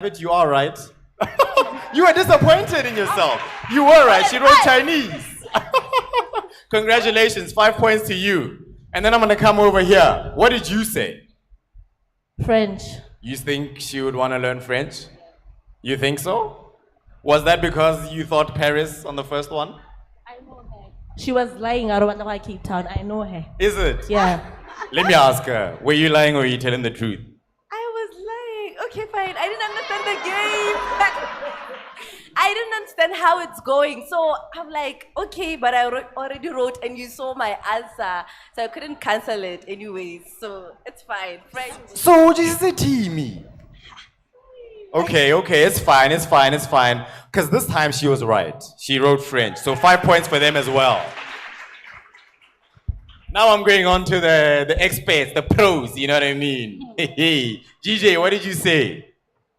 But you are right. You were disappointed in yourself. You were right. She wrote Chinese. Congratulations, 5 points to you. And then I'm gonna come over here. What did you say? French. You think she would want to learn French? You think so? Was that because you thought Paris on the first one? I know her. She was lying around Cape Town. I know her. Is it? Yeah. Let me ask her. Were you lying or were you telling the truth? I was lying. Okay, fine. I didn't understand the game. I didn't understand how it's going. So I'm like, okay, but I already wrote and you saw my answer. So I couldn't cancel it anyways. So it's fine. French. So this is a teamy. Okay, it's fine. Because this time she was right. She wrote French. So 5 points for them as well. Now I'm going on to the experts, the pros, you know what I mean? Hey, GJ, what did you say?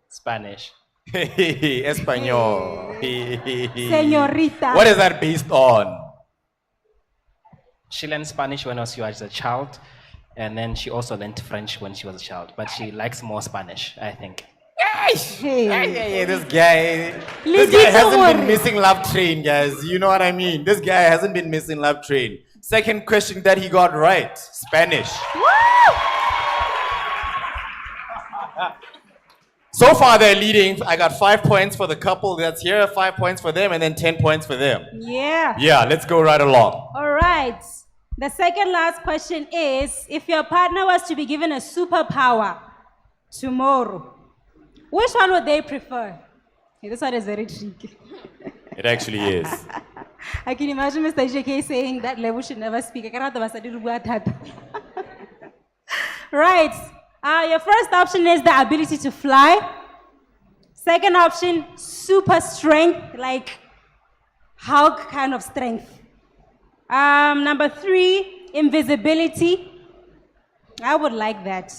Spanish. Espanol. Señorita. What is that based on? She learned Spanish when she was a child, and then she also learned French when she was a child, but she likes more Spanish, I think. Hey, this guy hasn't been missing love train, guys. You know what I mean? This guy hasn't been missing love train. Second question that he got right, Spanish. So far they're leading. I got 5 points for the couple that's here, 5 points for them, and then 10 points for them. Yeah. Yeah, let's go right along. All right. The second last question is, if your partner was to be given a superpower tomorrow, which one would they prefer? Okay, this one is very tricky. It actually is. I can imagine Mr. JK saying that level should never speak. Right. Your first option is the ability to fly. Second option, super strength, like Hulk kind of strength. Number 3, invisibility. I would like that.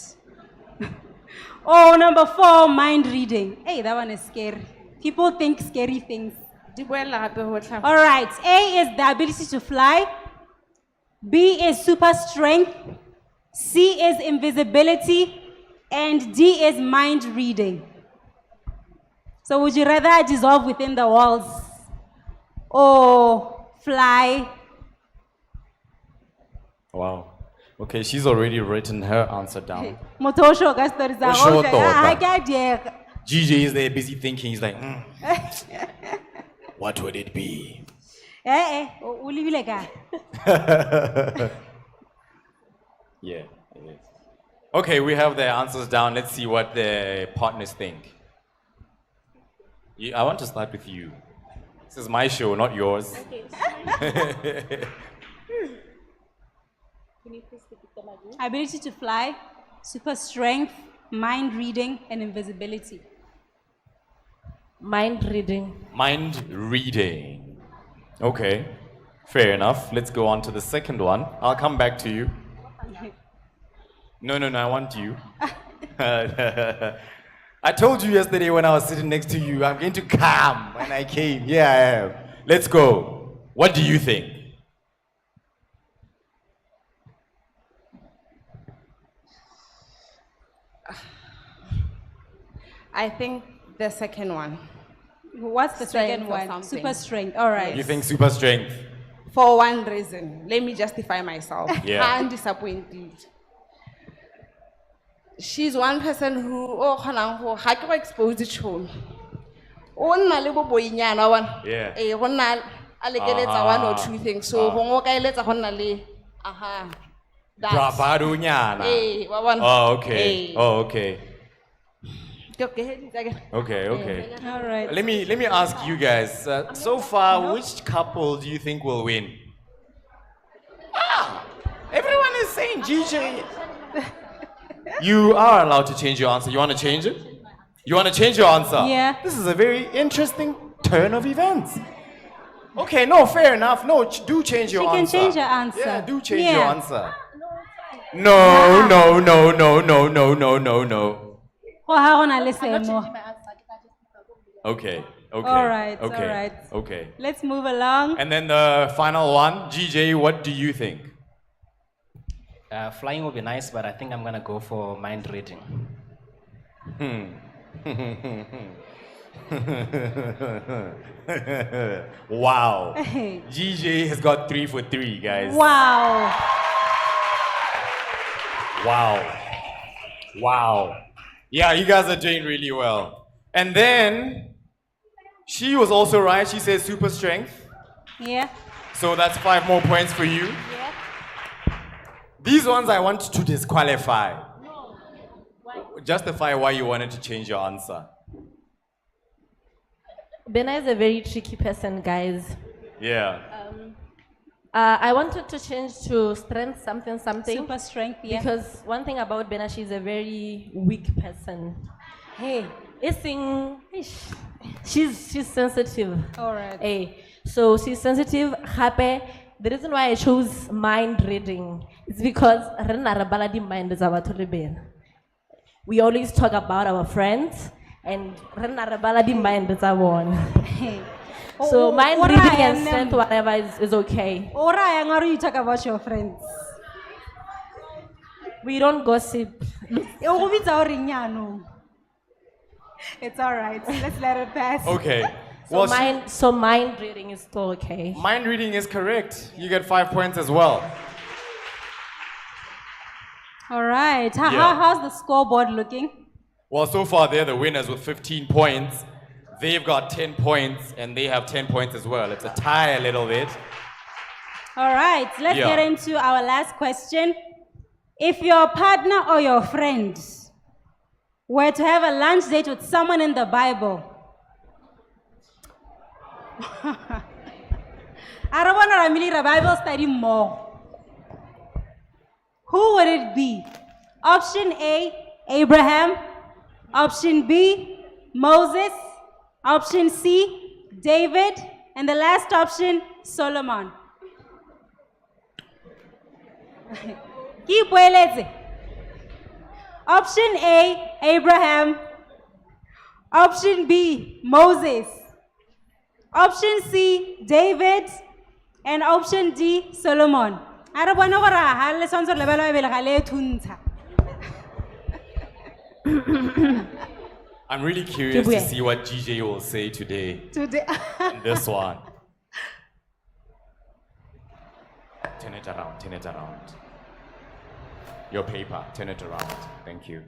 Oh, number 4, mind reading. Hey, that one is scary. People think scary things. All right, A is the ability to fly. B is super strength. C is invisibility. And D is mind reading. So would you rather dissolve within the walls or fly? Wow. Okay, she's already written her answer down. Motosho ka stories za Usho okay. tota. Akadieka. GJ is there busy thinking. He's like, what would it be? Ulibile ka. Yeah, it is. Okay, we have their answers down. Let's see what the partners think. I want to start with you. This is my show, not yours. Okay. Can you please repeat them again? Ability to fly, super strength, mind reading, and invisibility. Mind reading. Mind reading. Okay, fair enough. Let's go on to the second one. I'll come back to you. No, I want you. I told you yesterday when I was sitting next to you, I'm going to come when I came. Yeah, I am. Let's go. What do you think? I think the second one. What's the Strength second or one? something. Super strength. All right. You think super strength? For one reason. Let me justify myself. Yeah. I'm disappointed. She's one person who ha ke go expose tšhono. O nna le bo boinyana one. Yeah. Go nna a lekeletsa one or two things. So go ngo ka eletsa go nna le that. Brabadunyana. Wa bona. Oh, okay. Oh, okay. Okay. Okay. All right. Let me ask you guys. So far, which couple do you think will win? Everyone is saying GJ. You are allowed to change your answer. You want to change it? You want to change your answer? Yeah. This is a very interesting turn of events. Okay, no, fair enough. No, do change your She can answer. change her answer. Yeah, do change Yeah. your answer. No. Go ha gona le seemo. Okay. All right. Okay. Let's move along. And then the final one, GJ, what do you think? Flying will be nice, but I think I'm gonna go for mind reading. Wow. GJ has got 3 for 3, guys. Wow. Wow. Wow. Yeah, you guys are doing really well. And then, she was also right. She said super strength. Yeah. So that's 5 more points for you. Yeah. These ones I want to disqualify. No. Why? Justify why you wanted to change your answer. Bena is a very tricky person, guys. Yeah. I wanted to change to strength something. Super strength, yeah. Because one thing about Bena, she's a very weak person. Hey. She's sensitive. All right. Hey. So she's sensitive, happy. The reason why I chose mind reading is because mind is our we always talk about our friends and mind is our one. So mind reading and strength, whatever is okay. Ora, you talk about your friends. We don't gossip. It's all right. Let's let it pass. Okay. So mind reading is still okay. Mind reading is correct. You get 5 points as well. All right. Yeah. How's the scoreboard looking? Well, so far they're the winners with 15 points. They've got 10 points and they have 10 points as well. It's a tie a little bit. All right. Let's get into our last question. If your partner or your friend were to have a lunch date with someone in the Bible, I don't want to really Bible study more. Who would it be? Option A, Abraham. Option B, Moses. Option C, David. And the last option, Solomon. Keep waiting. Option A, Abraham. Option B, Moses. Option C, David. And option D, Solomon. I'm really curious to see what GJ will say today. In this one. Turn it around, turn it around. Your paper, turn it around. Thank you.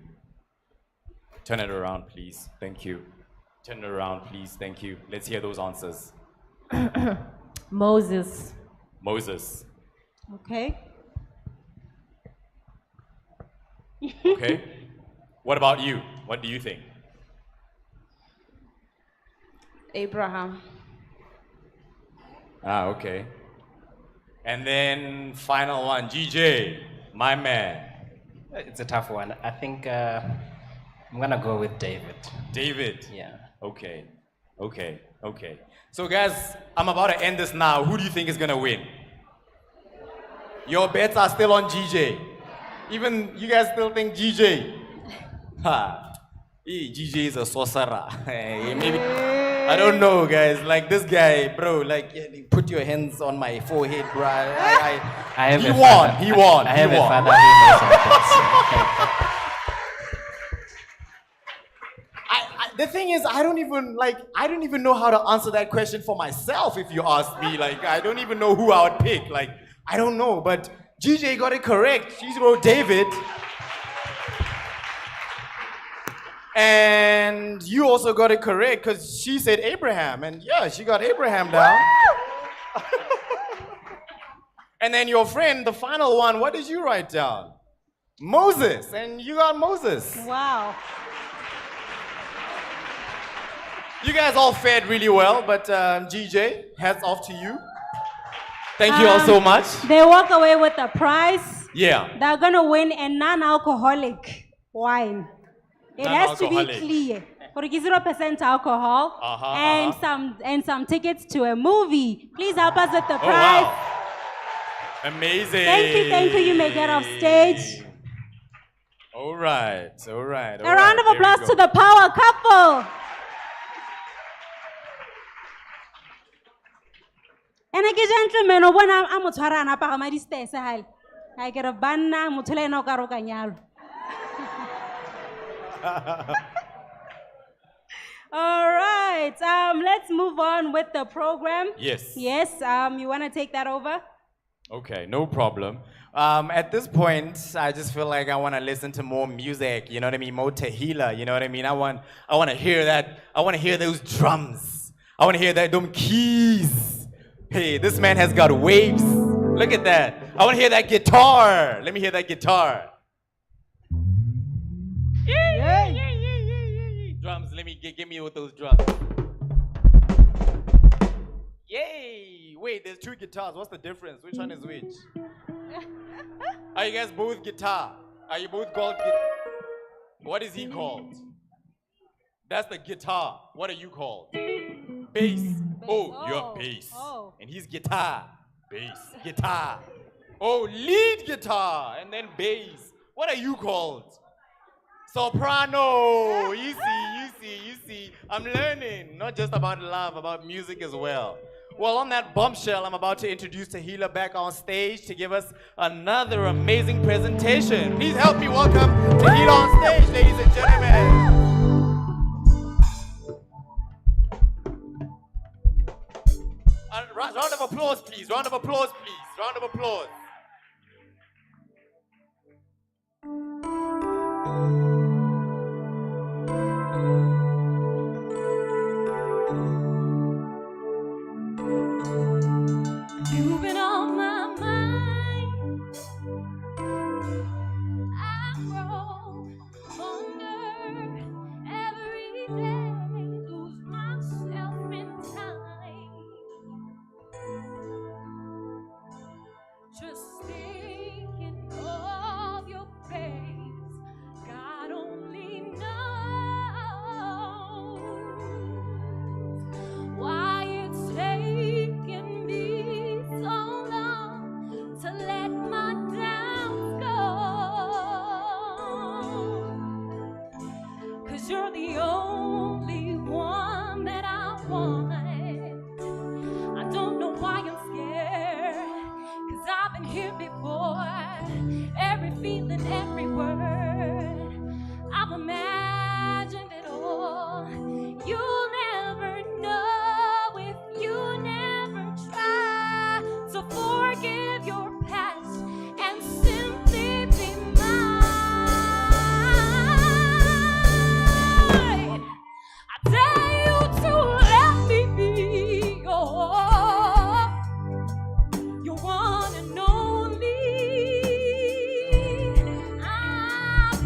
Turn it around, please. Thank you. Turn it around, please. Thank you. Let's hear those answers. Moses. Moses. Okay. Okay. What about you? What do you think? Abraham. Ah, okay. And then final one, GJ, my man. It's a tough one. I think I'm gonna go with David. David. Yeah. Okay. Okay. Okay. So guys, I'm about to end this now. Who do you think is gonna win? Your bets are still on GJ. Even you guys still think GJ? Ha. GJ is a sorcerer. Maybe. I don't know, guys. Like this guy, bro. Like, put your hands on my forehead, bro. He won. He won. I have he a won. father who knows all this. The thing is, I don't even know how to answer that question for myself. If you ask me, like, I don't even know who I would pick. Like, I don't know. But GJ got it correct. She wrote David. And you also got it correct because she said Abraham. And yeah, she got Abraham down. And then your friend, the final one, what did you write down? Moses. And you got Moses. Wow. You guys all fared really well, but GJ, hats off to you. Thank you all so much. They walk away with a prize. Yeah. They're going to win a non-alcoholic wine. It has to be clear. For 0% alcohol and some tickets to a movie. Please help us with the prize. Wow. Amazing. Thank you. You may get off stage. All right. A round of applause to the power couple. And I get gentlemen, when I'm a twarana, paramadi stairs, I get a banana, mutuleno carocanyal. All right. Let's move on with the program. Yes. Yes. You want to take that over? Okay, no problem. At this point, I just feel like I want to listen to more music. You know what I mean? More Tehila. You know what I mean? I want to hear that. I want to hear those drums. I want to hear them keys. Hey, this man has got waves. Look at that. I want to hear that guitar. Let me hear that guitar. Drums. Let me give me with those drums. Yay! Wait, there's two guitars. What's the difference? Which one is which? Are you guys both guitar? Are you both called What is he called? That's the guitar. What are you called? Bass. Oh, you're bass. Oh. And he's guitar. Bass. Guitar. Oh, lead guitar. And then bass. What are you called? Soprano. You see. I'm learning. Not just about love, about music as well. Well, on that bombshell, I'm about to introduce Tehila back on stage to give us another amazing presentation. Please help me welcome Tehila on stage, ladies and gentlemen. Round of applause, please. Round of applause, please. Round of applause. You've been on my mind. I grow fonder every day, lose myself in time. Just thinking of your face, God only knows why it's taken me so long to let my doubts go. 'Cause you're the only one that I want. I don't know why I'm scared, 'cause I've been here before. Every feeling, every word, I've imagined it all. You'll never know if you never try. So forgive your past and simply be mine. I dare you to let me be your one and only. I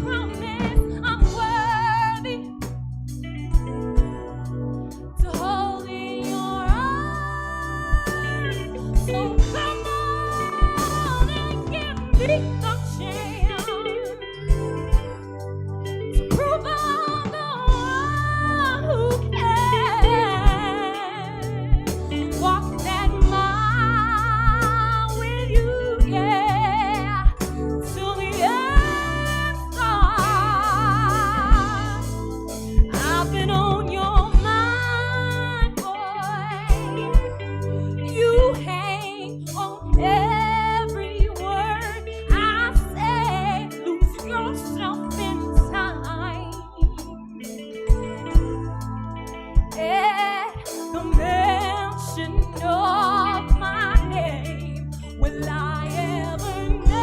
promise I'm worthy to hold in your arms. So come on and give me the chance to prove I'm the one who can walk that mile with you, yeah, till the end starts. I've been on your mind, boy. You hang on every word I say. Lose yourself in time. At the mention of my name, will I ever know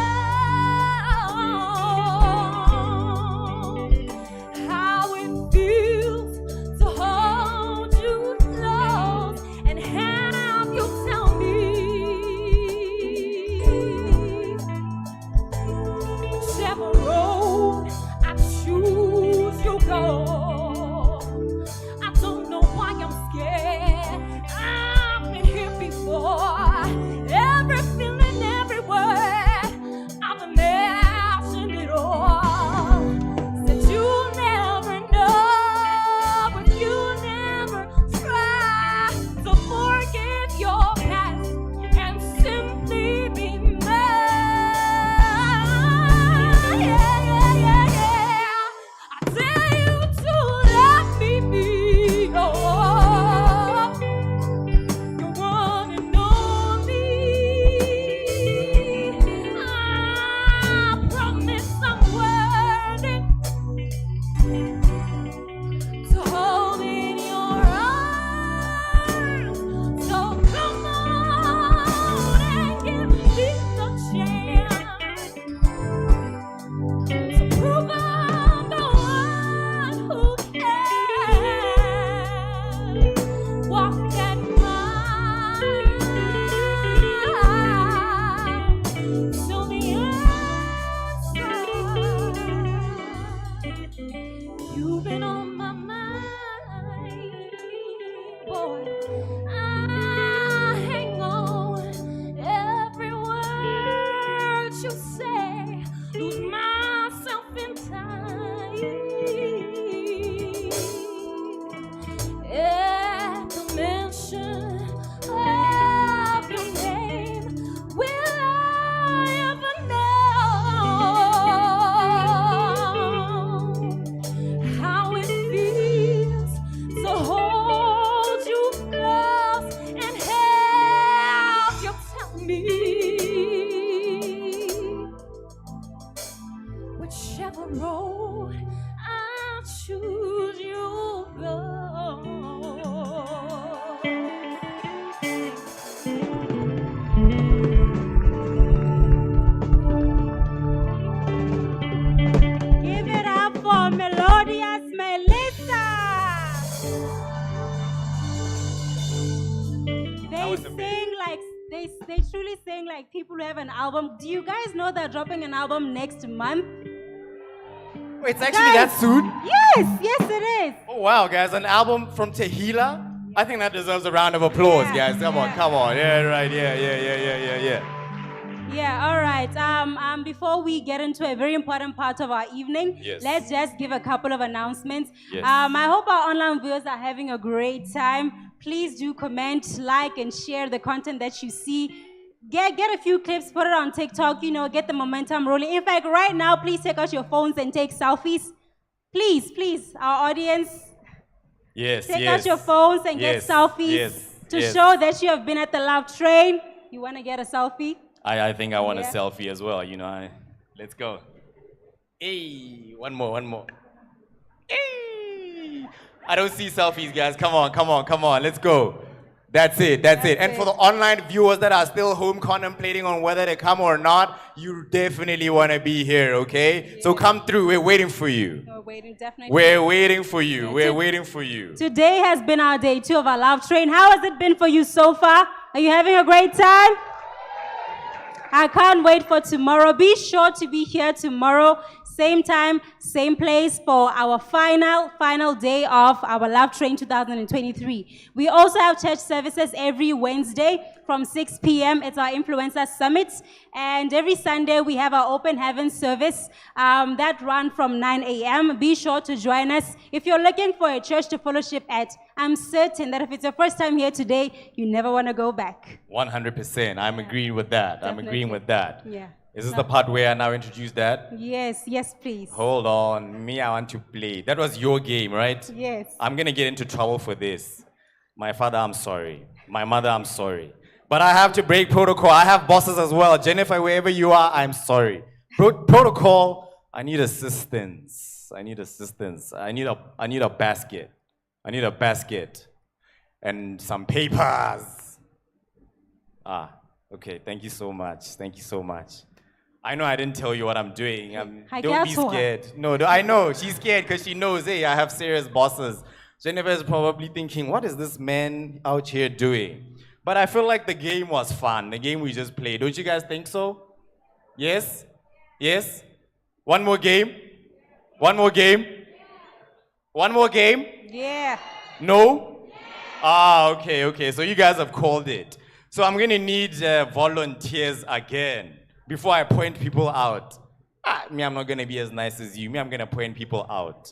how it feels to hold you close and have you tell me, whichever road I choose, you go. I don't know why I'm scared. I've been was amazing. sing like they truly sing like people who have an album. Do you guys know they're dropping an album next month? Wait, it's actually that soon? Yes, it is. Oh wow, guys, an album from Tehila? I think that deserves a round of applause, Yeah, guys. Come on. Yeah, right. Yeah. Yeah, all right. Before we get into a very important part of our evening, Yes. let's just give a couple of announcements. Yes. I hope our online viewers are having a great time. Please do comment, like, and share the content that you see. Get a few clips, put it on TikTok, get the momentum rolling. In fact, right now, please take out your phones and take selfies. Please, our audience, Yes. take out your phones and get selfies to show that you have been at the love train. You want to get a selfie? I think I want Yeah. a selfie as well, let's go. Hey, one more. Hey! I don't see selfies, guys. Come on. Let's go. That's it. And for the online viewers that are still home contemplating on whether to come or not, you definitely want to be here, okay? So come through. We're waiting for you. We're waiting, definitely. We're waiting for you. Yeah, We're waiting for you. Today has been our day 2 of our love train. How has it been for you so far? Are you having a great time? I can't wait for tomorrow. Be sure to be here tomorrow, same time, same place for our final day of our Love Train 2023. We also have church services every Wednesday from 6 p.m. It's our Influencer Summit. And every Sunday we have our Open Heaven service that run from 9 a.m. Be sure to join us. If you're looking for a church to fellowship at, I'm certain that if it's your first time here today, you never want to go back. 100%. I'm agreeing with that. I'm agreeing with that. Yeah. Is this the part where I now introduce that? Yes, please. Hold on. Me, I want to play. That was your game, right? Yes. I'm going to get into trouble for this. My father, I'm sorry. My mother, I'm sorry. But I have to break protocol. I have bosses as well. Jennifer, wherever you are, I'm sorry. Protocol, I need assistance. I need a basket. I need a basket. And some papers. Okay. Thank you so much. I know I didn't tell you what I'm doing. Don't be scared. No, I know. She's scared because she knows, hey, I have serious bosses. Jennifer is probably thinking, what is this man out here doing? But I feel like the game was fun, the game we just played. Don't you guys think so? Yes? One more game? Yeah. No? Okay. So you guys have called it. So I'm going to need volunteers again before I point people out. I'm not going to be as nice as you. I'm going to point people out.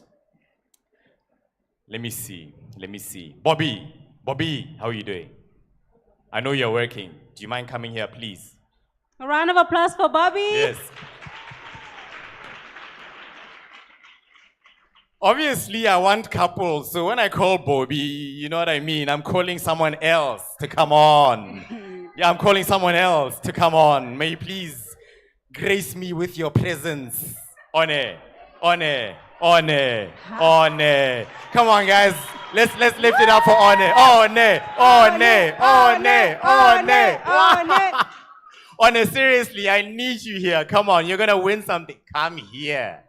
Let me see. Bobby, how are you doing? I know you're working. Do you mind coming here, please? A round of applause for Bobby. Yes. Obviously, I want couples. So when I call Bobby, you know what I mean? I'm calling someone else to come on. Yeah, I'm calling someone else to come on. May you please grace me with your presence. Honor. Come on, guys. Let's lift it up for honor. Honor, seriously, I need you here. Come on, you're gonna win something. Come here.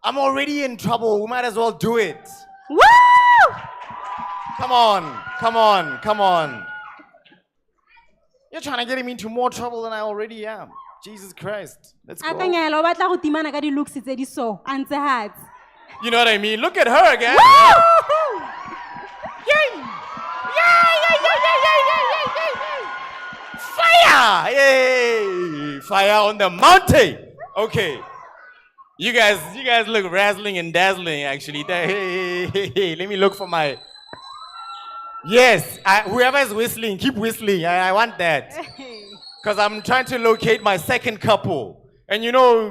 I'm already in trouble. We might as well do it. Woo! Come on. You're trying to get me into more trouble than I already am. Jesus Christ. Let's go. Akanyela, o batla go timana ka di-looks tse di so, a ntse hats. You know what I mean? Look at her, guys. Woo! Fire! Yay! Fire on the mountain. Okay. You guys look razzling and dazzling, actually. Hey, let me look for my... Yes, whoever is whistling, keep whistling. I want that. Because I'm trying to locate my second couple. And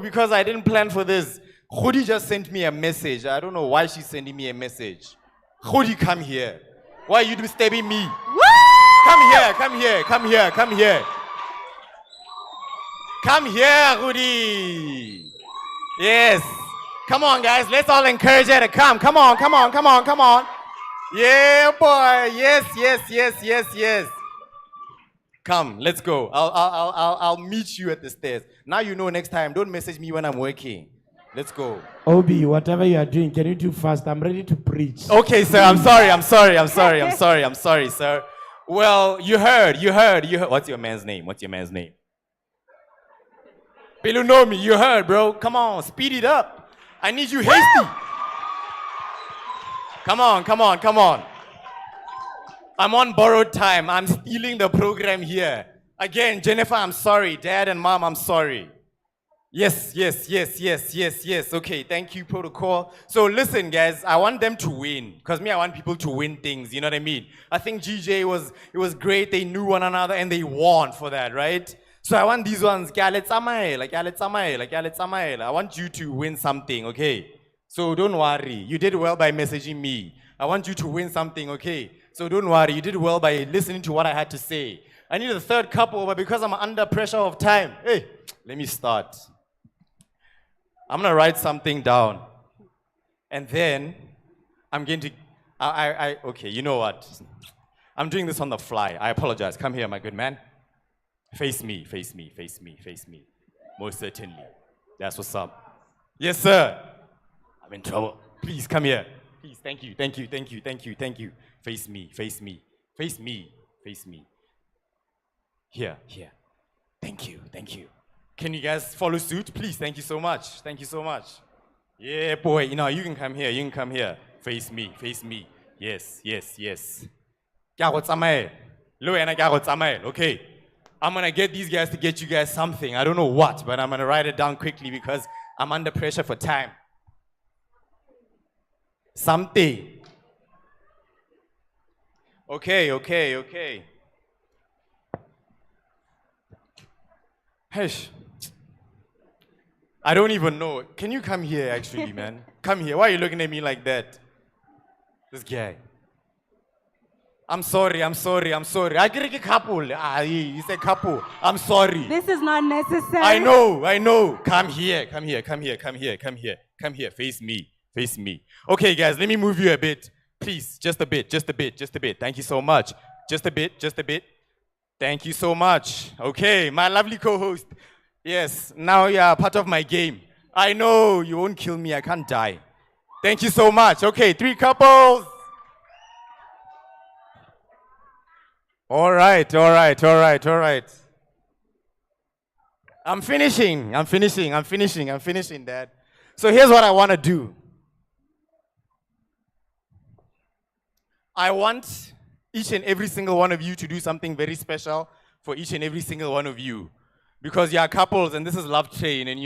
because I didn't plan for this, Khudi just sent me a message. I don't know why she's sending me a message. Khudi, come here. Why are you disturbing me? Woo! Come here. Come here, Khudi. Yes. Come on, guys. Let's all encourage her to come. Come on. Yeah, boy. Yes. Come, let's go. I'll meet you at the stairs. Now you know next time. Don't message me when I'm working. Let's go. Obi, whatever you are doing, can you do fast? I'm ready to preach. Okay, sir. I'm sorry, sir. Well, you heard. What's your man's name? Pelunomi, you heard, bro. Come on, speed it up. I need you hasty. Come on. I'm on borrowed time. I'm stealing the program here. Again, Jennifer, I'm sorry. Dad and Mom, I'm sorry. Yes. Okay, thank you, protocol. So listen, guys, I want them to win. Because I want people to win things, you know what I mean? I think GJ was great. They knew one another and they won for that, right? So I want these ones, I want you to win something, okay? So don't worry. You did well by messaging me. I want you to win something, okay? So don't worry. You did well by listening to what I had to say. I need a third couple, but because I'm under pressure of time, hey, let me start. I'm gonna write something down. And then I'm going to, okay, you know what? I'm doing this on the fly. I apologize. Come here, my good man. Face me. Most certainly. That's what's up. Yes, sir. I'm in trouble. Please come here. Please, thank you. Face me. Here. Thank you. Can you guys follow suit? Please, thank you so much. Yeah, boy, you can come here. Face me. Yes. Okay. I'm gonna get these guys to get you guys something. I don't know what, but I'm gonna write it down quickly because I'm under pressure for time. Something. Okay. Hesh. I don't even know. Can you come here, actually, man? Come here. Why are you looking at me like that? This guy. I'm sorry. I get a couple. He said couple. I'm sorry. This is not necessary. I know. Come here. Face me. Okay, guys, let me move you a bit. Please, just a bit. Thank you so much. Just a bit. Thank you so much. Okay, my lovely co-host. Yes, now you are part of my game. I know you won't kill me. I can't die. Thank you so much. Okay, 3 couples. All right. I'm finishing, Dad. So here's what I want to do. I want each and every single one of you to do something very special for each and every single one of you. Because you are couples and this is Love Train, and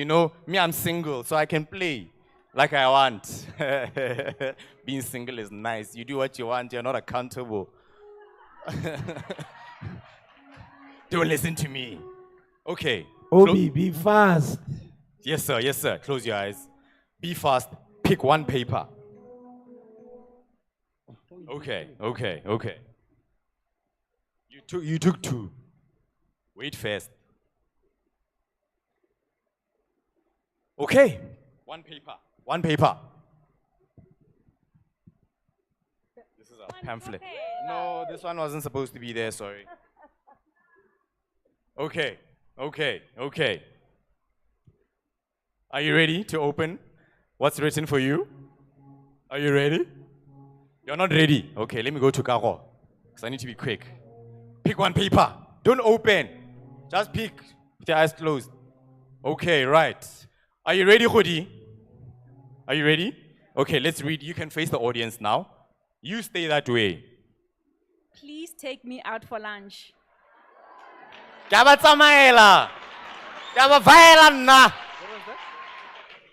me, I'm single, so I can play like I want. Being single is nice. You do what you want, you're not accountable. Don't listen to me. Okay. Obi, be fast. Yes, sir. Close your eyes. Be fast. Pick one paper. Okay. You took 2. Wait first. Okay. One paper. This is a pamphlet. No, this one wasn't supposed to be there, sorry. Okay. Are you ready to open what's written for you? Are you ready? You're not ready. Okay, let me go to Karo, because I need to be quick. Pick one paper. Don't open. Just pick with your eyes closed. Okay, right. Are you ready, Khudi? Are you ready? Okay, let's read. You can face the audience now. You stay that way. Please take me out for lunch.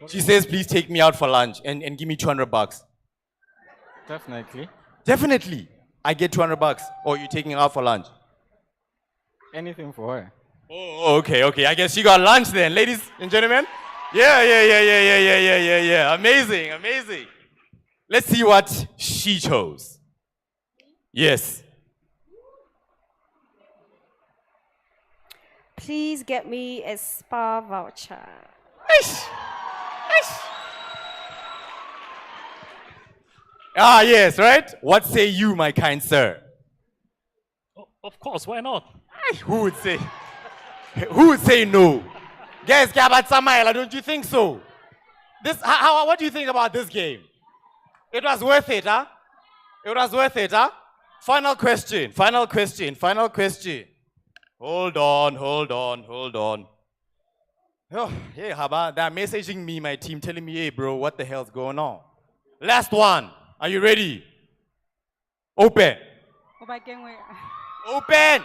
She says, please take me out for lunch and give me $200. Definitely. I get $200. Or you taking her out for lunch? Anything for her. Oh, okay. I guess you got lunch then, ladies and gentlemen. Yeah. Amazing. Let's see what she chose. Yes. Please get me a spa voucher. Yes, right? What say you, my kind sir? Of course, why not? Who would say no? Guys, don't you think so? What do you think about this game? It was worth it, huh? Final question. Hold on. Oh, hey, Haba, they're messaging me, my team, telling me, hey, bro, what the hell's going on? Last one. Are you ready? Open. Open.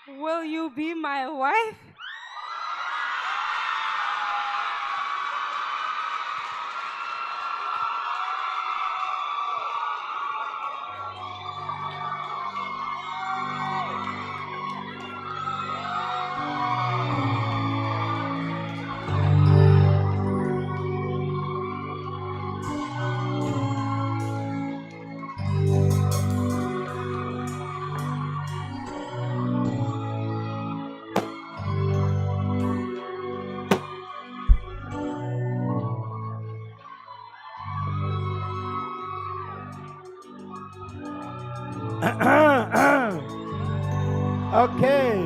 Will you be my wife? Okay.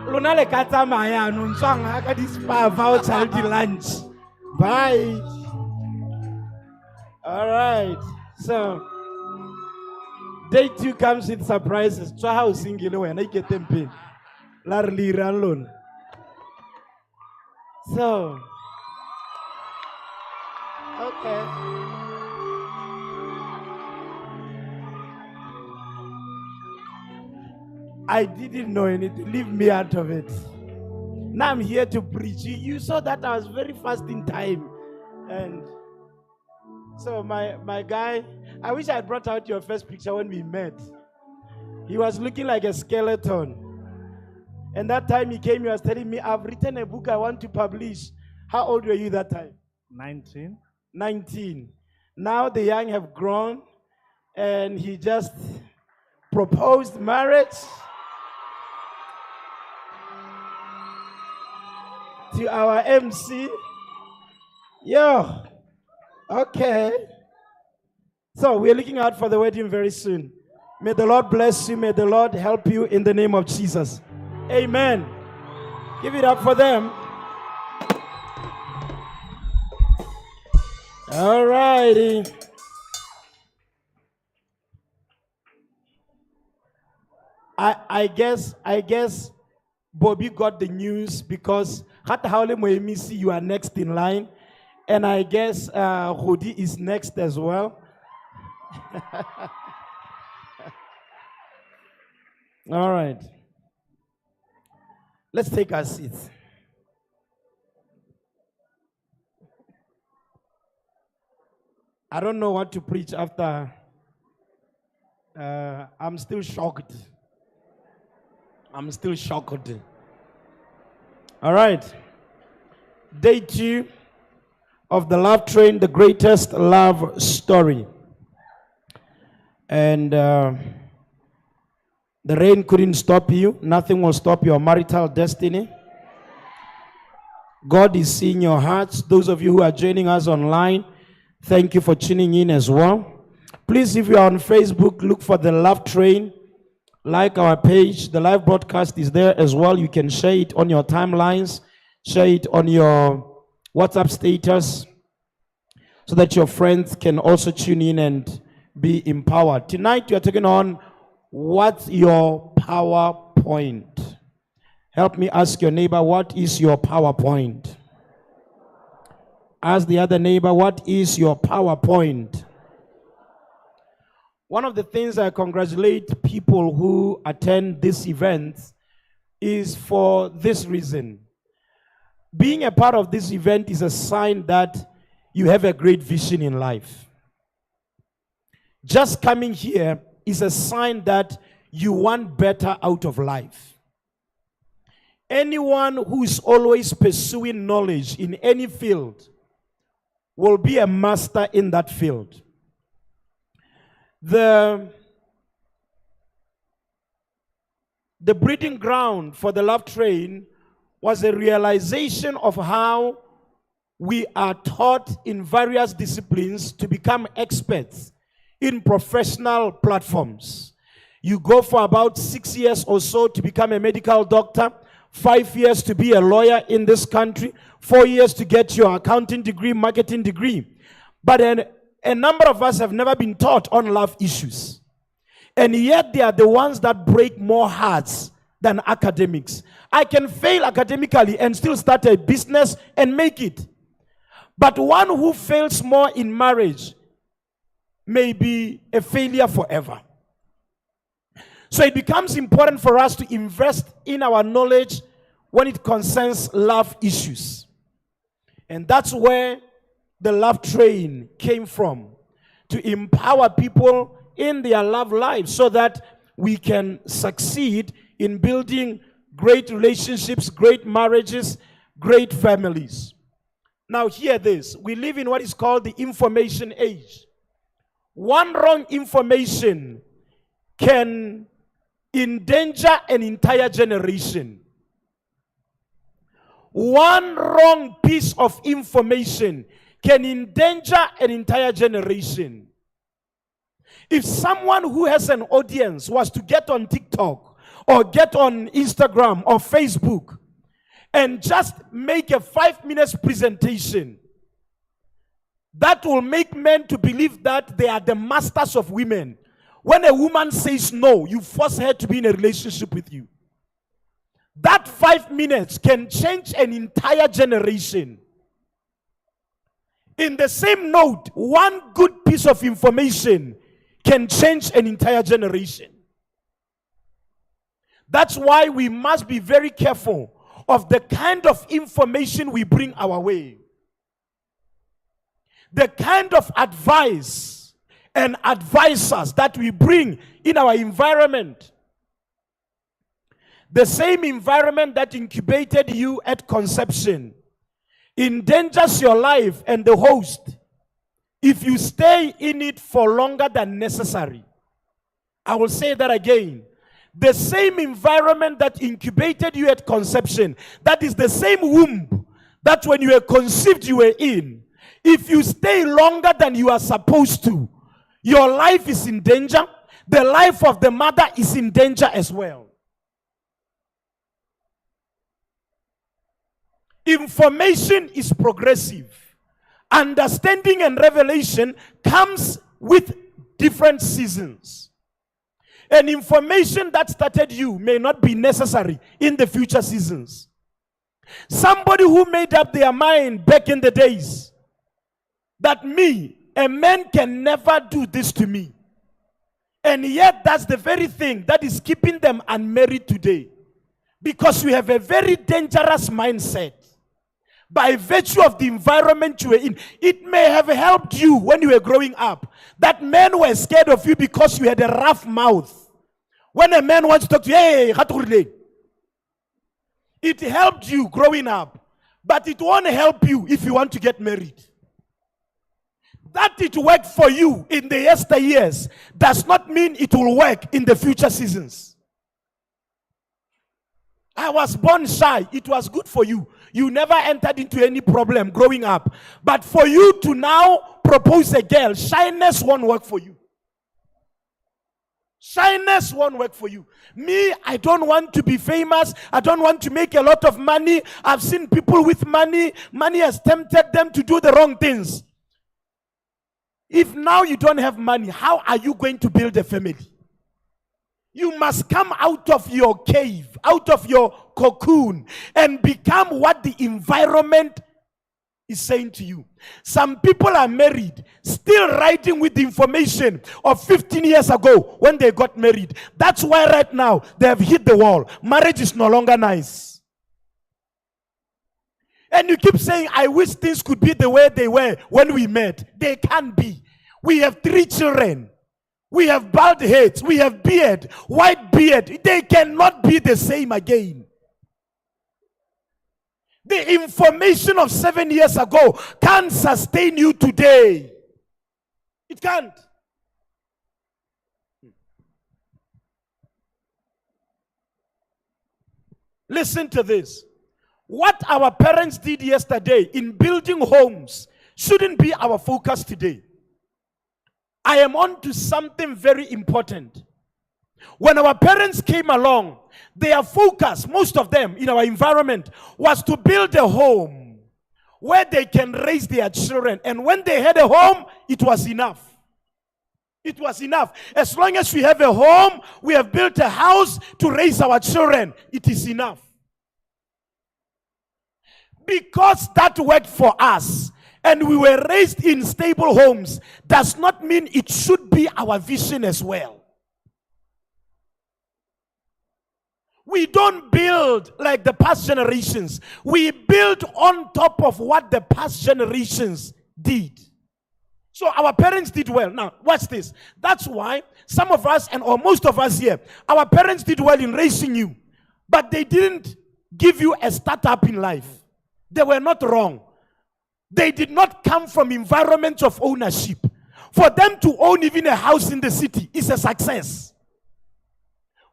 Lona le ka tsamaya no ntshwang ha ka di-spa voucher le di-lunch. Bye. All right. So, day 2 comes with surprises. Tswa ha o single wena iketeng pele. La re le irang lona. So, okay. I didn't know anything. Leave me out of it. Now I'm here to preach. You saw that I was very fast in time. And so my guy, I wish I had brought out your first picture when we met. He was looking like a skeleton. And that time he came, he was telling me, I've written a book I want to publish. How old were you that time? 19. 19. Now the young have grown, and he just proposed marriage to our MC. Yo, okay. So we're looking out for the wedding very soon. May the Lord bless you. May the Lord help you in the name of Jesus. Amen. Give it up for them. All righty. I guess Bobby got the news because you are next in line. And I guess Hodi is next as well. All right. Let's take our seats. I don't know what to preach after. I'm still shocked. All right. Day 2 of the Love Train, the greatest love story. And the rain couldn't stop you. Nothing will stop your marital destiny. God is seeing your hearts. Those of you who are joining us online, thank you for tuning in as well. Please, if you are on Facebook, look for the Love Train. Like our page. The live broadcast is there as well. You can share it on your timelines. Share it on your WhatsApp status so that your friends can also tune in and be empowered. Tonight, we are taking on what's your PowerPoint. Help me ask your neighbor, what is your PowerPoint? Ask the other neighbor, what is your PowerPoint? One of the things I congratulate people who attend this event is for this reason. Being a part of this event is a sign that you have a great vision in life. Just coming here is a sign that you want better out of life. Anyone who is always pursuing knowledge in any field will be a master in that field. The breeding ground for the Love Train was a realization of how we are taught in various disciplines to become experts in professional platforms. You go for about 6 years or so to become a medical doctor. 5 years to be a lawyer in this country, 4 years to get your accounting degree, marketing degree. But a number of us have never been taught on love issues. And yet they are the ones that break more hearts than academics. I can fail academically and still start a business and make it. But one who fails more in marriage may be a failure forever. So it becomes important for us to invest in our knowledge when it concerns love issues. And that's where the love train came from, to empower people in their love lives so that we can succeed in building great relationships, great marriages, great families. Now hear this. We live in what is called the information age. One wrong information can endanger an entire generation. One wrong piece of information can endanger an entire generation. If someone who has an audience was to get on TikTok or get on Instagram or Facebook and just make a 5-minute presentation, that will make men to believe that they are the masters of women. When a woman says no, you force her to be in a relationship with you. That 5 minutes can change an entire generation. In the same note, one good piece of information can change an entire generation. That's why we must be very careful of the kind of information we bring our way. The kind of advice and advisors that we bring in our environment. The same environment that incubated you at conception endangers your life and the host if you stay in it for longer than necessary. I will say that again. The same environment that incubated you at conception, that is the same womb that when you were conceived you were in. If you stay longer than you are supposed to, your life is in danger. The life of the mother is in danger as well. Information is progressive. Understanding and revelation comes with different seasons. And information that started you may not be necessary in the future seasons. Somebody who made up their mind back in the days that a man can never do this to me. And yet that's the very thing that is keeping them unmarried today. Because we have a very dangerous mindset. By virtue of the environment you were in, it may have helped you when you were growing up. That men were scared of you because you had a rough mouth. When a man wants to talk to you, hey, it helped you growing up. But it won't help you if you want to get married. That it worked for you in the yesteryears does not mean it will work in the future seasons. I was born shy. It was good for you. You never entered into any problem growing up. But for you to now propose a girl, shyness won't work for you. Shyness won't work for you. Me, I don't want to be famous. I don't want to make a lot of money. I've seen people with money. Money has tempted them to do the wrong things. If now you don't have money, how are you going to build a family? You must come out of your cave, out of your cocoon, and become what the environment is saying to you. Some people are married, still riding with the information of 15 years ago when they got married. That's why right now they have hit the wall. Marriage is no longer nice. And you keep saying, I wish things could be the way they were when we met. They can't be. We have 3 children. We have bald heads. We have beard, white beard. They cannot be the same again. The information of 7 years ago can't sustain you today. It can't. Listen to this. What our parents did yesterday in building homes shouldn't be our focus today. I am on to something very important. When our parents came along, their focus, most of them in our environment, was to build a home where they can raise their children. And when they had a home, it was enough. It was enough. As long as we have a home, we have built a house to raise our children, it is enough. Because that worked for us and we were raised in stable homes does not mean it should be our vision as well. We don't build like the past generations. We build on top of what the past generations did. So our parents did well. Now, watch this. That's why some of us, or most of us here, our parents did well in raising you. But they didn't give you a startup in life. They were not wrong. They did not come from environments of ownership. For them to own even a house in the city is a success.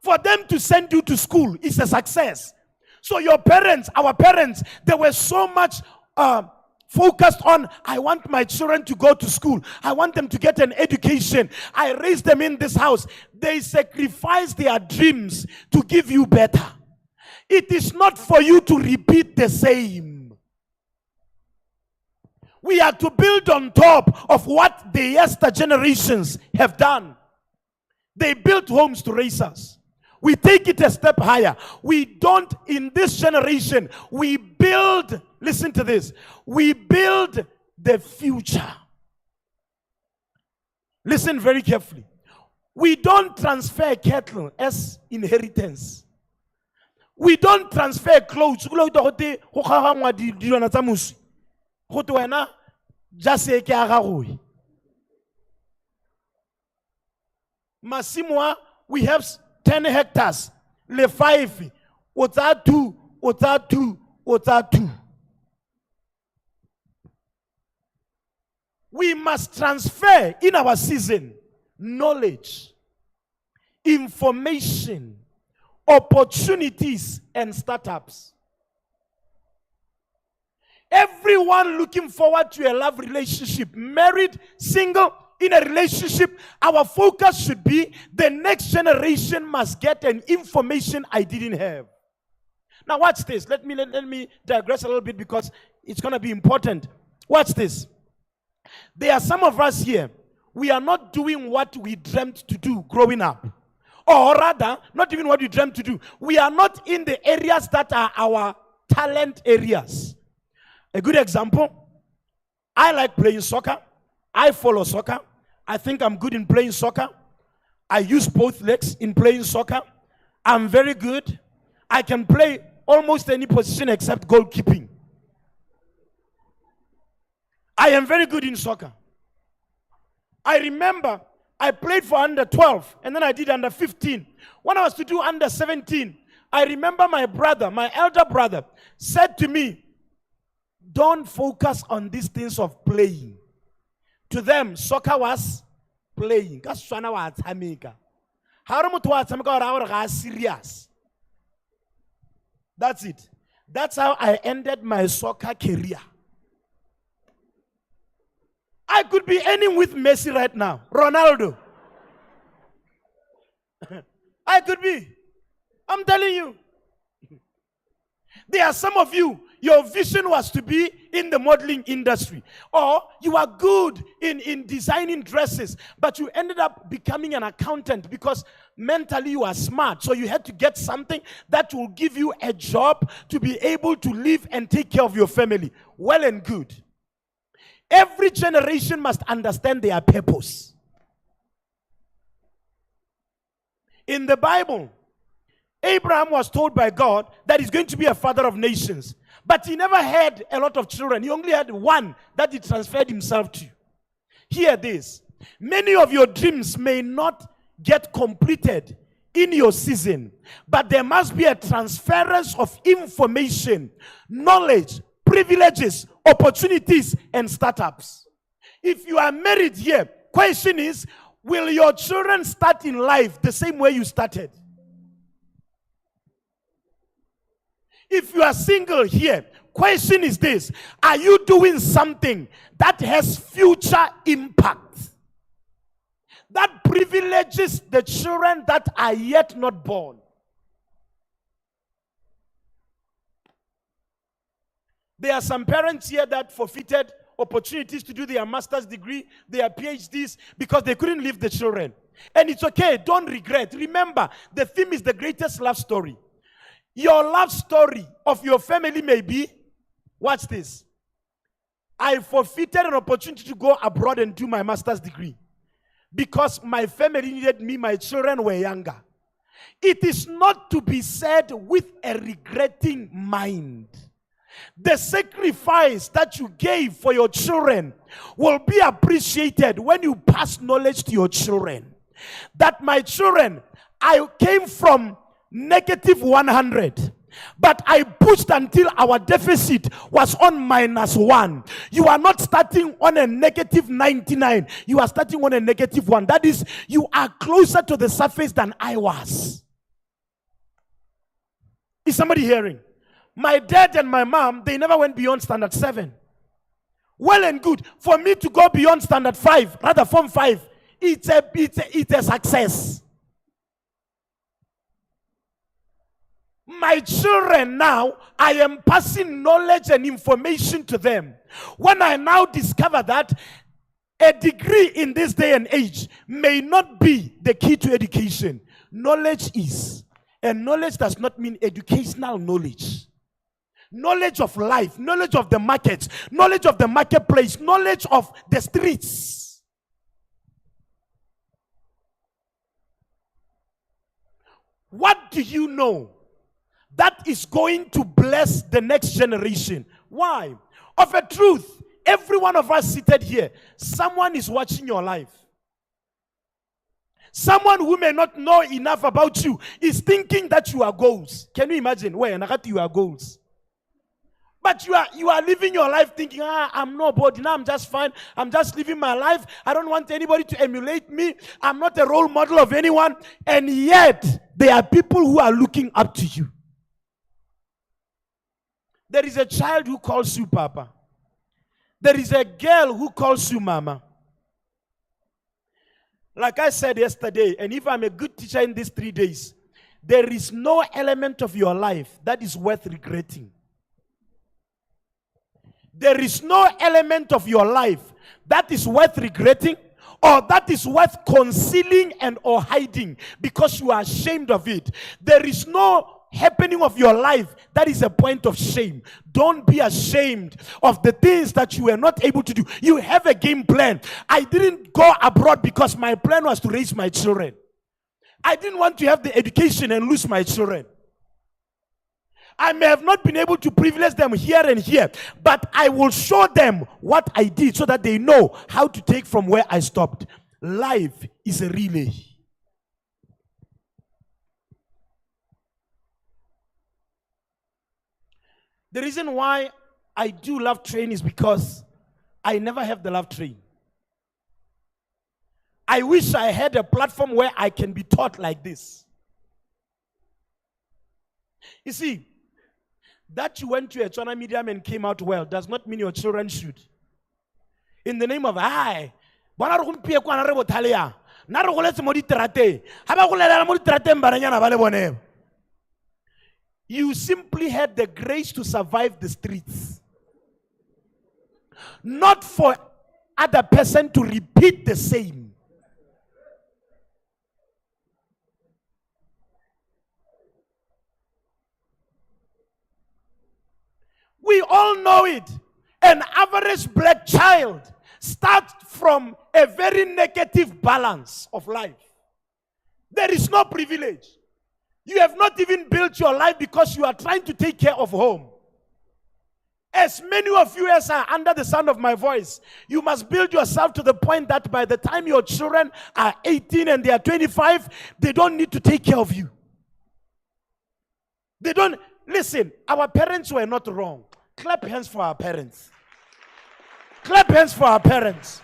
For them to send you to school is a success. So your parents, our parents, they were so much focused on, I want my children to go to school. I want them to get an education. I raised them in this house. They sacrificed their dreams to give you better. It is not for you to repeat the same. We are to build on top of what the yesterday generations have done. They built homes to raise us. We take it a step higher. We don't, in this generation, we build, listen to this, we build the future. Listen very carefully. We don't transfer cattle as inheritance. We don't transfer clothes. Masimwa, we have 10 hectares. Le 5. Ota 2. Ota 2. Ota 2. We must transfer in our season knowledge, information, opportunities, and startups. Everyone looking forward to a love relationship, married, single, in a relationship, our focus should be the next generation must get an information I didn't have. Now watch this. Let me digress a little bit because it's going to be important. Watch this. There are some of us here, we are not doing what we dreamt to do growing up. Or rather, not even what we dreamt to do. We are not in the areas that are our talent areas. A good example, I like playing soccer. I follow soccer. I think I'm good in playing soccer. I use both legs in playing soccer. I'm very good. I can play almost any position except goalkeeping. I am very good in soccer. I remember I played for under 12 and then I did under 15. When I was to do under 17, I remember my brother, my elder brother, said to me, don't focus on these things of playing. To them, soccer was playing. That's it. That's how I ended my soccer career. I could be ending with Messi right now. Ronaldo. I could be. I'm telling you. There are some of you, your vision was to be in the modeling industry. Or you are good in designing dresses, but you ended up becoming an accountant because mentally you are smart. So you had to get something that will give you a job to be able to live and take care of your family. Well and good. Every generation must understand their purpose. In the Bible, Abraham was told by God that he's going to be a father of nations. But he never had a lot of children. He only had one that he transferred himself to. Hear this. Many of your dreams may not get completed in your season, but there must be a transference of information, knowledge, privileges, opportunities, and startups. If you are married here, question is, will your children start in life the same way you started? If you are single here, question is this, are you doing something that has future impact? that privileges the children that are yet not born. There are some parents here that forfeited opportunities to do their master's degree, their PhDs, because they couldn't leave the children. And it's okay, don't regret. Remember, the theme is the greatest love story. Your love story of your family may be, watch this, I forfeited an opportunity to go abroad and do my master's degree because my family needed me, my children were younger. It is not to be said with a regretting mind. The sacrifice that you gave for your children will be appreciated when you pass knowledge to your children. That my children, I came from negative 100, but I pushed until our deficit was on -1. You are not starting on a negative 99. You are starting on a negative 1. That is, you are closer to the surface than I was. Is somebody hearing? My dad and my mom, they never went beyond standard 7. Well and good. For me to go beyond standard 5, rather form 5, it's a success. My children now, I am passing knowledge and information to them. When I now discover that a degree in this day and age may not be the key to education, knowledge is. And knowledge does not mean educational knowledge. Knowledge of life, knowledge of the markets, knowledge of the marketplace, knowledge of the streets. What do you know that is going to bless the next generation? Why? Of a truth, every one of us seated here, someone is watching your life. Someone who may not know enough about you is thinking that you are goals. Can you imagine? Where you are goals? But you are living your life thinking, I'm nobody, now I'm just fine. I'm just living my life. I don't want anybody to emulate me. I'm not a role model of anyone. And yet, there are people who are looking up to you. There is a child who calls you Papa. There is a girl who calls you Mama. Like I said yesterday, and if I'm a good teacher in these 3 days, there is no element of your life that is worth regretting. There is no element of your life that is worth regretting or that is worth concealing and or hiding because you are ashamed of it. There is no happening of your life that is a point of shame. Don't be ashamed of the things that you were not able to do. You have a game plan. I didn't go abroad because my plan was to raise my children. I didn't want to have the education and lose my children. I may have not been able to privilege them here and here, but I will show them what I did so that they know how to take from where I stopped. Life is a relay. The reason why I do love train is because I never have the love train. I wish I had a platform where I can be taught like this. You see, that you went to a China medium and came out well does not mean your children should. In the name of you simply had the grace to survive the streets. Not for other person to repeat the same. We all know it. An average black child starts from a very negative balance of life. There is no privilege. You have not even built your life because you are trying to take care of home. As many of you as are under the sound of my voice, you must build yourself to the point that by the time your children are 18 and they are 25, they don't need to take care of you. They don't. Listen, our parents were not wrong. Clap hands for our parents. Clap hands for our parents.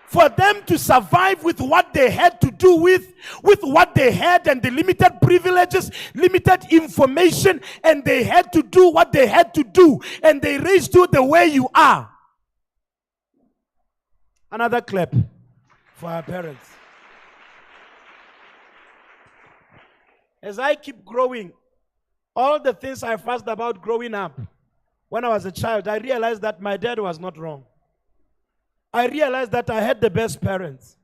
For them to survive with what they had to do with what they had and the limited privileges, limited information, and they had to do what they had to do, and they raised you the way you are. Another clap for our parents. As I keep growing, all the things I fussed about growing up, when I was a child, I realized that my dad was not wrong. I realized that I had the best parents.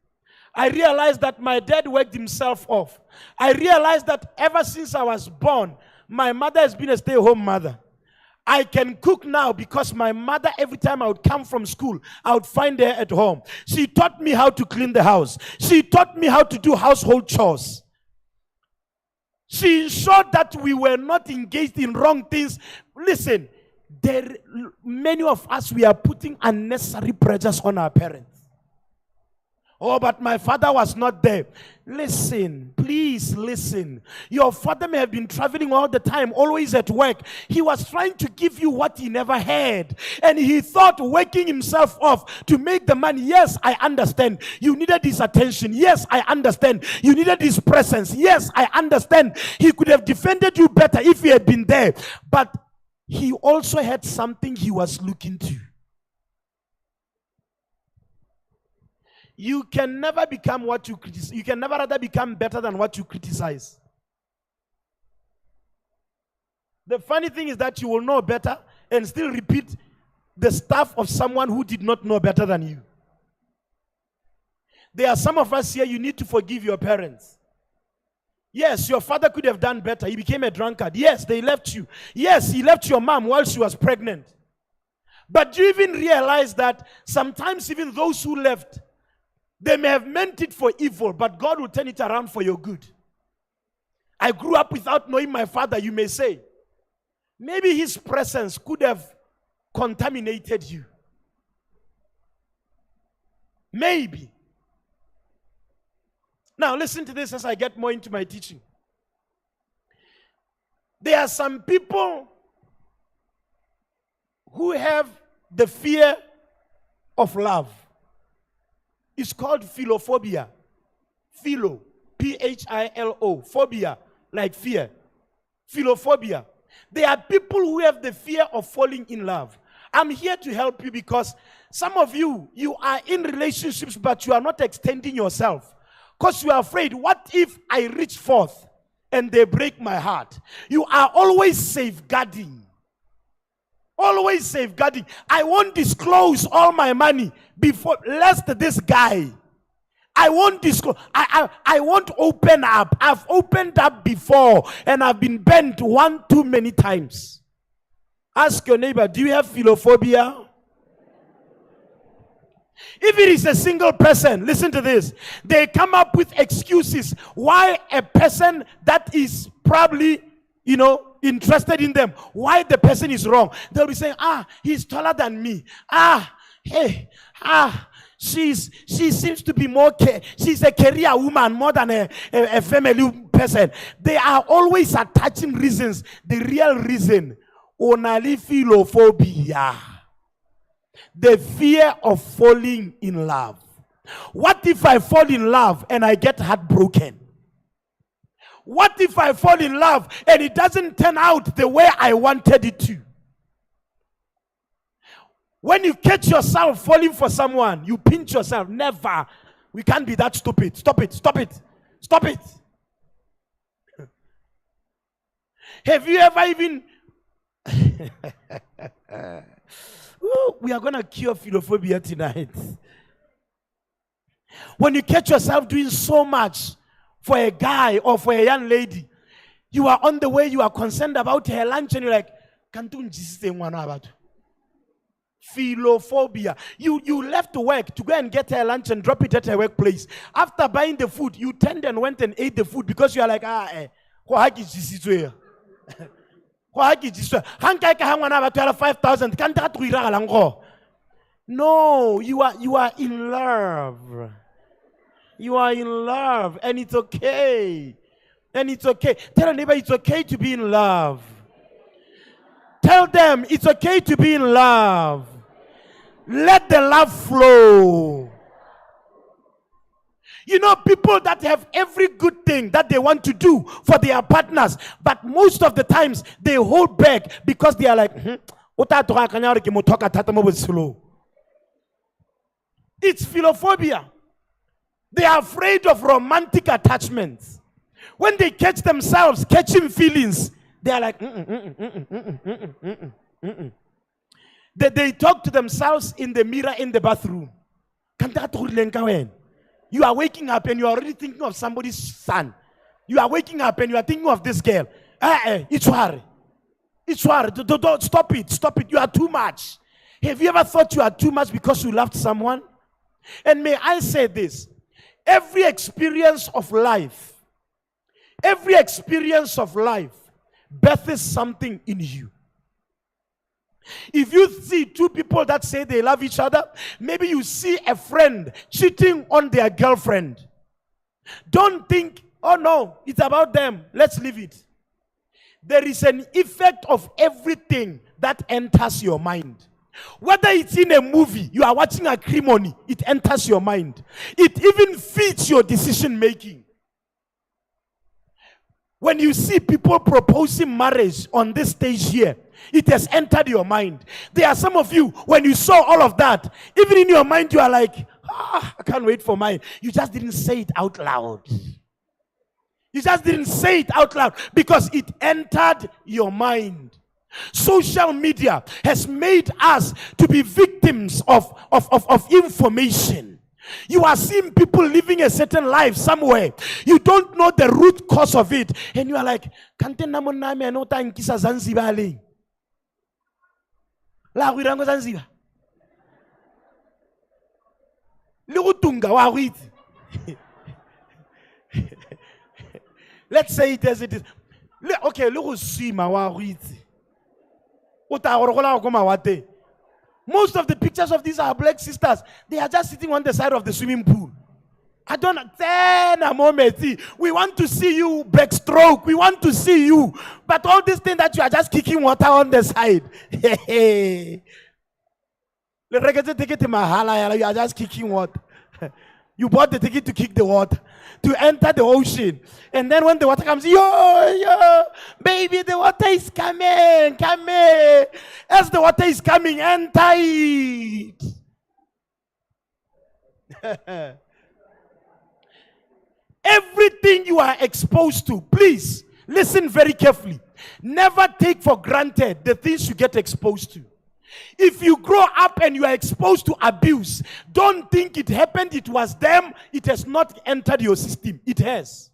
I realized that my dad worked himself off. I realized that ever since I was born, my mother has been a stay-at-home mother. I can cook now because my mother, every time I would come from school, I would find her at home. She taught me how to clean the house. She taught me how to do household chores. She ensured that we were not engaged in wrong things. Listen, many of us, we are putting unnecessary pressures on our parents. Oh, but my father was not there. Listen, please listen. Your father may have been traveling all the time, always at work. He was trying to give you what he never had. And he thought working himself off to make the money. Yes, I understand. You needed his attention. Yes, I understand. You needed his presence. Yes, I understand. He could have defended you better if he had been there. But he also had something he was looking to. You can never become what you criticize. You can never rather become better than what you criticize. The funny thing is that you will know better and still repeat the stuff of someone who did not know better than you. There are some of us here, you need to forgive your parents. Yes, your father could have done better. He became a drunkard. Yes, they left you. Yes, he left your mom while she was pregnant. But do you even realize that sometimes even those who left, they may have meant it for evil, but God will turn it around for your good. I grew up without knowing my father, you may say. Maybe his presence could have contaminated you. Maybe. Now listen to this as I get more into my teaching. There are some people who have the fear of love. It's called philophobia. Philo, P-H-I-L-O, phobia, like fear. Philophobia. There are people who have the fear of falling in love. I'm here to help you because some of you, you are in relationships, but you are not extending yourself. Because you are afraid, what if I reach forth and they break my heart? You are always safeguarding. Always safeguarding. I won't disclose all my money before, lest this guy. I won't disclose. I won't open up. I've opened up before and I've been bent one too many times. Ask your neighbor, do you have philophobia? If it is a single person, listen to this. They come up with excuses why a person that is probably, interested in them, why the person is wrong. They'll be saying, he's taller than me. She seems to be more, she's a career woman more than a family person. They are always attaching reasons. The real reason, onali philophobia. The fear of falling in love. What if I fall in love and I get heartbroken? What if I fall in love and it doesn't turn out the way I wanted it to? When you catch yourself falling for someone, you pinch yourself. Never. We can't be that stupid. Stop it. Stop it. Stop it. Have you ever even... Ooh, we are going to cure philophobia tonight. When you catch yourself doing so much for a guy or for a young lady, you are on the way, you are concerned about her lunch, and you're like, philophobia. You left work to go and get her lunch and drop it at her workplace. After buying the food, you turned and went and ate the food because you are like, no, you are in love. You are in love, and it's okay. And it's okay. Tell a neighbor it's okay to be in love. Tell them it's okay to be in love. Let the love flow. You know, people that have every good thing that they want to do for their partners, but most of the times they hold back because they are like, it's philophobia. They are afraid of romantic attachments. When they catch themselves catching feelings, they are like, They talk to themselves in the mirror in the bathroom. You are waking up and you are already thinking of somebody's son. You are waking up and you are thinking of this girl. It's worry. It's worry. Don't stop it. Stop it. You are too much. Have you ever thought you are too much because you loved someone? And may I say this? Every experience of life births something in you. If you see two people that say they love each other, maybe you see a friend cheating on their girlfriend. Don't think, oh no, it's about them. Let's leave it. There is an effect of everything that enters your mind. Whether it's in a movie, you are watching a ceremony, it enters your mind. It even feeds your decision making. When you see people proposing marriage on this stage here, it has entered your mind. There are some of you, when you saw all of that, even in your mind, you are like, I can't wait for mine. You just didn't say it out loud. You just didn't say it out loud because it entered your mind. Social media has made us to be victims of information. You are seeing people living a certain life somewhere. You don't know the root cause of it. And you are like, Kante namo nami anota nkisa Zanzibar le. La wirango Zanzibar. Lugutunga wa wit. Let's say it as it is. Okay, lugu sima wa wit. Most of the pictures of these are black sisters. They are just sitting on the side of the swimming pool. I don't know. A moment. We want to see you backstroke. We want to see you. But all this thing that you are just kicking water on the side. You are just kicking water. You bought the ticket to kick the water, to enter the ocean. And then when the water comes, yo, baby, the water is coming, coming. As the water is coming, enter it. Everything you are exposed to, please listen very carefully. Never take for granted the things you get exposed to. If you grow up and you are exposed to abuse, don't think it happened, it was them, it has not entered your system. It has.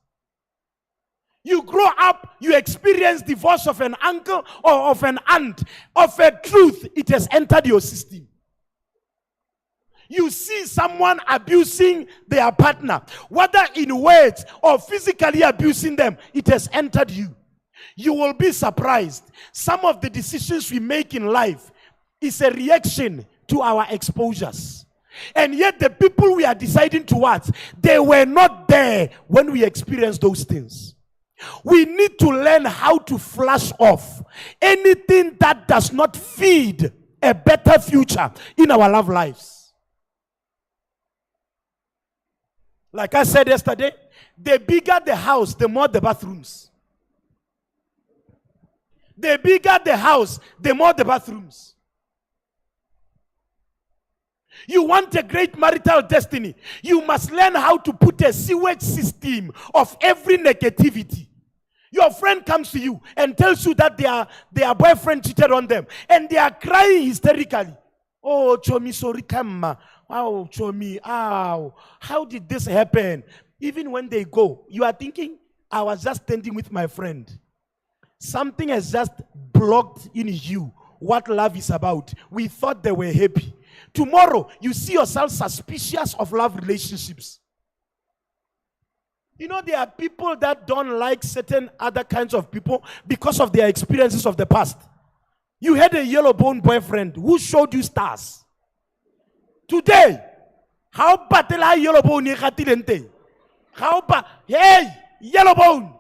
You grow up, you experience divorce of an uncle or of an aunt, of a truth, it has entered your system. You see someone abusing their partner, whether in words or physically abusing them, it has entered you. You will be surprised. Some of the decisions we make in life is a reaction to our exposures. And yet the people we are deciding towards, they were not there when we experienced those things. We need to learn how to flush off anything that does not feed a better future in our love lives. Like I said yesterday, the bigger the house, the more the bathrooms. The bigger the house, the more the bathrooms. You want a great marital destiny, you must learn how to put a sewage system of every negativity. Your friend comes to you and tells you that their boyfriend cheated on them, and they are crying hysterically. Oh, Chomi, sorry, Kama. Oh, Chomi, ow. How did this happen? Even when they go, you are thinking, I was just standing with my friend. Something has just blocked in you what love is about. We thought they were happy. Tomorrow, you see yourself suspicious of love relationships. You know, there are people that don't like certain other kinds of people because of their experiences of the past. You had a yellow-bone boyfriend who showed you stars. Today, how batela yellow-bone negatilente? How hey, yellow-bone.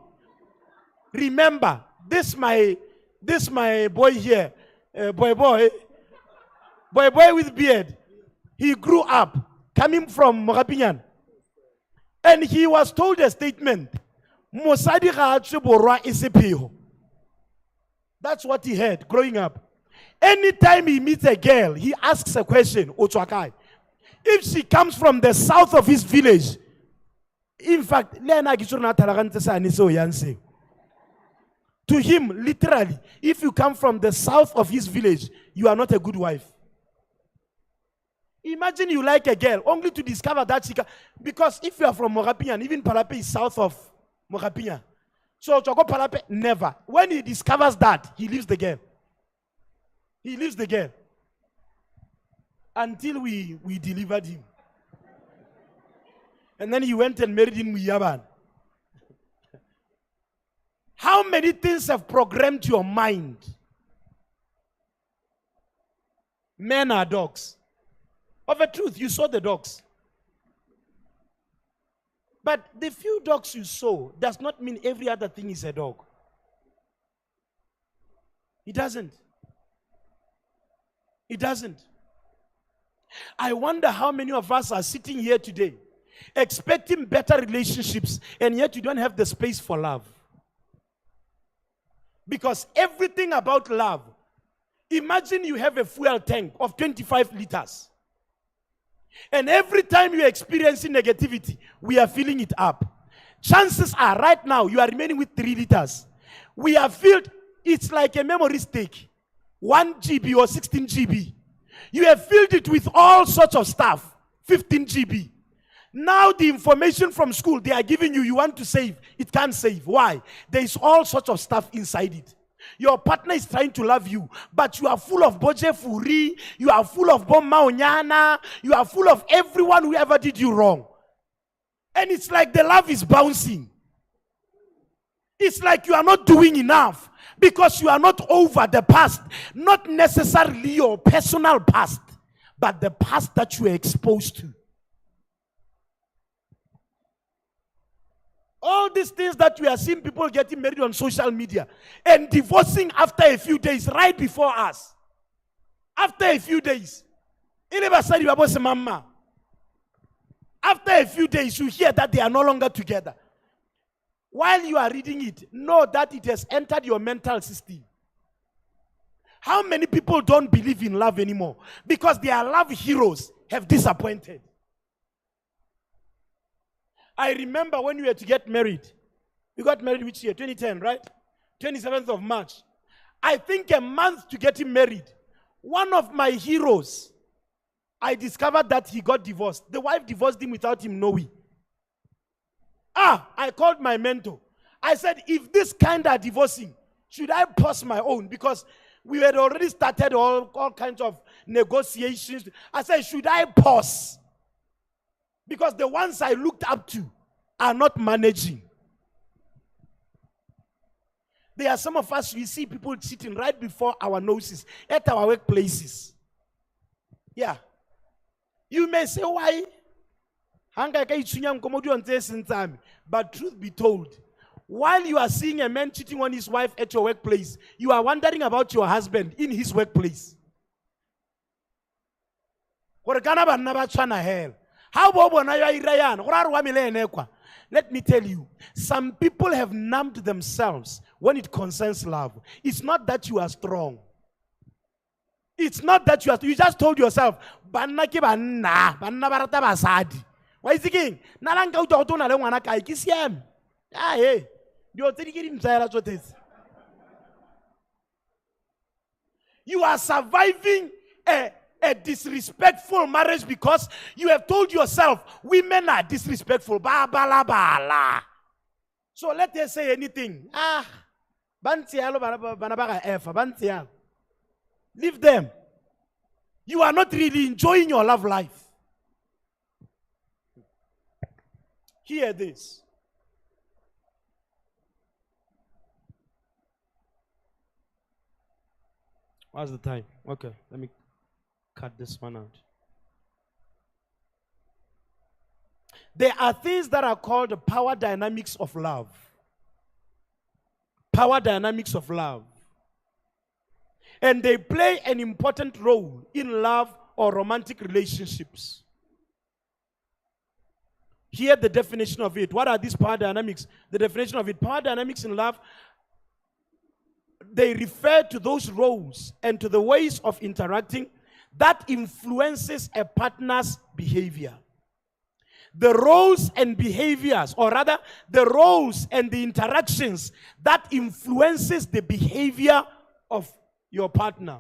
Remember, this my boy here, boy with beard. He grew up coming from Morapinyan. And he was told a statement. Mosadi ga borwa isepeho. That's what he heard growing up. Anytime he meets a girl, he asks a question, Ochwakai. If she comes from the south of his village, In fact, to him, literally, if you come from the south of his village, you are not a good wife. Imagine you like a girl, only to discover that she can, because if you are from Morapian, even Parape is south of Morapian. So Choko Parape, never. When he discovers that, he leaves the girl. He leaves the girl. Until we delivered him. And then he went and married in Muyaban. How many things have programmed your mind? Men are dogs. Of a truth, you saw the dogs. But the few dogs you saw does not mean every other thing is a dog. It doesn't. It doesn't. I wonder how many of us are sitting here today expecting better relationships, and yet you don't have the space for love. Because everything about love, imagine you have a fuel tank of 25 liters. And every time you're experiencing negativity, we are filling it up. Chances are right now you are remaining with 3 liters. We are filled, it's like a memory stick, 1 GB or 16 GB. You have filled it with all sorts of stuff, 15 GB. Now the information from school they are giving you, you want to save, it can't save. Why? There is all sorts of stuff inside it. Your partner is trying to love you, but you are full of Boje Furi, you are full of Bom Maonyana, you are full of everyone who ever did you wrong. And it's like the love is bouncing. It's like you are not doing enough because you are not over the past. Not necessarily your personal past, but the past that you are exposed to. All these things that we are seeing people getting married on social media and divorcing after a few days, right before us. After a few days. After a few days, you hear that they are no longer together. While you are reading it, know that it has entered your mental system. How many people don't believe in love anymore? Because their love heroes have disappointed. I remember when we were to get married. We got married which year? 2010, right? 27th of March. I think a month to get him married. One of my heroes, I discovered that he got divorced. The wife divorced him without him knowing. I called my mentor. I said, if this kind are divorcing, should I pause my own? Because we had already started all kinds of negotiations. I said, should I pause? Because the ones I looked up to are not managing. There are some of us, we see people sitting right before our noses at our workplaces. Yeah. You may say, why? But truth be told, while you are seeing a man cheating on his wife at your workplace, you are wondering about your husband in his workplace. Let me tell you, some people have numbed themselves when it concerns love. It's not that you are strong. It's not that you just told yourself, why is he king? You are surviving a disrespectful marriage because you have told yourself women are disrespectful. So let us say anything. Leave them. You are not really enjoying your love life. Hear this. What's the time? Okay, let me cut this one out. There are things that are called the power dynamics of love. Power dynamics of love. And they play an important role in love or romantic relationships. Here the definition of it. What are these power dynamics? The definition of it. Power dynamics in love, they refer to those roles and to the ways of interacting that influences a partner's behavior. the roles and behaviors, or rather, the roles and the interactions that influences the behavior of your partner.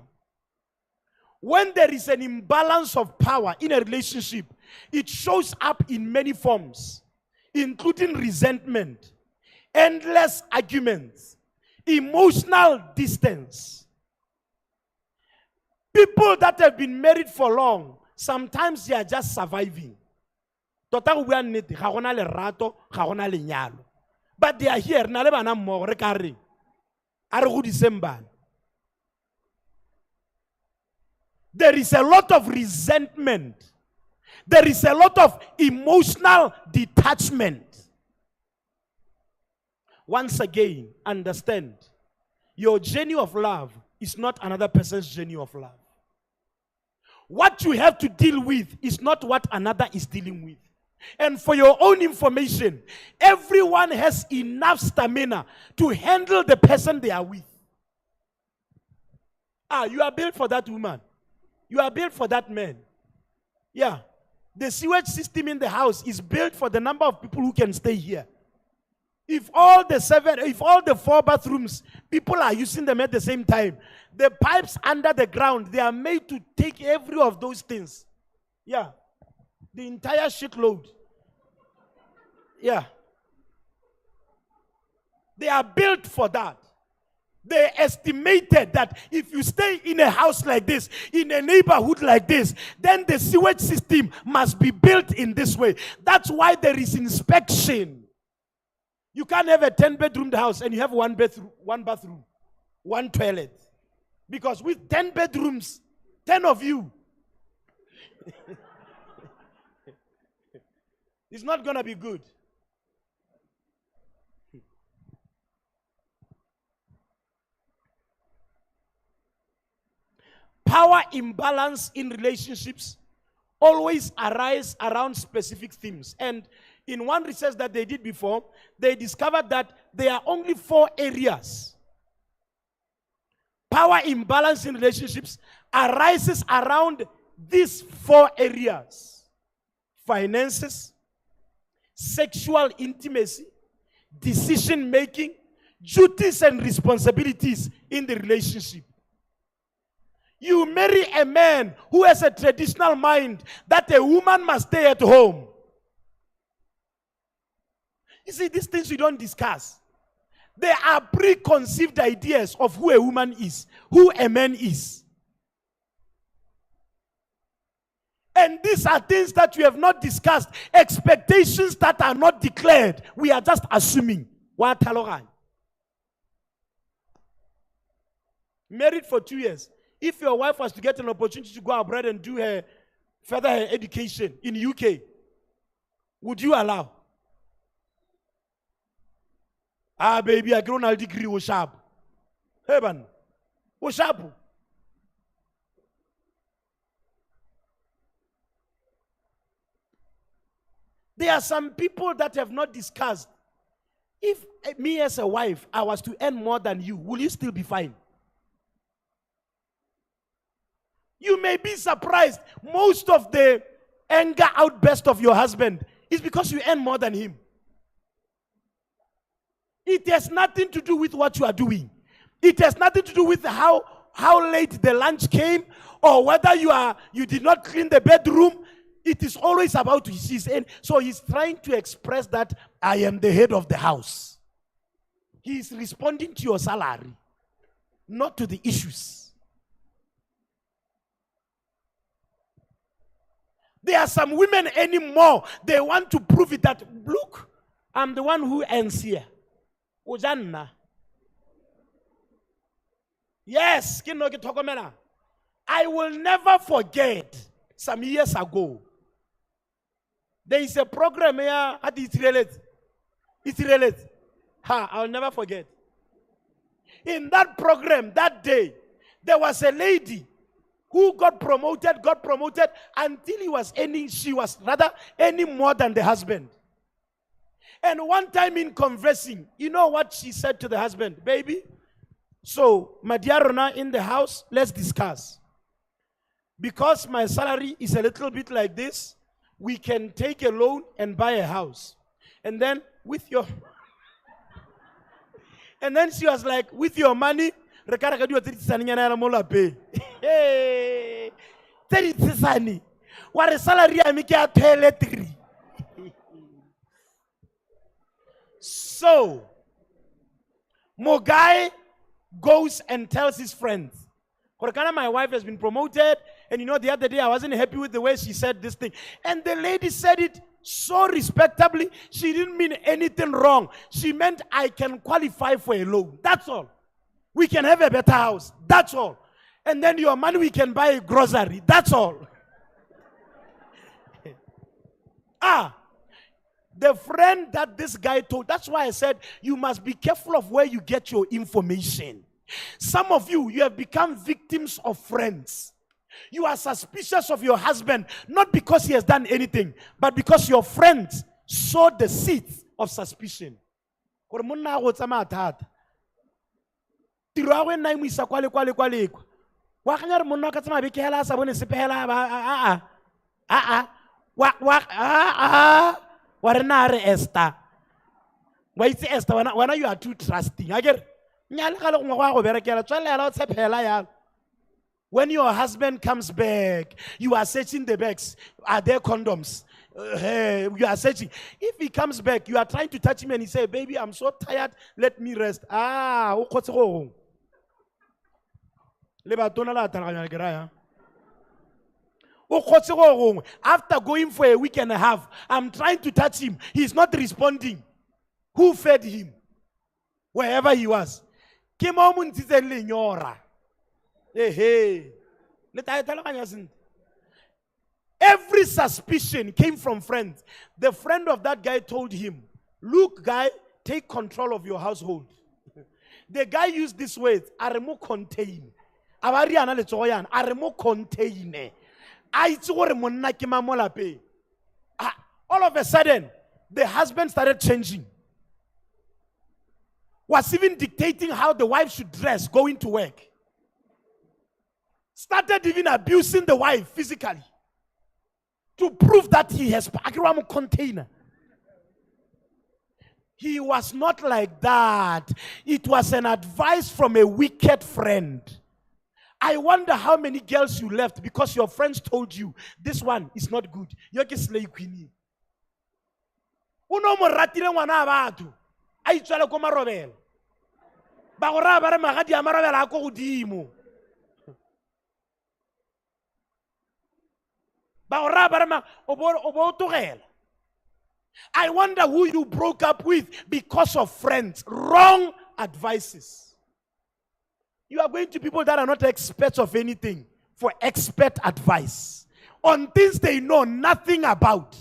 When there is an imbalance of power in a relationship, it shows up in many forms, including resentment, endless arguments, emotional distance. People that have been married for long, sometimes they are just surviving. But they are here. There is a lot of resentment. There is a lot of emotional detachment. Once again, understand, your journey of love is not another person's journey of love. What you have to deal with is not what another is dealing with. And for your own information, everyone has enough stamina to handle the person they are with. You are built for that woman. You are built for that man. Yeah. The sewage system in the house is built for the number of people who can stay here. If all the 4 bathrooms, people are using them at the same time, the pipes under the ground, they are made to take every of those things. Yeah. The entire shitload. Yeah. They are built for that. They estimated that if you stay in a house like this, in a neighborhood like this, then the sewage system must be built in this way. That's why there is inspection. You can't have a 10-bedroom house and you have one bathroom, one toilet. Because with 10 bedrooms, 10 of you, it's not going to be good. Power imbalance in relationships always arise around specific themes. And in one research that they did before, they discovered that there are only 4 areas. Power imbalance in relationships arises around these 4 areas: finances, sexual intimacy, decision making, duties and responsibilities in the relationship. You marry a man who has a traditional mind that a woman must stay at home. You see, these things we don't discuss. There are preconceived ideas of who a woman is, who a man is. And these are things that we have not discussed, expectations that are not declared. We are just assuming. Married for 2 years. If your wife was to get an opportunity to go abroad and do further her education in UK, would you allow? Baby, I grown a degree with sharp. Heaven. With sharp. There are some people that have not discussed. If me as a wife, I was to earn more than you, will you still be fine? You may be surprised. Most of the anger outburst of your husband is because you earn more than him. It has nothing to do with what you are doing. It has nothing to do with how late the lunch came or whether you did not clean the bedroom. It is always about his end. So he's trying to express that I am the head of the house. He is responding to your salary, not to the issues. There are some women anymore, they want to prove it that, look, I'm the one who ends here. Ujanna. Yes, I will never forget some years ago. There is a program here at Int'l. I'll never forget. In that program, that day, there was a lady who got promoted until she was earning more than the husband. And one time in conversing, you know what she said to the husband? Baby, so Madiarona in the house, let's discuss. Because my salary is a little bit like this, we can take a loan and buy a house. And then with your and then she was like, with your money, re ka reka dilo tse di tsanenyana ya mo lapeng. Hey, tse di tsesane. Wa re salary ya me ke ya toiletry. So, mo guy goes and tells his friends, Korokana, my wife has been promoted, and the other day I wasn't happy with the way she said this thing. And the lady said it so respectably. She didn't mean anything wrong. She meant I can qualify for a loan. That's all. We can have a better house. That's all. And then your money, we can buy a grocery. That's all. The friend that this guy told, that's why I said you must be careful of where you get your information. Some of you have become victims of friends. You are suspicious of your husband, not because he has done anything, but because your friends sowed the seeds of suspicion. Warenare Esther. Why is Esther when you are too trusting? When your husband comes back, you are searching the bags. Are there condoms? You are searching. If he comes back, you are trying to touch him and he say, baby, I'm so tired, let me rest. After going for a week and a half, I'm trying to touch him. He's not responding. Who fed him? Wherever he was. Every suspicion came from friends. The friend of that guy told him, look, guy, take control of your household. The guy used this word, aremo contain. Avariana le tsoyan, aremo contain. All of a sudden, the husband started changing. Was even dictating how the wife should dress going to work. Started even abusing the wife physically. To prove that he has a container. He was not like that. It was an advice from a wicked friend. I wonder how many girls you left because your friends told you this one is not good. You're a slave queen. Uno mo ratile ngwana batho. A itswela ko marobelo. Ba go ra ba re magadi a marobelo a go godimo. Ba go ra ba re ma obo togela. I wonder who you broke up with because of friends. Wrong advices. You are going to people that are not experts of anything for expert advice on things they know nothing about.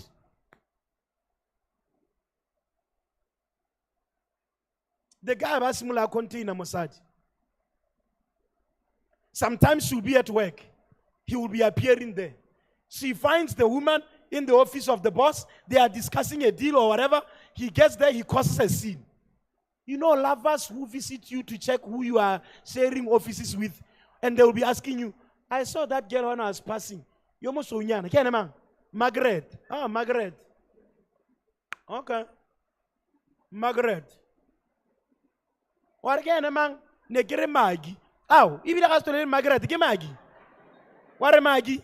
The guy has similar container Mossad. Sometimes she'll be at work. He will be appearing there. She finds the woman in the office of the boss. They are discussing a deal or whatever. He gets there, he causes a scene. You know, lovers who visit you to check who you are sharing offices with, and they will be asking you, I saw that girl when I was passing. You're almost so young. Margaret. Oh, Margaret. Okay. Margaret. What again, man? Negere Maggie. Oh, if you have to name Margaret, get Maggie. What a Maggie?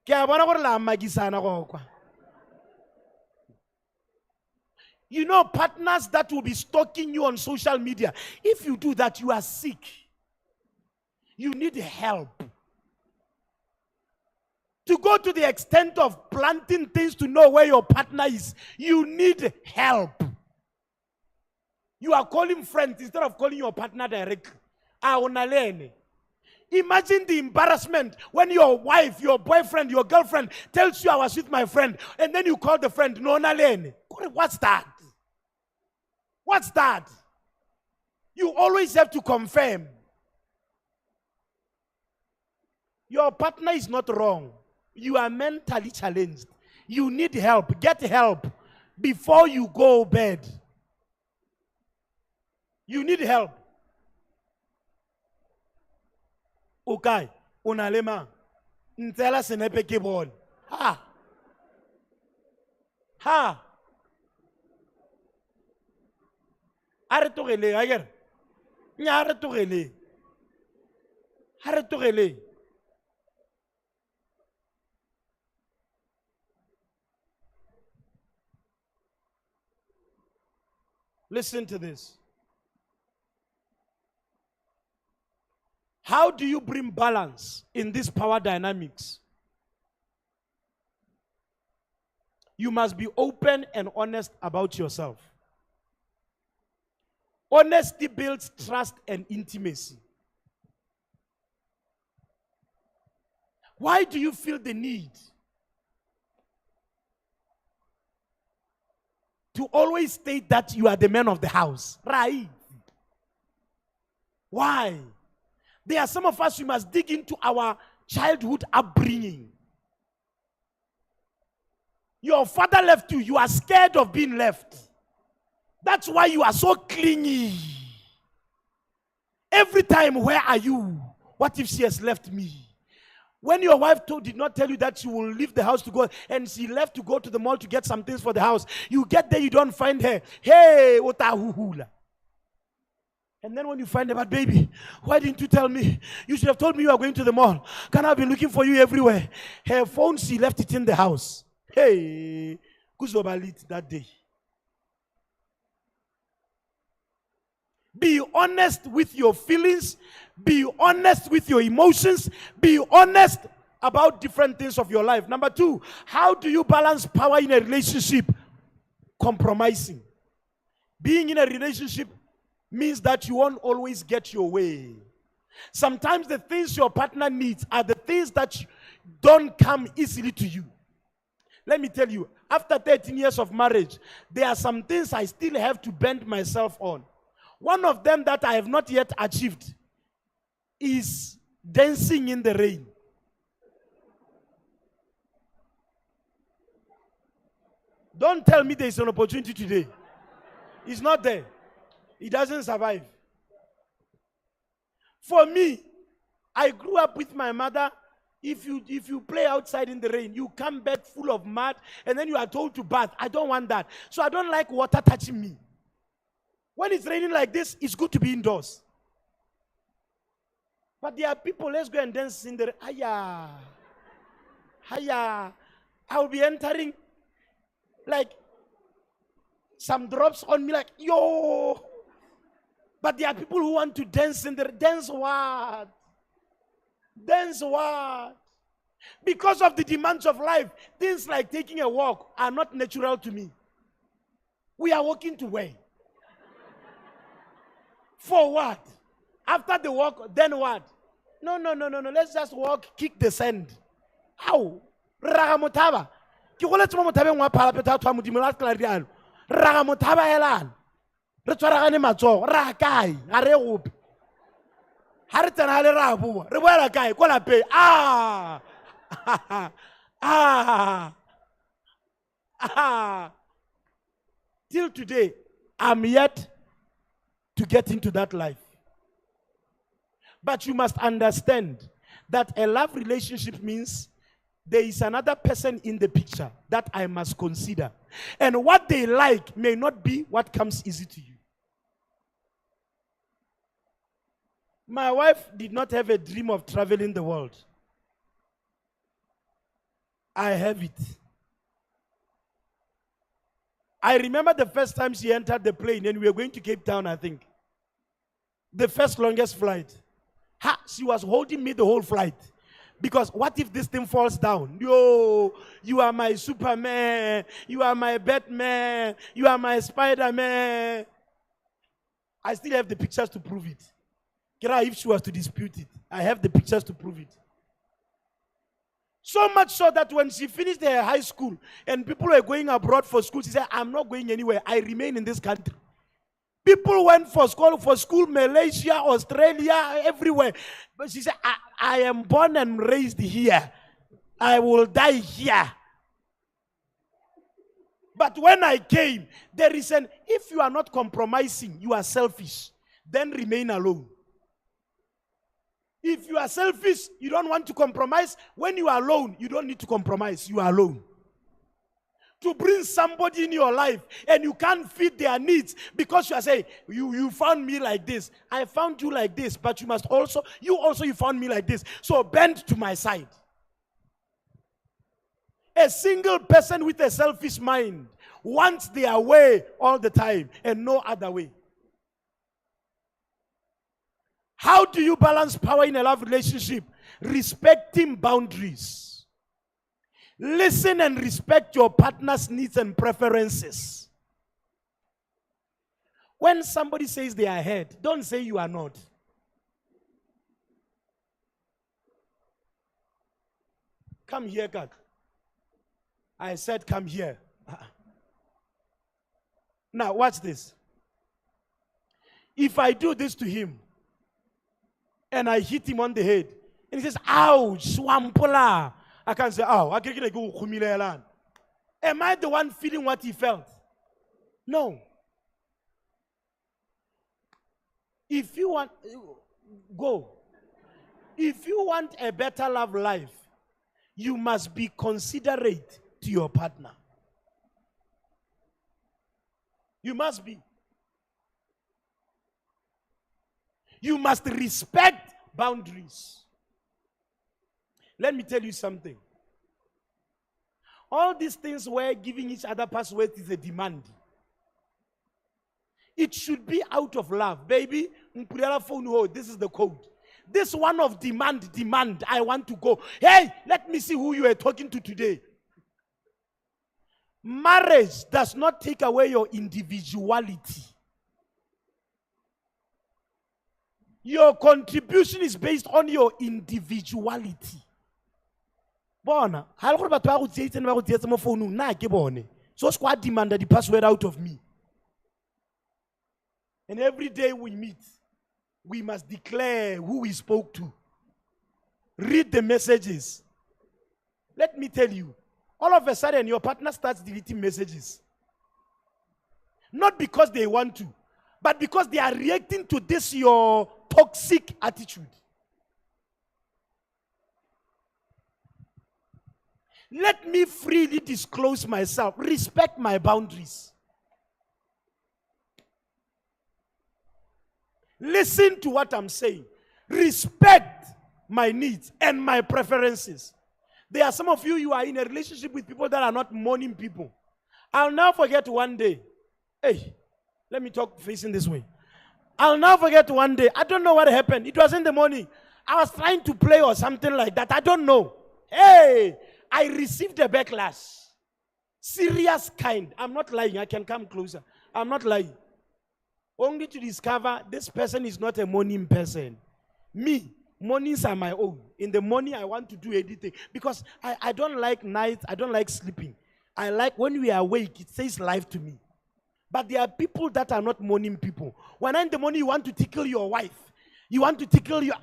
Kya Maggie sana kwa. You know, partners that will be stalking you on social media. If you do that, you are sick. You need help. To go to the extent of planting things to know where your partner is, you need help. You are calling friends instead of calling your partner directly. Imagine the embarrassment when your wife, your boyfriend, your girlfriend tells you I was with my friend, and then you call the friend, no, what's that? What's that? You always have to confirm. Your partner is not wrong. You are mentally challenged. You need help. Get help before you go bed. You need help. Okay, unalema. Ntela senepe kebon. Ha. Ha. Are togele, ayer. Nya are togele. Are togele. Listen to this. How do you bring balance in this power dynamics? You must be open and honest about yourself. Honesty builds trust and intimacy. Why do you feel the need to always state that you are the man of the house? Right? Why? There are some of us, we must dig into our childhood upbringing. Your father left you. You are scared of being left. That's why you are so clingy. Every time, where are you? What if she has left me? When your wife did not tell you that she will leave the house to go, and she left to go to the mall to get some things for the house, you get there, you don't find her. Hey, otahuhula. And then when you find her, but baby, why didn't you tell me? You should have told me you are going to the mall. Can I have been looking for you everywhere? Her phone, she left it in the house. Hey, kuzobalit that day. Be honest with your feelings. Be honest with your emotions. Be honest about different things of your life. Number 2, how do you balance power in a relationship? Compromising. Being in a relationship means that you won't always get your way. Sometimes the things your partner needs are the things that don't come easily to you. Let me tell you, after 13 years of marriage, there are some things I still have to bend myself on. One of them that I have not yet achieved is dancing in the rain. Don't tell me there is an opportunity today. It's not there. It doesn't survive. For me, I grew up with my mother. If you play outside in the rain, you come back full of mud, and then you are told to bath. I don't want that. So I don't like water touching me. When it's raining like this, it's good to be indoors. But there are people, let's go and dance in the rain. Hiya. Hiya. I will be entering like some drops on me like, yo. But there are people who want to dance in the rain. Dance what? Dance what? Because of the demands of life, things like taking a walk are not natural to me. We are walking to where? For what? After the walk, then what? No. Let's just walk, kick the sand. How? Ragamotaba. Ki go letsa mo motabeng wa phala peta twa modimo la tla rialo. Ragamotaba helana. Re tshwaragane matsogo, ra kae? Ga re gope. Ha re tsena le ra bua. Re boela kae? Ko lapeng. Till today, I'm yet to get into that life. But you must understand that a love relationship means there is another person in the picture that I must consider. And what they like may not be what comes easy to you. My wife did not have a dream of traveling the world. I have it. I remember the first time she entered the plane and we were going to Cape Town, I think. The first longest flight. She was holding me the whole flight. Because what if this thing falls down? Yo, you are my Superman. You are my Batman. You are my Spider-Man. I still have the pictures to prove it. If she was to dispute it, I have the pictures to prove it. So much so that when she finished her high school and people were going abroad for school, she said, I'm not going anywhere. I remain in this country. People went for school, Malaysia, Australia, everywhere. But she said, I am born and raised here. I will die here. But when I came, there is if you are not compromising, you are selfish. Then remain alone. If you are selfish, you don't want to compromise. When you are alone, you don't need to compromise. You are alone. to bring somebody in your life and you can't feed their needs because you are saying, you found me like this. I found you like this, but you found me like this. So bend to my side. A single person with a selfish mind wants their way all the time and no other way. How do you balance power in a love relationship? Respecting boundaries. Listen and respect your partner's needs and preferences. When somebody says they are ahead, don't say you are not. Come here, Kak. I said come here. Now watch this. If I do this to him and I hit him on the head and he says, ouch, swampola, I can't say, oh, I can't go. Am I the one feeling what he felt? No. If you want, go. If you want a better love life, you must be considerate to your partner. You must be. You must respect boundaries. Let me tell you something. All these things where giving each other passwords is a demand. It should be out of love. Baby, this is the code. This one of demand, I want to go. Hey, let me see who you are talking to today. Marriage does not take away your individuality. Your contribution is based on your individuality. Bona, halgo batho ba go tseitse ba go tseetse mo phone na ke bone. So squad demand the password out of me. And every day we meet, we must declare who we spoke to. Read the messages. Let me tell you, all of a sudden your partner starts deleting messages. Not because they want to, but because they are reacting to this your toxic attitude. Let me freely disclose myself. Respect my boundaries. Listen to what I'm saying. Respect my needs and my preferences. There are some of you, you are in a relationship with people that are not morning people. I'll never forget one day. Hey, let me talk facing this way. I'll never forget one day. I don't know what happened. It was in the morning. I was trying to play or something like that. I don't know. Hey, I received a backlash. Serious kind. I'm not lying. I can come closer. I'm not lying. Only to discover this person is not a morning person. Me, mornings are my own. In the morning, I want to do anything. Because I don't like nights. I don't like sleeping. I like when we are awake, it says life to me. But there are people that are not morning people. When in the morning, you want to tickle your wife. You want to tickle your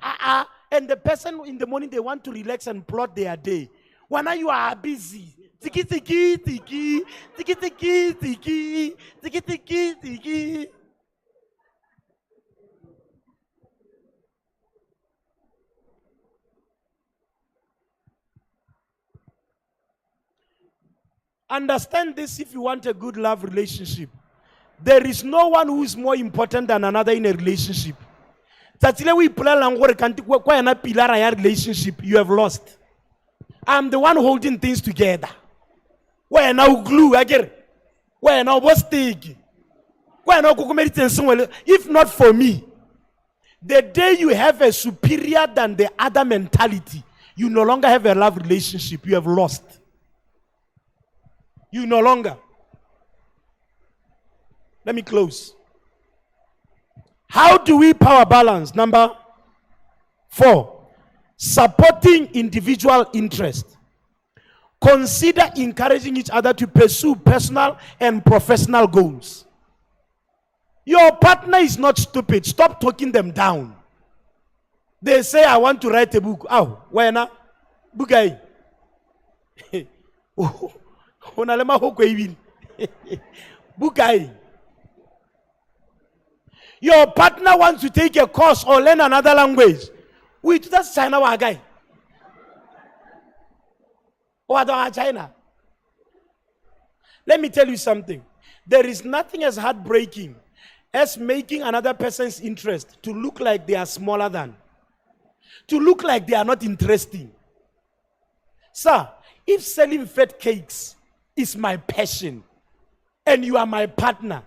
and the person in the morning, they want to relax and plot their day. When you are busy, tiki tiki tiki, tiki tiki tiki, tiki tiki tiki. Understand this if you want a good love relationship. There is no one who is more important than another in a relationship. Relationship, you have lost. I'm the one holding things together. Where now glue, I get it. Where now what's stick? Where now if not for me, the day you have a superior than the other mentality, you no longer have a love relationship. You have lost. You no longer. Let me close. How do we power balance? Number 4. Supporting individual interest. Consider encouraging each other to pursue personal and professional goals. Your partner is not stupid. Stop talking them down. They say, I want to write a book. Oh, where now? Bugai. Bugai. Your partner wants to take a course or learn another language. Wait, that's China wa guy. Or China. Let me tell you something. There is nothing as heartbreaking as making another person's interest to look like they are smaller than, to look like they are not interesting. Sir, if selling fat cakes is my passion and you are my partner,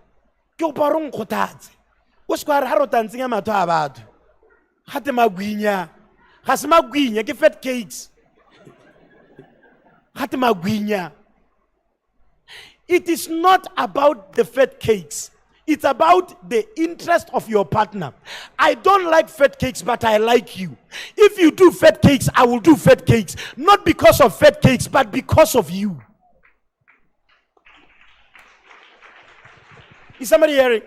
ke o parong khotatse. O skware ha rotantseng matho a batho. Hate magwinya. Ga se magwinya ke fat cakes. Hate magwinya. It is not about the fat cakes. It's about the interest of your partner. I don't like fat cakes, but I like you. If you do fat cakes, I will do fat cakes. Not because of fat cakes, but because of you. Is somebody hearing?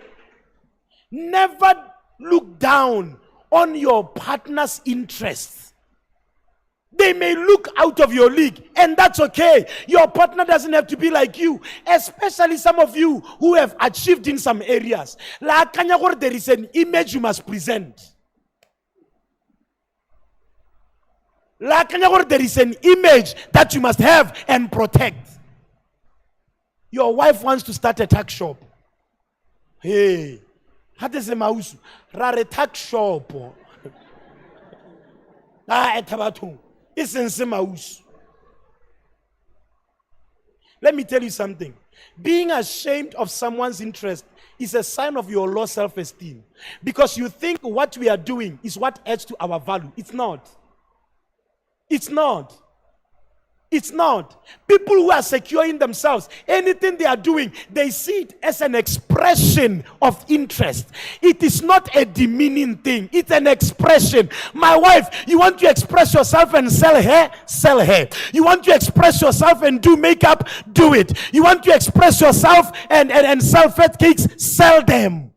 Never look down on your partner's interests. They may look out of your league, and that's okay. Your partner doesn't have to be like you, especially some of you who have achieved in some areas. There is an image you must present. There is an image that you must have and protect. Your wife wants to start a tuck shop. Hey, what is a mouse? Rare tuck shop. Etabatung. Let me tell you something. Being ashamed of someone's interest is a sign of your low self-esteem. Because you think what we are doing is what adds to our value. It's not. It's not. It's not. People who are secure in themselves, anything they are doing, they see it as an expression of interest. It is not a demeaning thing. It's an expression. My wife, you want to express yourself and sell hair? Sell hair. You want to express yourself and do makeup? Do it. You want to express yourself and sell fat cakes? Sell them.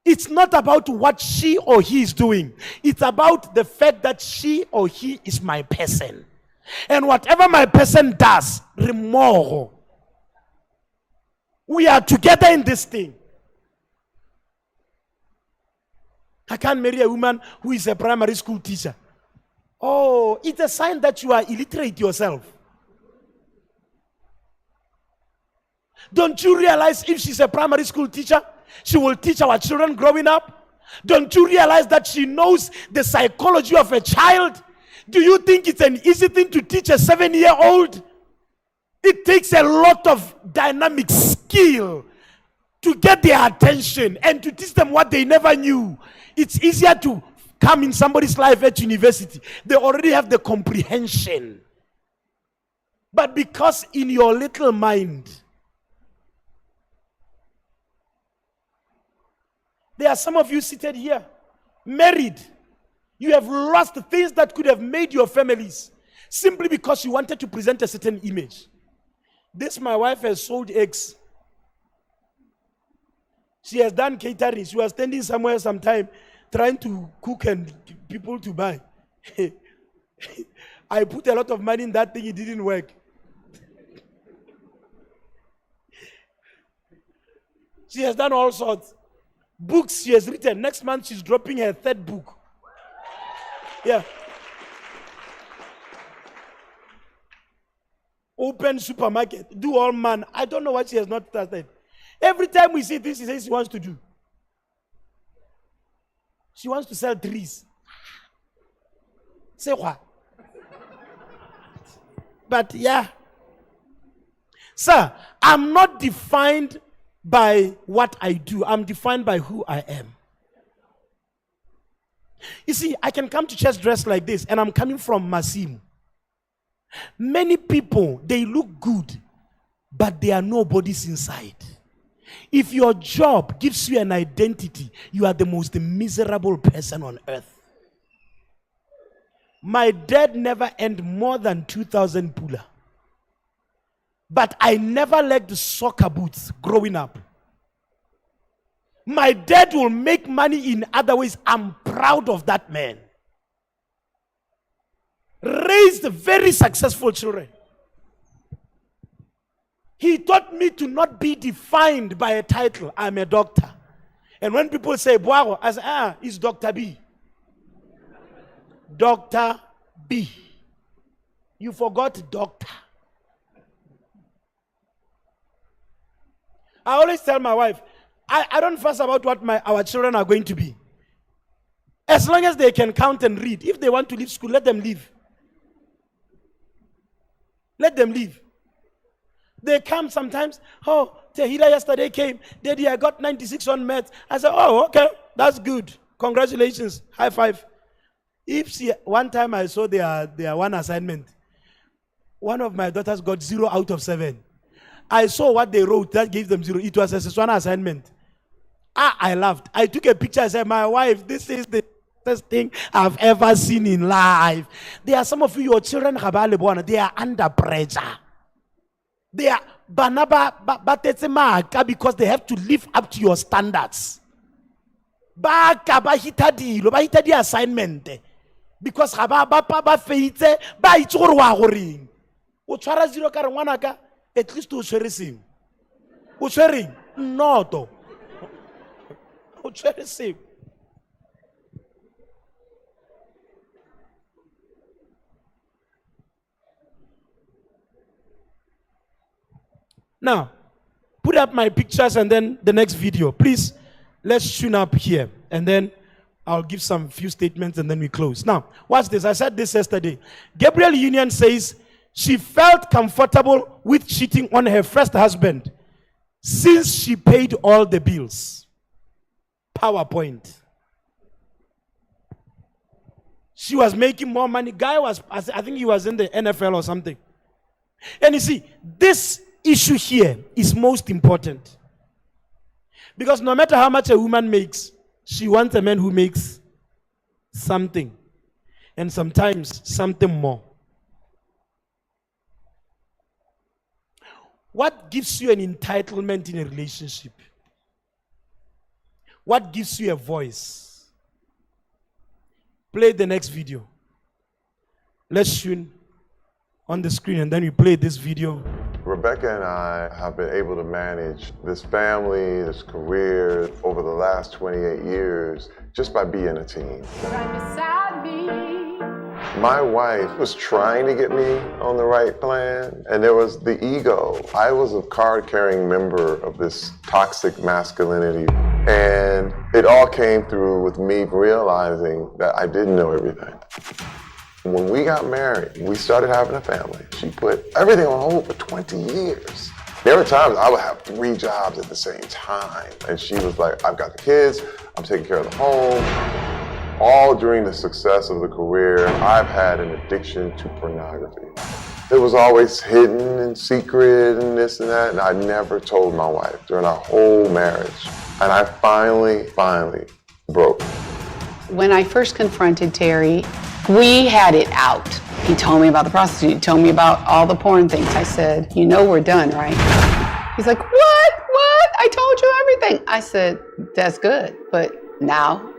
It's not about what she or he is doing. It's about the fact that she or he is my person. And whatever my person does, remorse. We are together in this thing. I can't marry a woman who is a primary school teacher. Oh, it's a sign that you are illiterate yourself. Don't you realize if she's a primary school teacher, she will teach our children growing up? Don't you realize that she knows the psychology of a child? Do you think it's an easy thing to teach a 7-year-old? It takes a lot of dynamic skill to get their attention and to teach them what they never knew. It's easier to come in somebody's life at university. They already have the comprehension. But because in your little mind, there are some of you seated here, married. You have lost the things that could have made your families simply because you wanted to present a certain image. This, my wife has sold eggs. She has done catering. She was standing somewhere sometime trying to cook and people to buy. I put a lot of money in that thing. It didn't work. She has done all sorts. Books she has written. Next month she's dropping her 3rd book. Yeah. Open supermarket. Do all man. I don't know what she has not started. Every time we see this, she says she wants to do. She wants to sell trees. Say what? But yeah. Sir, I'm not defined by what I do. I'm defined by who I am. You see, I can come to church dressed like this, and I'm coming from Masim. Many people, they look good, but they are nobodies inside. If your job gives you an identity, you are the most miserable person on earth. My dad never earned more than 2,000 pula. But I never liked soccer boots growing up. My dad will make money in other ways. I'm proud of that man. Raised very successful children. He taught me to not be defined by a title. I'm a doctor. And when people say Boago, I say, it's Dr. B. Dr. B. You forgot doctor. I always tell my wife, I don't fuss about what our children are going to be. As long as they can count and read. If they want to leave school, let them leave. Let them leave. They come sometimes. Oh, Tehila yesterday came. Daddy, I got 96 on maths. I said, oh, okay, that's good. Congratulations. High five. One time I saw their one assignment. One of my daughters got 0 out of 7. I saw what they wrote that gave them 0. It was a one assignment. I laughed. I took a picture. I said, my wife, this is the best thing I've ever seen in life. There are some of you, your children, they are under pressure. They are because they have to live up to your standards. Ba hita assignment because ba feitse ba itse gore wa go reng o tshwara 0 ka re ngwana ka at least o tshwere seng o tshwereng noto o tshwere seng. Now, put up my pictures and then the next video. Please, let's tune up here. And then I'll give some few statements and then we close. Now, watch this. I said this yesterday. Gabrielle Union says she felt comfortable with cheating on her first husband since she paid all the bills. PowerPoint. She was making more money. Guy was, I think he was in the NFL or something. And you see, this issue here is most important. Because no matter how much a woman makes, she wants a man who makes something. And sometimes something more. What gives you an entitlement in a relationship? What gives you a voice? Play the next video. Let's tune on the screen and then we play this video. Rebecca and I have been able to manage this family, this career over the last 28 years just by being a team. My wife was trying to get me on the right plan, and there was the ego. I was a card-carrying member of this toxic masculinity, and it all came through with me realizing that I didn't know everything. When we got married, we started having a family. She put everything on hold for 20 years. There were times I would have 3 jobs at the same time. And she was like, I've got the kids, I'm taking care of the home. All during the success of the career, I've had an addiction to pornography. It was always hidden and secret and this and that, and I never told my wife during our whole marriage. And I finally broke. When I first confronted Terry, we had it out. He told me about the prostitute, he told me about all the porn things. I said, you know we're done, right? He's like, what? I told you everything. I said, that's good, but now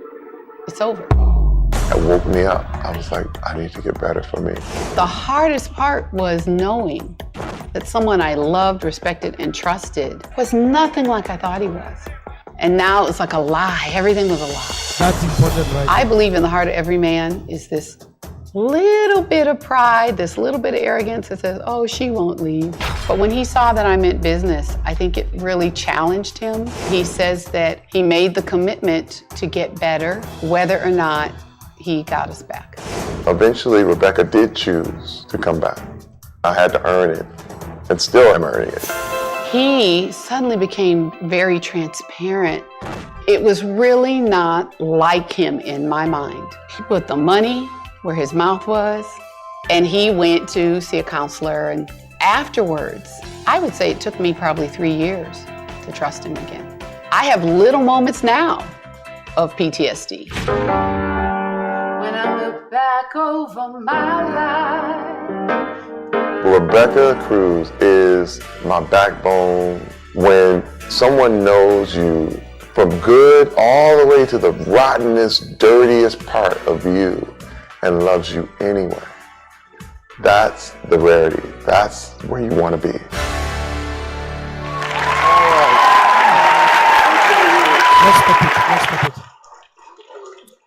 it's over. It woke me up. I was like, I need to get better for me. The hardest part was knowing that someone I loved, respected, and trusted was nothing like I thought he was. And now it's like a lie. Everything was a lie. That's important, right? I believe in the heart of every man is this little bit of pride, this little bit of arrogance that says, oh, she won't leave. But when he saw that I meant business, I think it really challenged him. He says that he made the commitment to get better, whether or not he got us back. Eventually, Rebecca did choose to come back. I had to earn it, and still I'm earning it. He suddenly became very transparent. It was really not like him in my mind. He put the money where his mouth was, and he went to see a counselor. And afterwards, I would say it took me probably 3 years to trust him again. I have little moments now of PTSD. When I look back over my life. Rebecca Cruz is my backbone. When someone knows you from good all the way to the rottenest, dirtiest part of you and loves you anyway, that's the rarity. That's where you want to be. Let's stop it.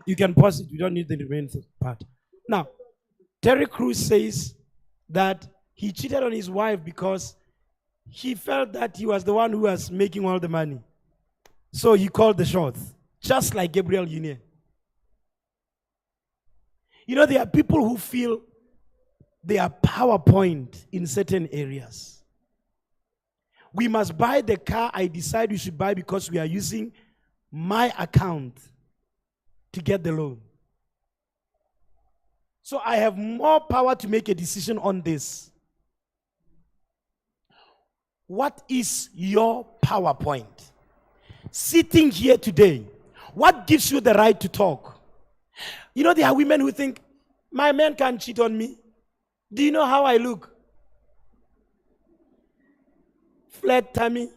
You can pause it. You don't need the remaining part. Now, Terry Crews says that he cheated on his wife because he felt that he was the one who was making all the money. So he called the shots, just like Gabriel Union. You know, there are people who feel they are PowerPoint in certain areas. We must buy the car I decide we should buy because we are using my account to get the loan. So I have more power to make a decision on this. What is your PowerPoint? Sitting here today, what gives you the right to talk? You know, there are women who think, my man can't cheat on me. Do you know how I look? Flat tummy,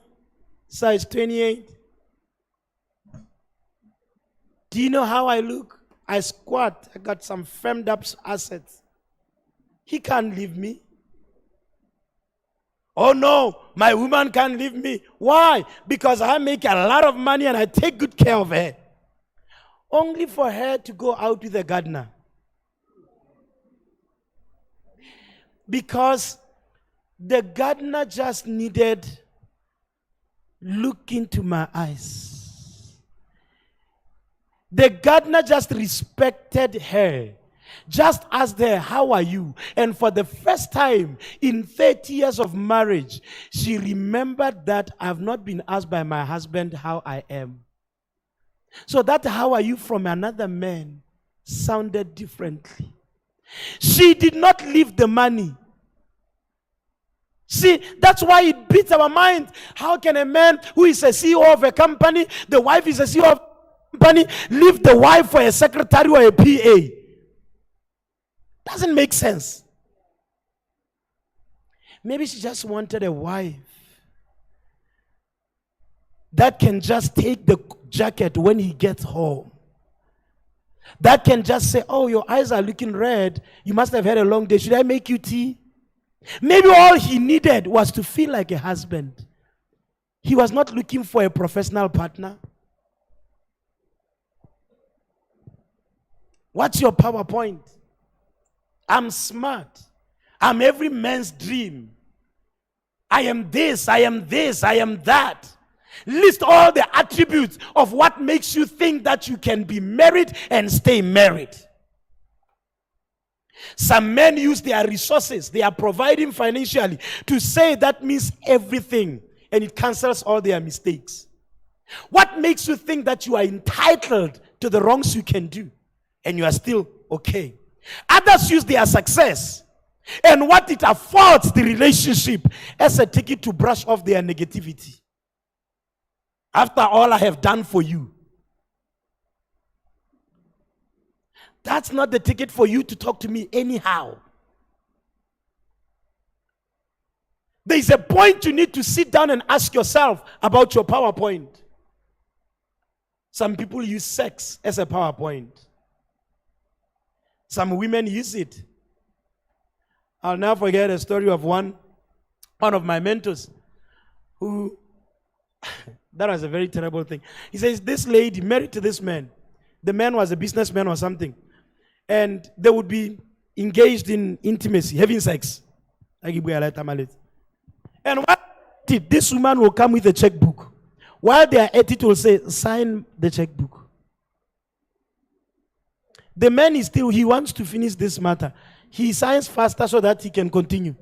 size 28. Do you know how I look? I squat. I got some firmed up assets. He can't leave me. Oh no, my woman can't leave me. Why? Because I make a lot of money and I take good care of her. Only for her to go out with a gardener. Because the gardener just needed look into my eyes. The gardener just respected her. Just asked her, how are you? And for the first time in 30 years of marriage, she remembered that I've not been asked by my husband how I am. So that how are you from another man sounded differently. She did not leave the money. See, that's why it beats our mind. How can a man who is a CEO of a company, the wife is a CEO of a company, leave the wife for a secretary or a PA? Doesn't make sense. Maybe she just wanted a wife that can just take the jacket when he gets home. That can just say, oh, your eyes are looking red. You must have had a long day. Should I make you tea? Maybe all he needed was to feel like a husband. He was not looking for a professional partner. What's your PowerPoint? I'm smart. I'm every man's dream. I am this, I am this, I am that. List all the attributes of what makes you think that you can be married and stay married. Some men use their resources, they are providing financially, to say that means everything, and it cancels all their mistakes. What makes you think that you are entitled to the wrongs you can do and you are still okay? Others use their success and what it affords the relationship as a ticket to brush off their negativity. After all I have done for you, that's not the ticket for you to talk to me anyhow. There is a point you need to sit down and ask yourself about your PowerPoint. Some people use sex as a PowerPoint. Some women use it. I'll never forget a story of one of my mentors who, that was a very terrible thing. He says, this lady married to this man. The man was a businessman or something. And they would be engaged in intimacy, having sex. And this woman will come with a checkbook. While they are at it, will say, sign the checkbook. The man is still, he wants to finish this matter. He signs faster so that he can continue.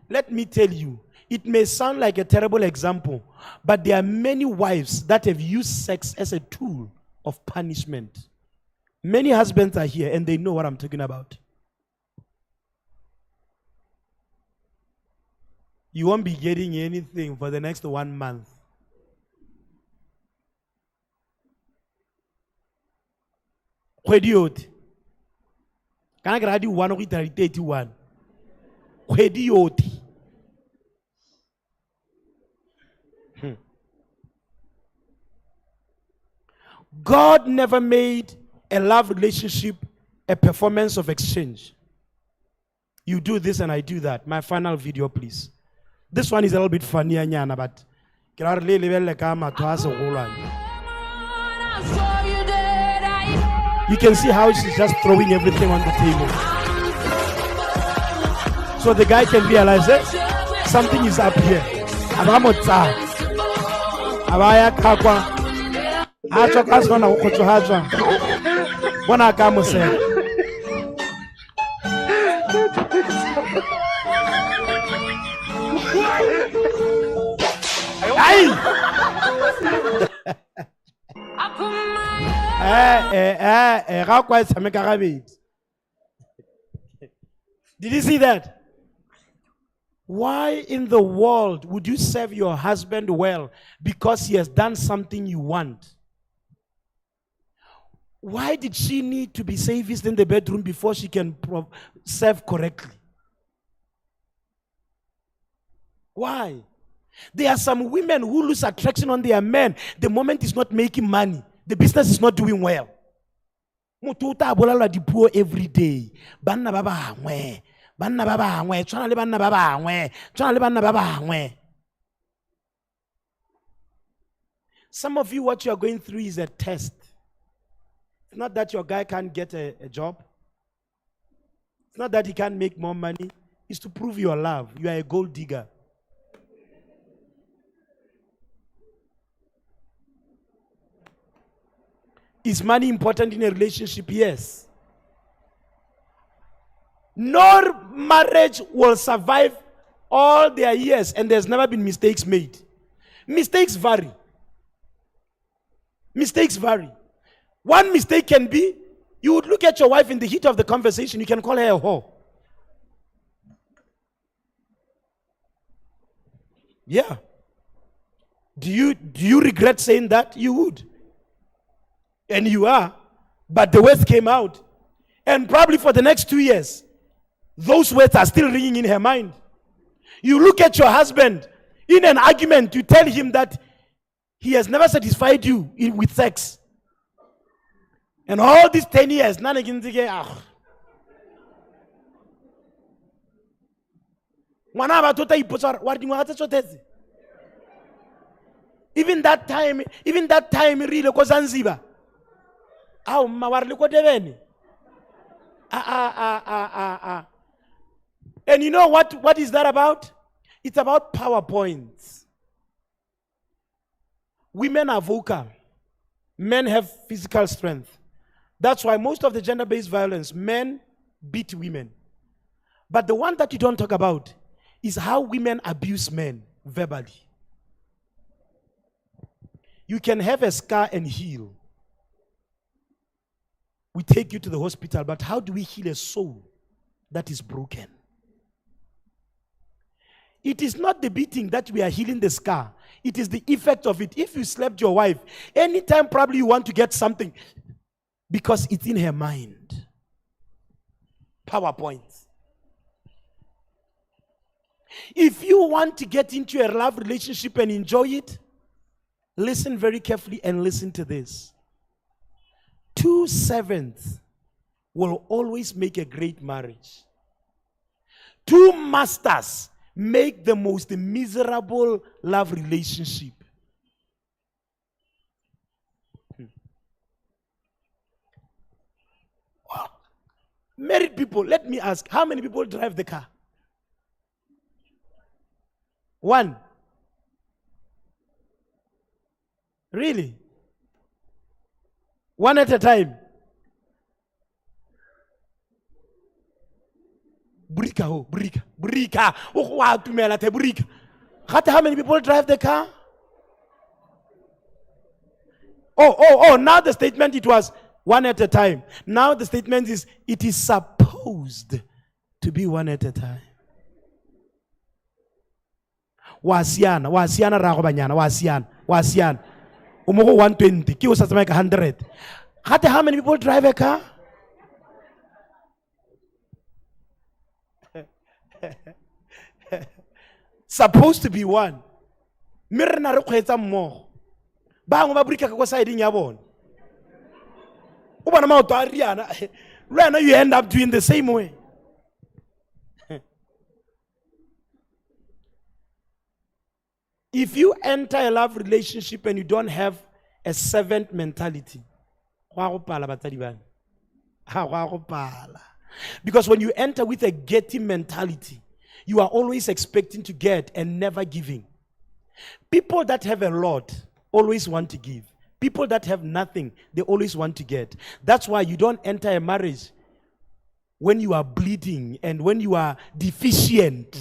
Let me tell you, it may sound like a terrible example, but there are many wives that have used sex as a tool of punishment. Many husbands are here and they know what I'm talking about. You won't be getting anything for the next 1 month. Kwediot. Can I gradi 1 or 31? Kwediot. God never made a love relationship a performance of exchange. You do this and I do that. My final video, please. This one is a little bit funny, but you can see how she's just throwing everything on the table. So the guy can realize that something is up here. Abamotsa. Abaya kakwa. Hacho kaswa na ukocho hacho. Bona kamo se. Did you see that? Why in the world would you serve your husband well because he has done something you want? Why did she need to be safest in the bedroom before she can serve correctly? Why? There are some women who lose attraction on their men the moment he's not making money. The business is not doing well. Mututa bolalwa dipuo every day. Banna baba hangwe. Banna baba hangwe. Tshwana le banna baba hangwe. Tshwana le banna baba hangwe. Some of you, what you are going through is a test. It's not that your guy can't get a job. It's not that he can't make more money. It's to prove your love. You are a gold digger. Is money important in a relationship? Yes. No marriage will survive all their years and there's never been mistakes made. Mistakes vary. Mistakes vary. One mistake can be, you would look at your wife in the heat of the conversation, you can call her a whore. Yeah. Do you regret saying that? You would. And you are. But the words came out. And probably for the next 2 years, those words are still ringing in her mind. You look at your husband in an argument, you tell him that he has never satisfied you with sex. And all these 10 years, none again. Even that time, really, because Zanzibar. And you know what is that about? It's about PowerPoints. Women are vocal. Men have physical strength. That's why most of the gender-based violence, men beat women. But the one that you don't talk about is how women abuse men verbally. You can have a scar and heal. We take you to the hospital, but how do we heal a soul that is broken? It is not the beating that we are healing the scar. It is the effect of it. If you slept your wife, anytime probably you want to get something because it's in her mind. PowerPoints. If you want to get into a love relationship and enjoy it, listen very carefully and listen to this. 2/7 will always make a great marriage. 2 masters make the most miserable love relationship. Married people, let me ask, how many people drive the car? 1. Really? 1 at a time. Brika. How many people drive the car? Oh, now the statement it was 1 at a time. Now the statement is it is supposed to be 1 at a time. Wasiana rago banyana, wasiana. Umogo 120, ki o sa tsamaya ka 100. How many people drive a car? Supposed to be 1. Mirna re kgwetsa mmogo. Bangwe ba brika ka go side ya bona. O bona maoto a riana. Right now you end up doing the same way. If you enter a love relationship and you don't have a servant mentality, because when you enter with a getting mentality, You are always expecting to get and never giving. People that have a lot always want to give. People that have nothing, they always want to get. That's why you don't enter a marriage when you are bleeding and when you are deficient.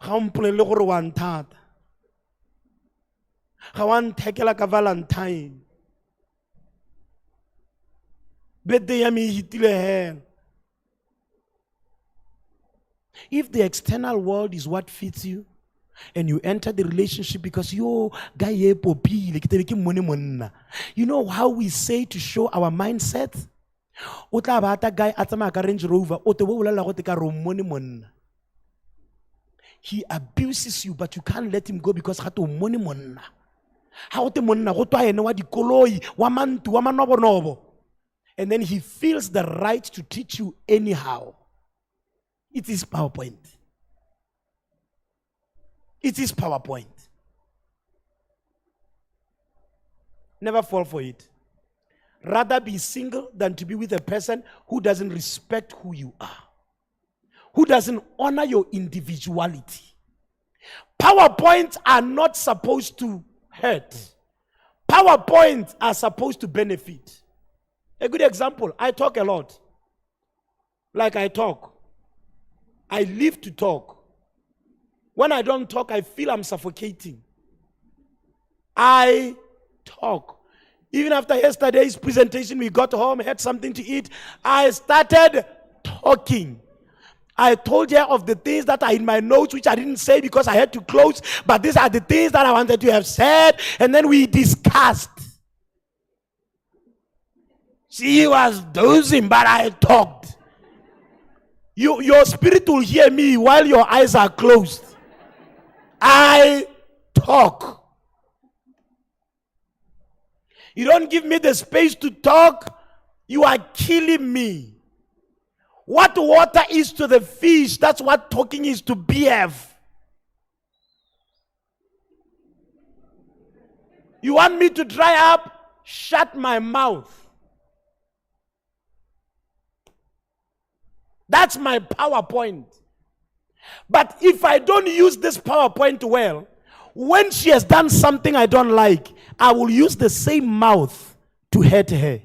Ga mpolele gore wa nthata. Ga wa nthekela ka Valentine. Birthday ya me hitile hell. If the external world is what fits you, and you enter the relationship because you guy you know how we say to show our mindset? O tla bata guy a tsamaya ka Range Rover, o te bo bolela go te ka ro money monna. He abuses you, but you can't let him go because ga to money monna. Ha o te monna go twa ene wa dikoloi wa mantu wa manobonobo. And then he feels the right to teach you anyhow. It is PowerPoint. It is PowerPoint. Never fall for it. Rather be single than to be with a person who doesn't respect who you are, who doesn't honor your individuality. PowerPoints are not supposed to hurt. PowerPoints are supposed to benefit. A good example, I talk a lot. Like I talk. I live to talk. When I don't talk, I feel I'm suffocating. I talk. Even after yesterday's presentation, we got home, had something to eat. I started talking. I told you of the things that are in my notes, which I didn't say because I had to close. But these are the things that I wanted to have said. And then we discussed. She was dozing, but I talked. Your spirit will hear me while your eyes are closed. I talk. You don't give me the space to talk, you are killing me. What water is to the fish, that's what talking is to BF. You want me to dry up? Shut my mouth. That's my PowerPoint. But if I don't use this PowerPoint well, when she has done something I don't like, I will use the same mouth to hurt her.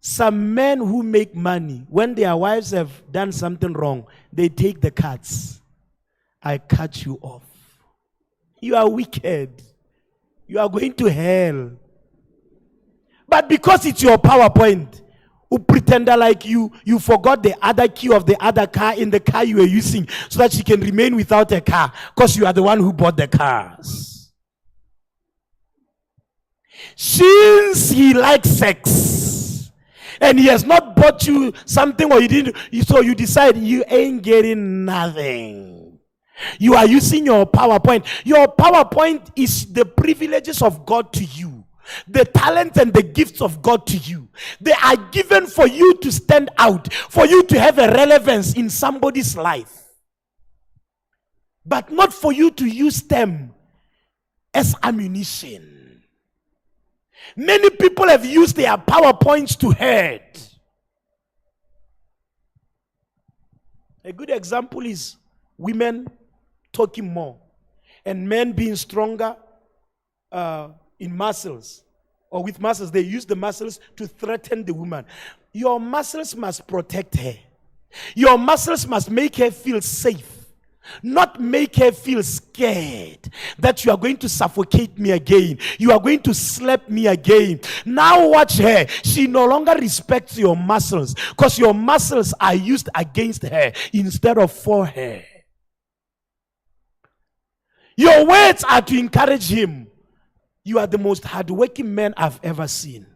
Some men who make money, when their wives have done something wrong, they take the cards. I cut you off. You are wicked. You are going to hell. But because it's your PowerPoint, who pretend like you forgot the other key of the other car in the car you were using so that she can remain without a car because you are the one who bought the cars. Since he likes sex and he has not bought you something or you didn't, so you decide you ain't getting nothing. You are using your PowerPoint. Your PowerPoint is the privileges of God to you. The talents and the gifts of God to you. They are given for you to stand out, for you to have a relevance in somebody's life. But not for you to use them as ammunition. Many people have used their PowerPoints to hurt. A good example is women talking more and men being stronger in muscles or with muscles. They use the muscles to threaten the woman. Your muscles must protect her. Your muscles must make her feel safe, not make her feel scared that you are going to suffocate me again. You are going to slap me again. Now watch her. She no longer respects your muscles because your muscles are used against her instead of for her. Your words are to encourage him. You are the most hardworking man I've ever seen.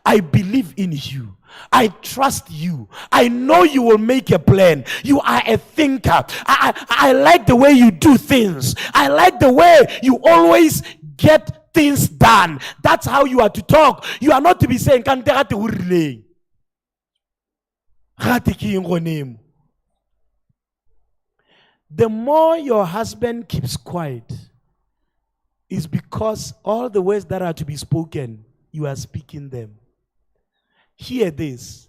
I believe in you. I trust you. I know you will make a plan. You are a thinker. I like the way you do things. I like the way you always get things done. That's how you are to talk. You are not to be saying, the more your husband keeps quiet, is because all the words that are to be spoken, you are speaking them. hear this.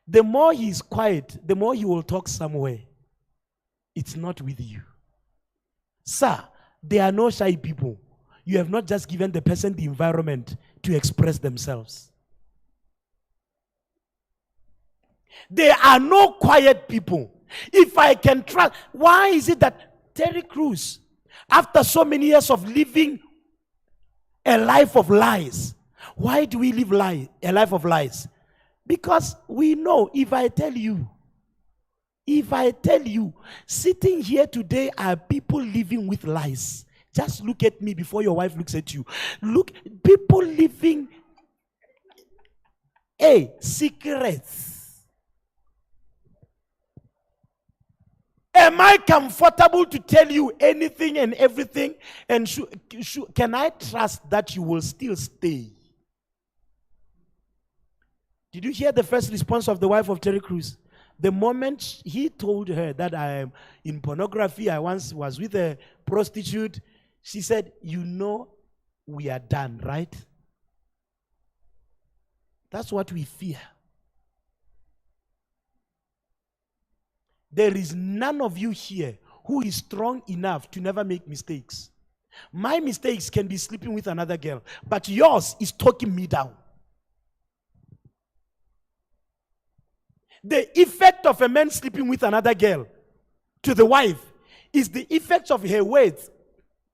The more he is quiet, the more he will talk somewhere. It's not with you. Sir, there are no shy people. You have not just given the person the environment to express themselves. There are no quiet people. If I can trust, why is it that Terry Crews, after so many years of living a life of lies, why do we live a life of lies? Because we know, if I tell you, sitting here today are people living with lies. Just look at me before your wife looks at you. Look, people living, secrets. Am I comfortable to tell you anything and everything? And can I trust that you will still stay? Did you hear the first response of the wife of Terry Crews? The moment he told her that I am in pornography, I once was with a prostitute, she said, you know we are done, right? That's what we fear. There is none of you here who is strong enough to never make mistakes. My mistakes can be sleeping with another girl, but yours is talking me down. The effect of a man sleeping with another girl to the wife is the effect of her words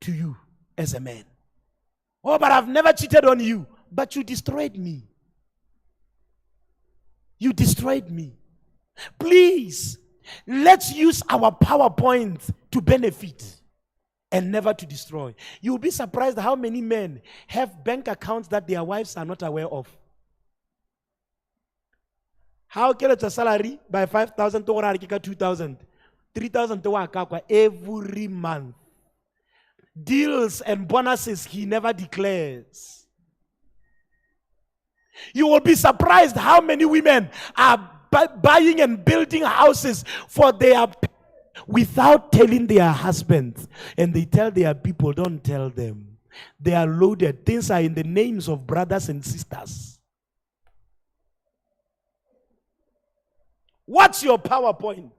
to you as a man. Oh, but I've never cheated on you. But you destroyed me. You destroyed me. Please, let's use our PowerPoint to benefit and never to destroy. You'll be surprised how many men have bank accounts that their wives are not aware of. How can a salary by 5,000 to 2,000? 3,000 to every month. Deals and bonuses he never declares. You will be surprised how many women are buying and building houses for their without telling their husbands. And they tell their people, don't tell them. They are loaded. Things are in the names of brothers and sisters. What's your PowerPoint?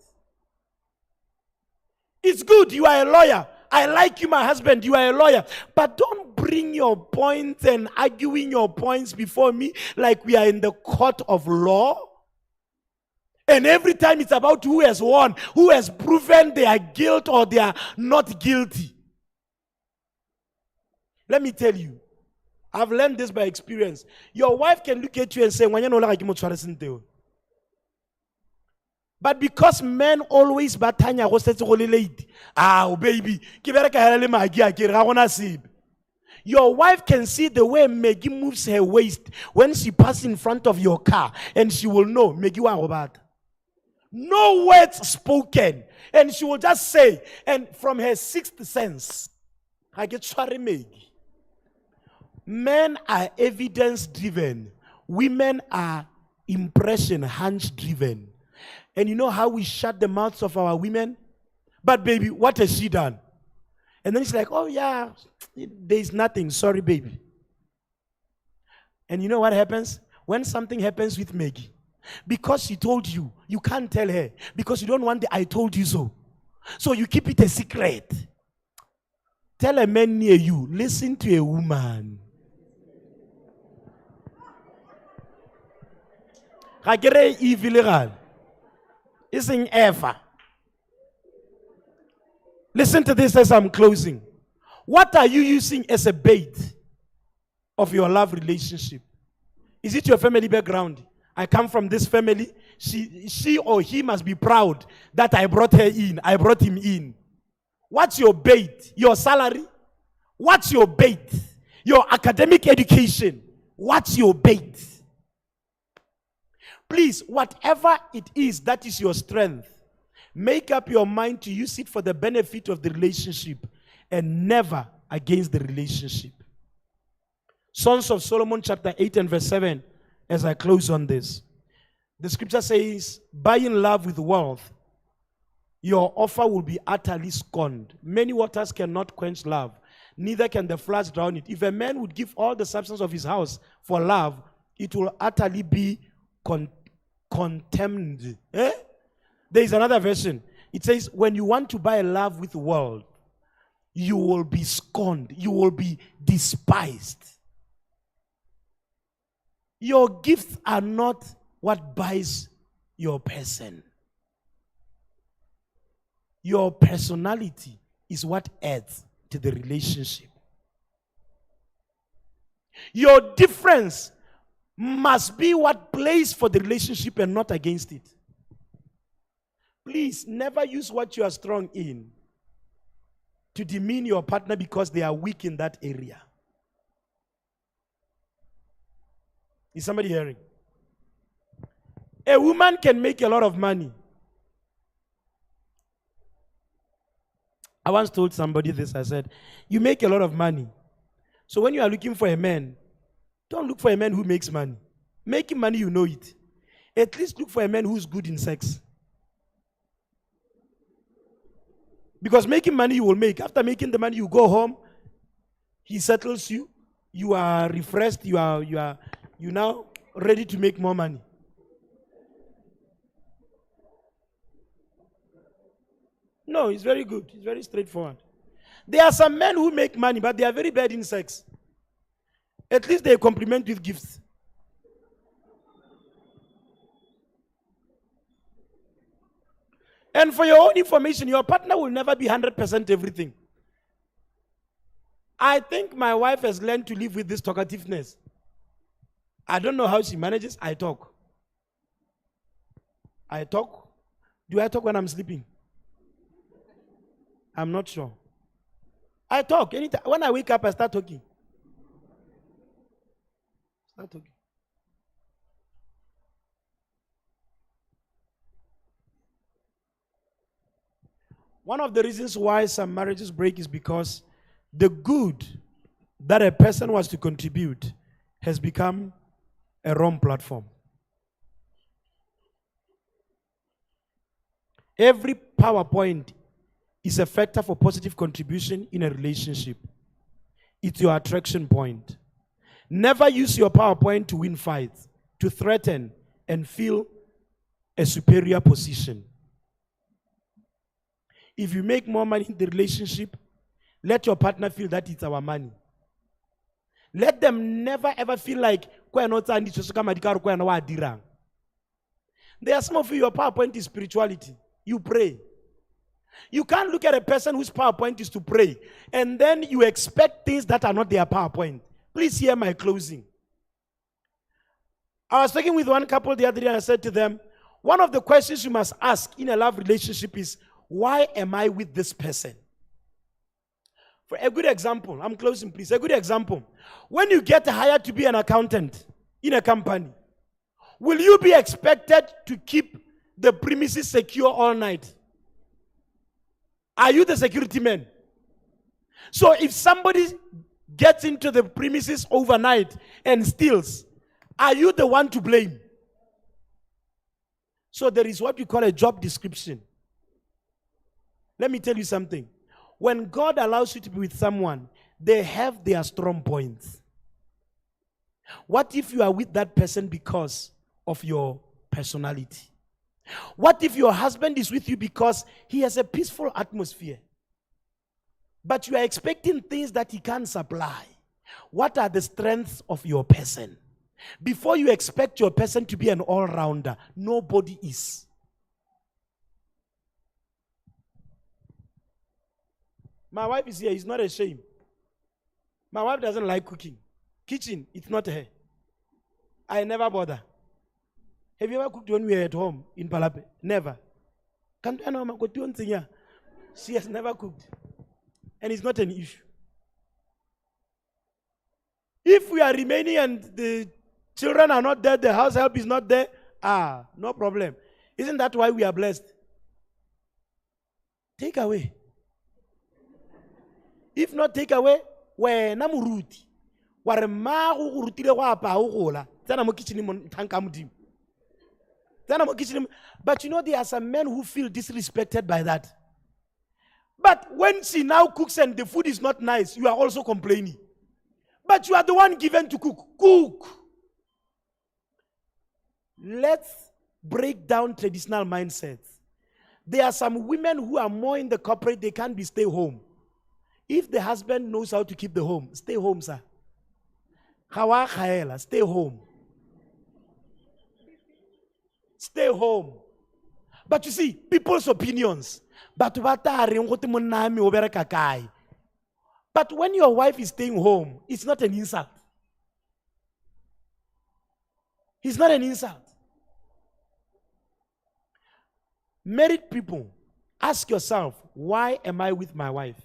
It's good, you are a lawyer. I like you, my husband, you are a lawyer. But don't bring your points and arguing your points before me like we are in the court of law. And every time it's about who has won, who has proven their guilt or they are not guilty. Let me tell you, I've learned this by experience. Your wife can look at you and say, but because men always batanya go setse go le late. Baby, ke bereka hele magi a ke ga gona sebe. Your wife can see the way Maggie moves her waist when she passes in front of your car, and she will know Maggie wa go bata. No words spoken, and she will just say, and from her sixth sense, I get tshware Maggie. Men are evidence driven. Women are impression hunch driven. And you know how we shut the mouths of our women? But baby, what has she done? And then it's like, oh yeah, there's nothing. Sorry, baby. And you know what happens? When something happens with Maggie, because she told you, you can't tell her. Because you don't want the I told you so. So you keep it a secret. Tell a man near you, listen to a woman. Isn't ever. Listen to this as I'm closing. What are you using as a bait of your love relationship? Is it your family background? I come from this family. She or he must be proud that I brought her in. I brought him in. What's your bait? Your salary? What's your bait? Your academic education? What's your bait? Please, whatever it is that is your strength, make up your mind to use it for the benefit of the relationship and never against the relationship. Songs of Solomon chapter 8 and verse 7, as I close on this. The scripture says, buying love with wealth, your offer will be utterly scorned. Many waters cannot quench love, neither can the floods drown it. If a man would give all the substance of his house for love, it will utterly be contemned. Eh? There is another version. It says, when you want to buy love with the world, you will be scorned. You will be despised. Your gifts are not what buys your person. Your personality is what adds to the relationship. Your difference must be what plays for the relationship and not against it. Please never use what you are strong in to demean your partner because they are weak in that area. Is somebody hearing? A woman can make a lot of money. I once told somebody this. I said, you make a lot of money. So when you are looking for a man, don't look for a man who makes money. Making money, you know it. At least look for a man who's good in sex. Because making money you will make. After making the money, you go home. He settles you. You are refreshed. You now ready to make more money. No, it's very good. It's very straightforward. There are some men who make money, but they are very bad in sex. At least they compliment with gifts. And for your own information, your partner will never be 100% everything. I think my wife has learned to live with this talkativeness. I don't know how she manages. I talk. I talk. Do I talk when I'm sleeping? I'm not sure. I talk. Anytime. When I wake up, I start talking. Start talking. One of the reasons why some marriages break is because the good that a person was to contribute has become a wrong platform. Every PowerPoint is a factor for positive contribution in a relationship. It's your attraction point. Never use your PowerPoint to win fights, to threaten and feel a superior position. If you make more money in the relationship, let your partner feel that it's our money. Let them never ever feel like, there are some of you, your PowerPoint is spirituality. You pray. You can't look at a person whose PowerPoint is to pray, and then you expect things that are not their PowerPoint. Please hear my closing. I was talking with one couple the other day, and I said to them, one of the questions you must ask in a love relationship is, why am I with this person? For a good example, I'm closing please, a good example. When you get hired to be an accountant in a company, will you be expected to keep the premises secure all night? Are you the security man? So if somebody gets into the premises overnight and steals, are you the one to blame? So there is what we call a job description. Let me tell you something. When God allows you to be with someone, they have their strong points. What if you are with that person because of your personality? What if your husband is with you because he has a peaceful atmosphere, but you are expecting things that he can't supply? What are the strengths of your person? Before you expect your person to be an all-rounder, nobody is. My wife is here. It's not a shame. My wife doesn't like cooking. Kitchen, it's not her. I never bother. Have you ever cooked when we were at home in Palape? Never. She has never cooked. And it's not an issue. If we are remaining and the children are not there, the house help is not there, no problem. Isn't that why we are blessed? Take away. If not take away, when I'm ruti. But you know, there are some men who feel disrespected by that. But when she now cooks and the food is not nice, you are also complaining. But you are the one given to cook. Cook. Let's break down traditional mindsets. There are some women who are more in the corporate, they can't be stay home. If the husband knows how to keep the home, stay home, sir. Hawa khaela, stay home. Stay home. But you see, people's opinions. But when your wife is staying home, it's not an insult. It's not an insult. Married people, ask yourself, why am I with my wife?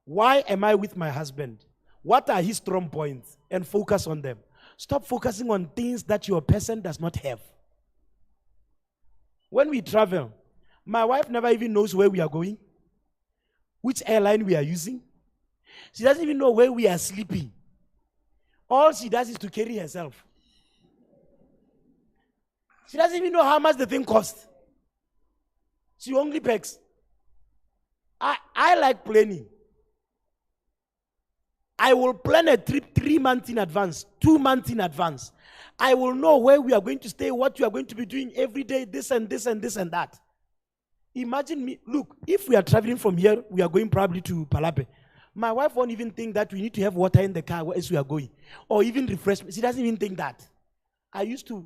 Why am I with my husband? What are his strong points? And focus on them. Stop focusing on things that your person does not have. When we travel, my wife never even knows where we are going, which airline we are using. She doesn't even know where we are sleeping. All she does is to carry herself. She doesn't even know how much the thing costs. She only packs. I like planning. I will plan a trip 3 months in advance, 2 months in advance. I will know where we are going to stay, what we are going to be doing every day, this and this and this and that. Imagine me, look, if we are traveling from here, we are going probably to Palape. My wife won't even think that we need to have water in the car as we are going, or even refreshment. She doesn't even think that. I used to,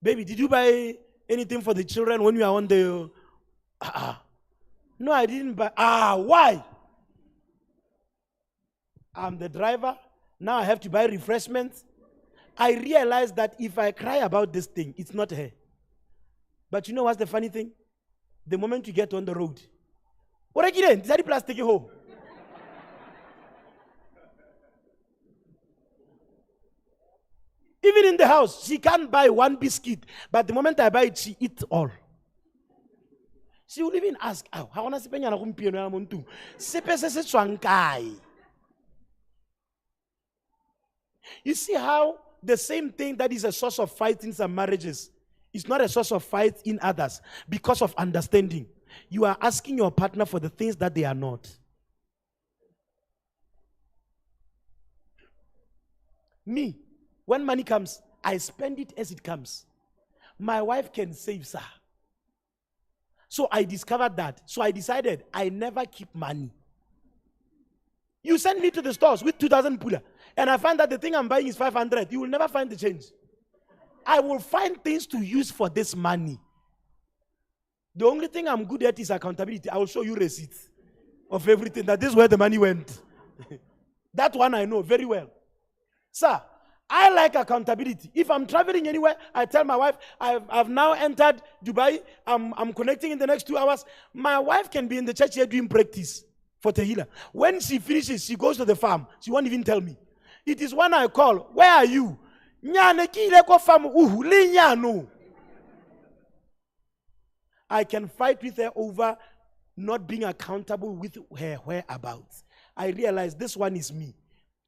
baby, did you buy anything for the children when you are on the, no, I didn't buy, why? I'm the driver, now I have to buy refreshments. I realized that if I cry about this thing, it's not her. But you know what's the funny thing? The moment you get on the road, what are you doing? Is plus take you home? Even in the house, she can't buy one biscuit, but the moment I buy it, she eats all. She will even ask, how want to You see how the same thing that is a source of fight in some marriages is not a source of fight in others because of understanding. You are asking your partner for the things that they are not. Me, when money comes, I spend it as it comes. My wife can save, sir. So I discovered that. So I decided I never keep money. You send me to the stores with 2,000 pula, and I find that the thing I'm buying is 500. You will never find the change. I will find things to use for this money. The only thing I'm good at is accountability. I will show you receipts of everything, that this is where the money went. That one I know very well. Sir, I like accountability. If I'm traveling anywhere, I tell my wife, I've now entered Dubai. I'm connecting in the next 2 hours. My wife can be in the church here doing practice for Tehila. When she finishes, she goes to the farm. She won't even tell me. It is when I call, where are you? I can fight with her over not being accountable with her whereabouts. I realize this one is me.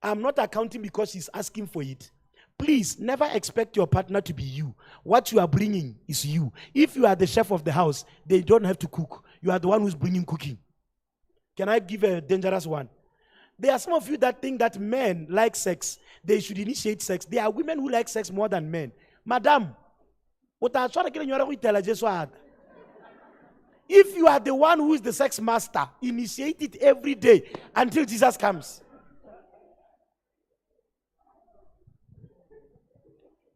I'm not accounting because she's asking for it. Please, never expect your partner to be you. What you are bringing is you. If you are the chef of the house, they don't have to cook. You are the one who's bringing cooking. Can I give a dangerous one? There are some of you that think that men like sex. They should initiate sex. There are women who like sex more than men. Madam, if you are the one who is the sex master, initiate it every day until Jesus comes.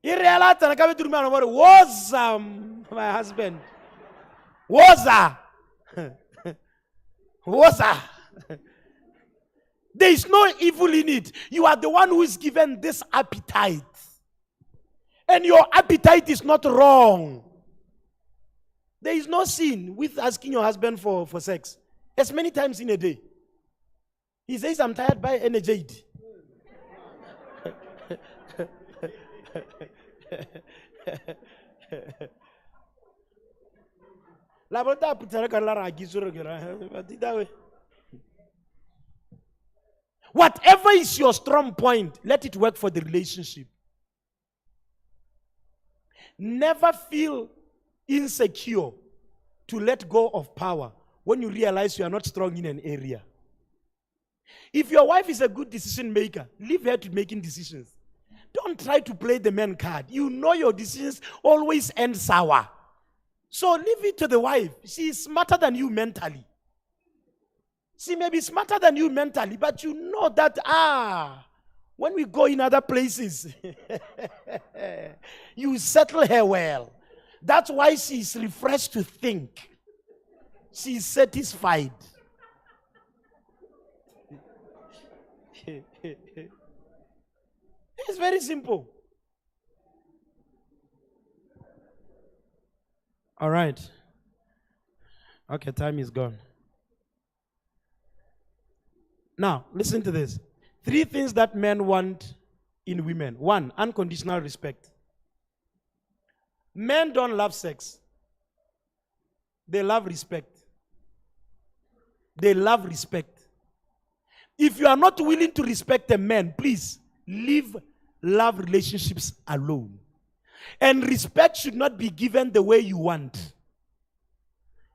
Was my husband? Was there is no evil in it. You are the one who is given this appetite. And your appetite is not wrong. There is no sin with asking your husband for sex. As many times in a day. He says, I'm tired by energy. Whatever is your strong point, let it work for the relationship. Never feel insecure to let go of power when you realize you are not strong in an area. If your wife is a good decision maker, leave her to making decisions. Don't try to play the man card. You know your decisions always end sour. So leave it to the wife. She is smarter than you mentally. She may be smarter than you mentally, but you know that, when we go in other places, you settle her well. That's why she's refreshed to think. She's satisfied. It's very simple. All right. Okay, time is gone. Now, listen to this. 3 things that men want in women. 1, unconditional respect. Men don't love sex. They love respect. They love respect. If you are not willing to respect a man, please leave love relationships alone. And respect should not be given the way you want.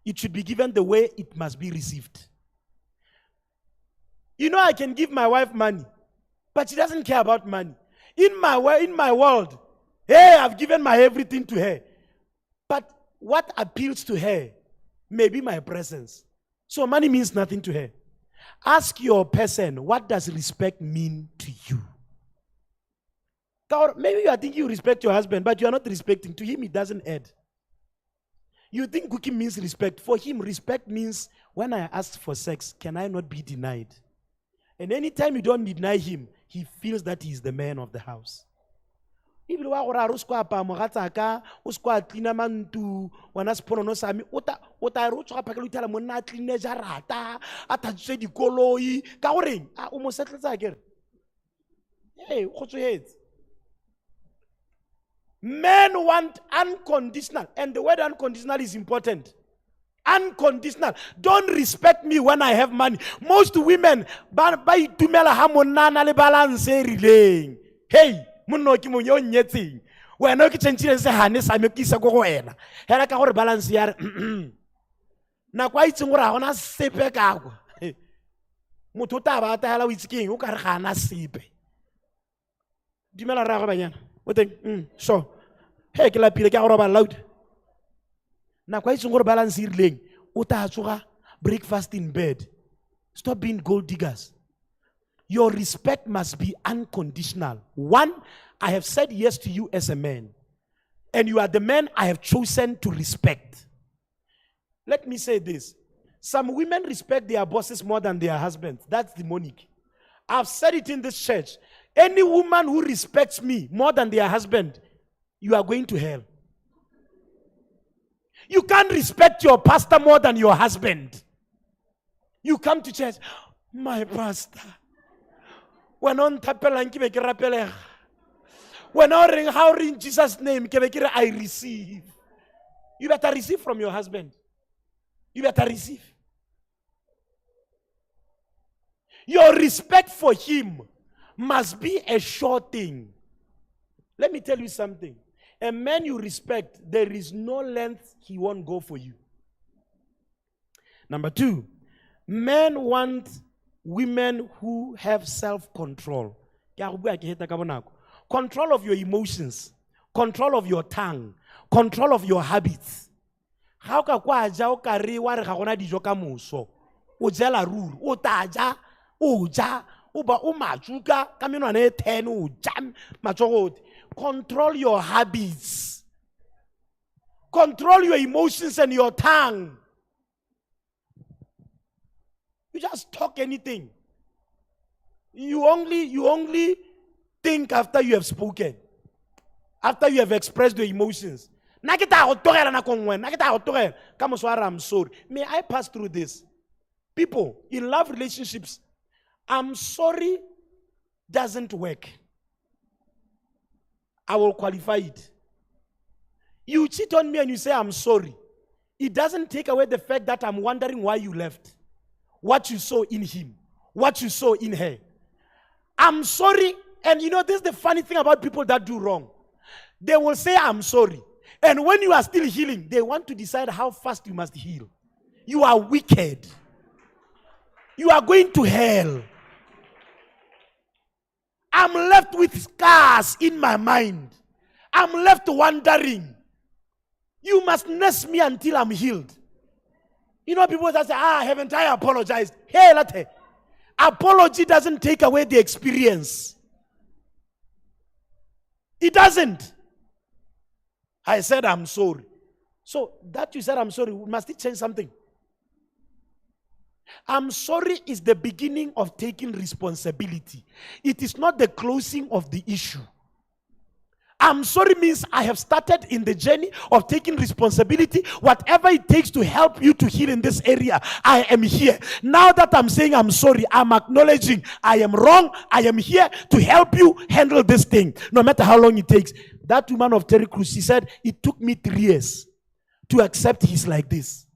It should be given the way it must be received. You know, I can give my wife money, but she doesn't care about money. In my world, hey, I've given my everything to her. But what appeals to her may be my presence. So money means nothing to her. Ask your person, what does respect mean to you? Maybe you are thinking you respect your husband, but you are not respecting. To him, it doesn't add. You think cooking means respect. For him, respect means when I ask for sex, can I not be denied? And anytime you don't deny him, he feels that he is the man of the house. Even wa go ra ro skwa pa mogatsaka o skwa tlina mantu wana sponono sami o ta ro tswa phakela utela monna a tline jarata a thatse dikoloi ka goreng o mo setletsa kere hey go tswetse. Men want unconditional, and the word unconditional is important. Unconditional. Don't respect me when I have money. Most women ba itumela ha monna na le balance e rileng. Hey, monno ke mo yo nyetseng. Wena ke tshentshile se hane sa me ke isa go wena. Hela ka gore balance ya re na kwa itseng gore ha gona sepe ka kwa. Motho ta ba ta hela o itsekeng o ka re ga na sepe. Dumela ra go banyana. O teng so hey ke la pile ke go roba loud. Na kwa itseng gore balance e rileng o ta tsoga breakfast in bed. Stop being gold diggers. Your respect must be unconditional. 1, I have said yes to you as a man, and you are the man I have chosen to respect. Let me say this. Some women respect their bosses more than their husbands. That's demonic. I've said it in this church. Any woman who respects me more than their husband, you are going to hell. You can't respect your pastor more than your husband. You come to church, my pastor. When on tapelang ke be ke rapelega. When on ring how in Jesus' name ke be ke re I receive. You better receive from your husband. You better receive. Your respect for him must be a sure thing. Let me tell you something. A man you respect, there is no length he won't go for you. Number 2, men want women who have self-control. Control of your emotions, control of your tongue, control of your habits. How ka kwa ja o ka re wa re ga gona dijo ka moso. O jela ruri, o taja, o ja, o ba o matsuka ka menwana e 10 o jam matsogote. Control your habits. Control your emotions and your tongue. You just talk anything. You only think after you have spoken. After you have expressed your emotions. I'm sorry. May I pass through this? People, in love relationships, I'm sorry doesn't work. I will qualify it. You cheat on me and you say I'm sorry. It doesn't take away the fact that I'm wondering why you left. What you saw in him. What you saw in her. I'm sorry. And you know, this is the funny thing about people that do wrong. They will say I'm sorry. And when you are still healing, they want to decide how fast you must heal. You are wicked. You are going to hell. I'm left with scars in my mind. I'm left wondering. You must nurse me until I'm healed. You know, people that say, haven't I apologized? Hey, latte. Apology doesn't take away the experience. It doesn't. I said, I'm sorry. So that you said, I'm sorry, must it change something? I'm sorry is the beginning of taking responsibility. It is not the closing of the issue. I'm sorry means I have started in the journey of taking responsibility. Whatever it takes to help you to heal in this area, I am here. Now that I'm saying I'm sorry, I'm acknowledging I am wrong. I am here to help you handle this thing, no matter how long it takes. That woman of Terry Crews, she said, it took me 3 years to accept he's like this.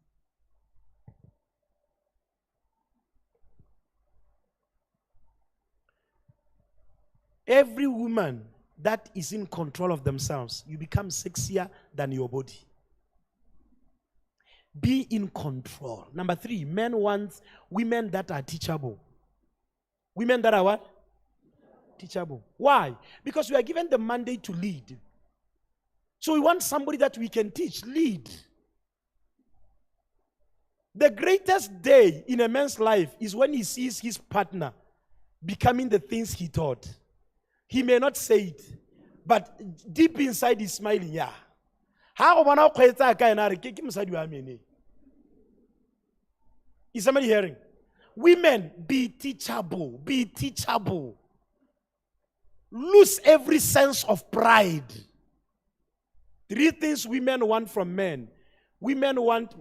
Every woman that is in control of themselves, you become sexier than your body. Be in control. Number 3, men want women that are teachable. Women that are what? Teachable. Why? Because we are given the mandate to lead. So we want somebody that we can teach, lead. The greatest day in a man's life is when he sees his partner becoming the things he thought. He may not say it, but deep inside he's smiling. Yeah. Is somebody hearing? Women, be teachable. Be teachable. Lose every sense of pride. 3 things women want from men. Women want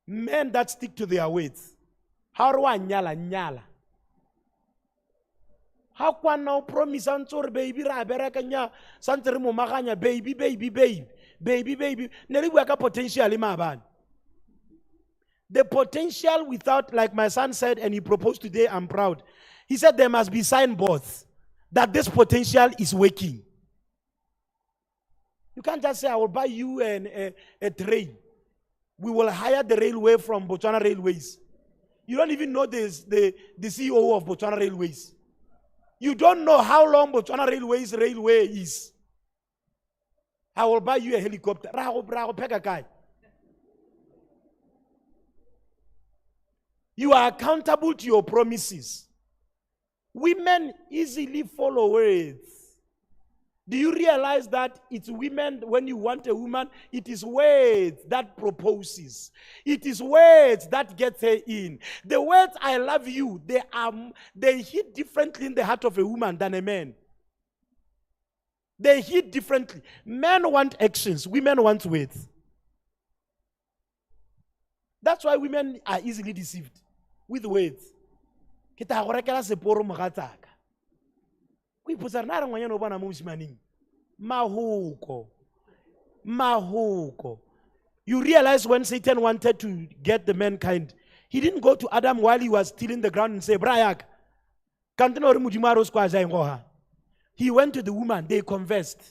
men that stick to their ways. How do I nyala? How can now promise answer baby raberakanya santere mo maganya baby. Neri waka potential imaban. The potential without, like my son said, and he proposed today, I'm proud. He said there must be signboards that this potential is waking. You can't just say, I will buy you a train. We will hire the railway from Botswana Railways. You don't even know the CEO of Botswana Railways. You don't know how long Botswana Railways railway is. I will buy you a helicopter. You are accountable to your promises. Women easily follow words. Do you realize that it's women, when you want a woman, it is words that proposes. It is words that get her in. The words I love you, they hit differently in the heart of a woman than a man. They hit differently. Men want actions, women want words. That's why women are easily deceived with words. Mahuko. You realize when Satan wanted to get the mankind, he didn't go to Adam while he was still in the ground and say, Brayak, he went to the woman, they conversed.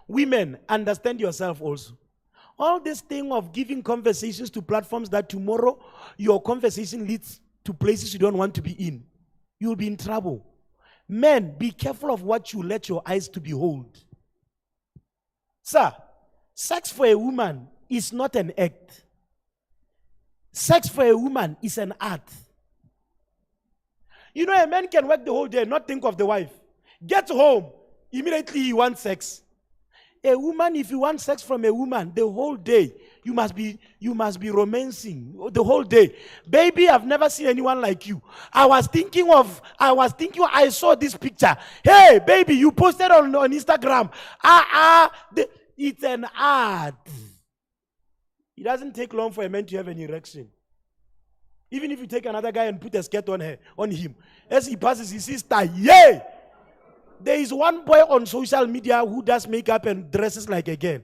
Women, understand yourself also. All this thing of giving conversations to platforms that tomorrow your conversation leads to places you don't want to be in, you'll be in trouble. Men, be careful of what you let your eyes to behold. Sir, sex for a woman is not an act. Sex for a woman is an art. You know, a man can work the whole day and not think of the wife. Get home, immediately he wants sex. A woman, if you want sex from a woman the whole day, you must be romancing the whole day. Baby, I've never seen anyone like you. I saw this picture. Hey, baby, you posted on Instagram. It's an art. It doesn't take long for a man to have an erection. Even if you take another guy and put a skirt on him, as he passes, he sees tie. Yay! There is one boy on social media who does makeup and dresses like a girl.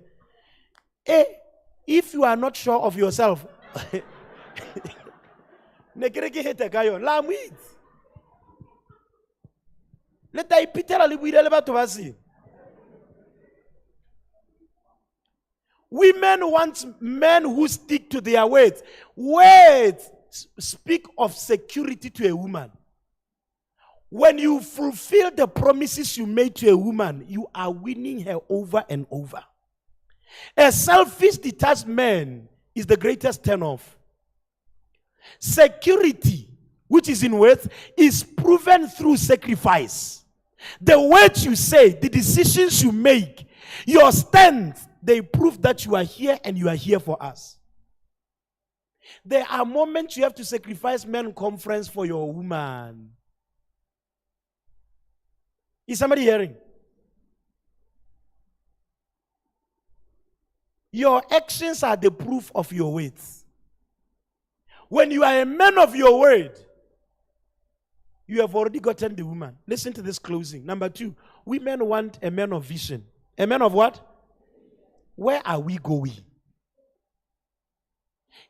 If you are not sure of yourself, women want men who stick to their words. Words speak of security to a woman. When you fulfill the promises you made to a woman, you are winning her over and over. A selfish, detached man is the greatest turnoff. Security, which is in words, is proven through sacrifice. The words you say, the decisions you make, your stance, they prove that you are here and you are here for us. There are moments you have to sacrifice men conference for your woman. Is somebody hearing? Your actions are the proof of your words. When you are a man of your word, you have already gotten the woman. Listen to this closing. Number 2, women want a man of vision. A man of what? Where are we going?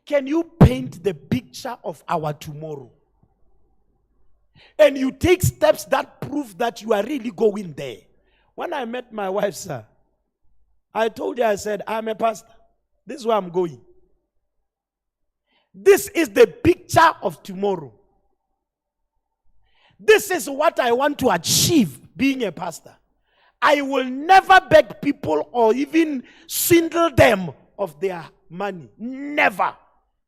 Can you paint the picture of our tomorrow? And you take steps that prove that you are really going there. When I met my wife, sir, I told her, I said, I'm a pastor. This is where I'm going. This is the picture of tomorrow. This is what I want to achieve being a pastor. I will never beg people or even swindle them of their money. Never.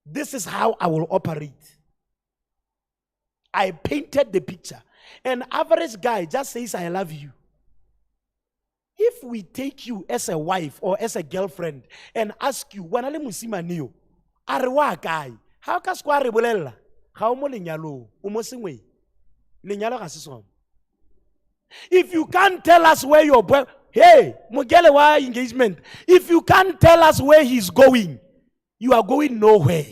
This is how I will operate. I painted the picture. An average guy just says, I love you. If we take you as a wife or as a girlfriend and ask you, wanale musima niyo, arewa guy, how ka skwa re bolela? Ga o mo lenyalo, o mo sengwe. Lenyalo ga se sona. If you can't tell us where your boy, hey, mogele wa engagement, if you can't tell us where he's going, you are going nowhere.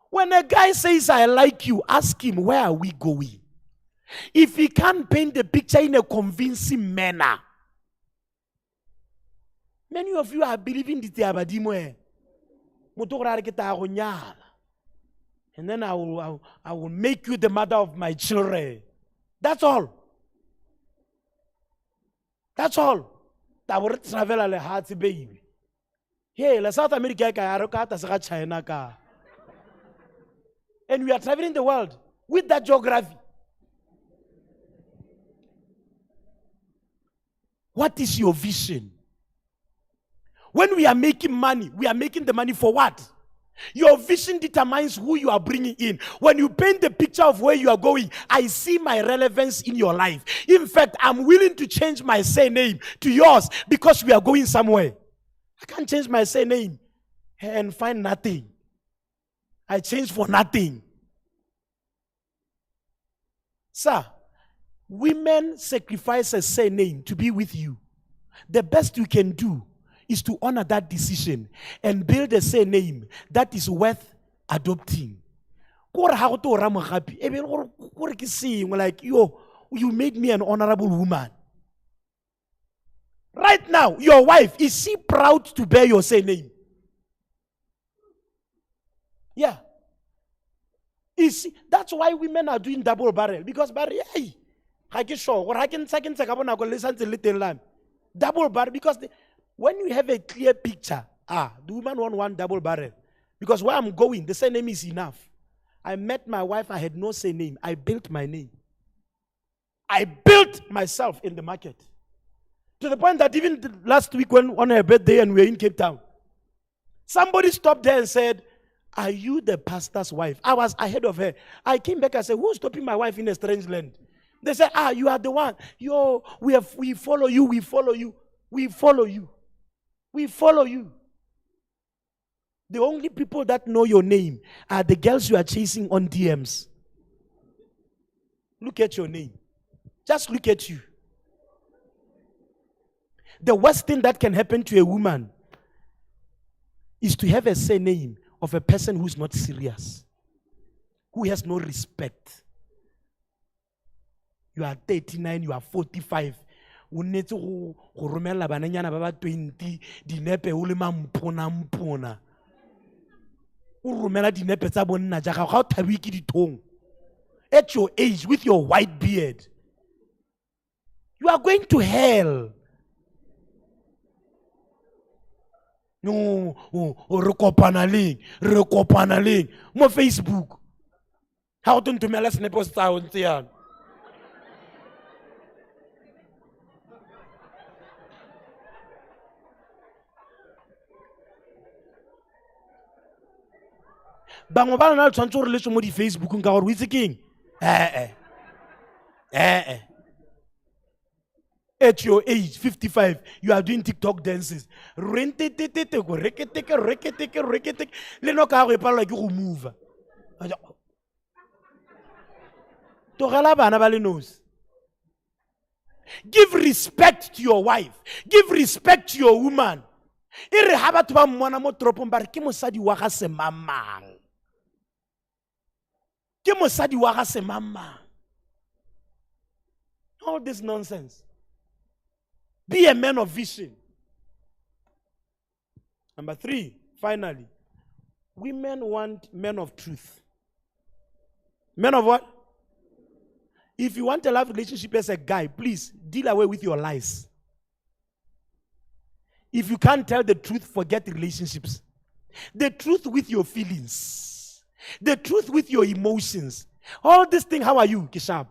When a guy says, I like you, ask him, where are we going? If he can't paint the picture in a convincing manner, many of you are believing this abadimo. And then I will make you the mother of my children. That's all. That's all. That will travel a heart, baby. Hey, la South America ka China ka. And we are traveling the world with that geography. What is your vision? When we are making money, we are making the money for what? Your vision determines who you are bringing in. When you paint the picture of where you are going, I see my relevance in your life. In fact, I'm willing to change my surname to yours because we are going somewhere. I can't change my surname and find nothing. I change for nothing. Sir, women sacrifice a surname to be with you. The best you can do is to honor that decision and build a surname that is worth adopting. Like, you made me an honorable woman. Right now, your wife, is she proud to bear your surname? Yeah. That's why women are doing double barrel. Because barrel, hey, I can show, or I can second listen to little lamb. Double barrel, because when you have a clear picture, the woman want one double barrel. Because where I'm going, the surname is enough. I met my wife, I had no surname. I built my name. I built myself in the market. To the point that even last week when on her birthday and we were in Cape Town, somebody stopped there and said, are you the pastor's wife? I was ahead of her. I came back and said, who's stopping my wife in a strange land? They said, you are the one. We follow you, we follow you, we follow you. We follow you. The only people that know your name are the girls you are chasing on DMs. Look at your name. Just look at you. The worst thing that can happen to a woman is to have a surname of a person who's not serious, who has no respect. You are 39, you are 45. O netse go romela bananyana ba ba 20 dinepe o le mampona. O romela dinepe tsa bonna ja ga o thabi ke dithong. At your age, with your white beard, you are going to hell. No, re kopana leng mo Facebook. How to nthumela senepo sa hao ntse yana. Bangwe ba lona le tshwanetse gore le tswe mo di-Facebookong ka gore o itse keng? At your age, 55, you are doing TikTok dances. Reketeke. Le no ka go e palelwa ke go move. Togela bana ba le nosi. Give respect to your wife. Give respect to your woman. E re ha batho ba mmona mo toropong ba re ke mosadi wa ga semamang. Ke mosadi wa ga semamang. All this nonsense. Be a man of vision. Number 3, finally, women want men of truth. Men of what? If you want a love relationship as a guy, please deal away with your lies. If you can't tell the truth, forget relationships. The truth with your feelings. The truth with your emotions. All this thing, how are you, Kishab?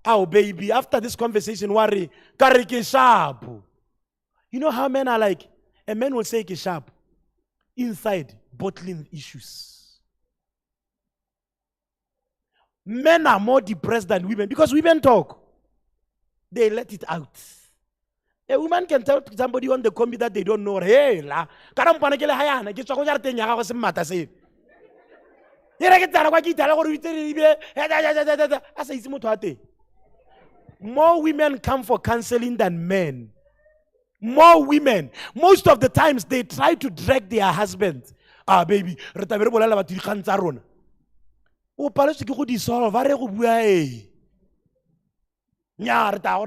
Oh, baby, after this conversation, worry, carry Kishab. You know how men are like? A man will say Kishab. Inside, bottling issues. Men are more depressed than women because women talk. They let it out. A woman can tell somebody on the combi that they don't know. Hey, la, karampana kele hayana, ke tswa go jarteng ya gago se mata se. More women come for counseling than men. More women. Most of the times they try to drag their husbands. Ah, baby, re tabere bolela batho dikgang tsa rona. O paletswe ke go di solve, a re go bua e. Nya re ta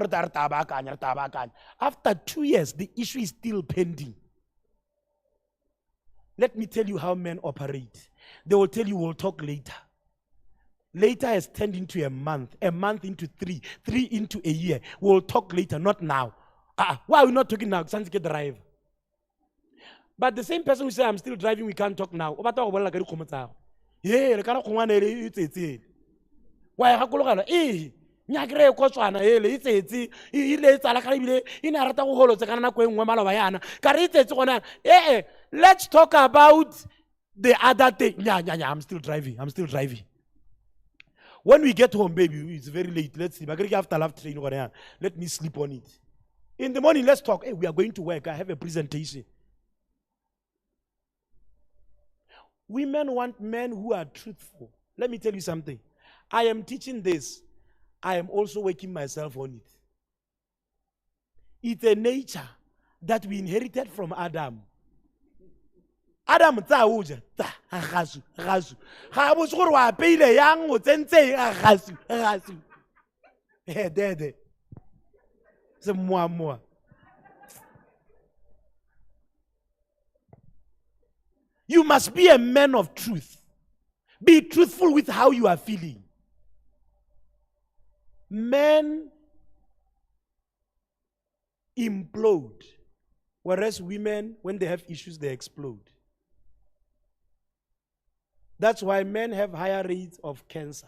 bakanya. After 2 years, the issue is still pending. Let me tell you how men operate. They will tell you we'll talk later. Later has turned into a month into 3, 3 into a year. We'll talk later, not now. Why are we not talking now? Santi ke drive. But the same person who says I'm still driving, we can't talk now. Yeah, le kana khongwana ele itsetse. Wa ya gakologala nyakire ko tswana ele itsetse ile tsala ka bile ina rata go holotse kana na ko engwe maloba yana ka re itsetse gona let's talk about the other thing. Yeah, I'm still driving. When we get home, baby, it's very late. Let's sleep. After love train, let me sleep on it. In the morning, let's talk. Hey, we are going to work. I have a presentation. Women want men who are truthful. Let me tell you something. I am teaching this. I am also working myself on it. It's a nature that we inherited from Adam. Adam tsa uja ta gasu. Ga bo tsoro wa peile yang o tsentse gasu. Dede. Se moi. You must be a man of truth. Be truthful with how you are feeling. Men implode, whereas women, when they have issues, they explode. That's why men have higher rates of cancer,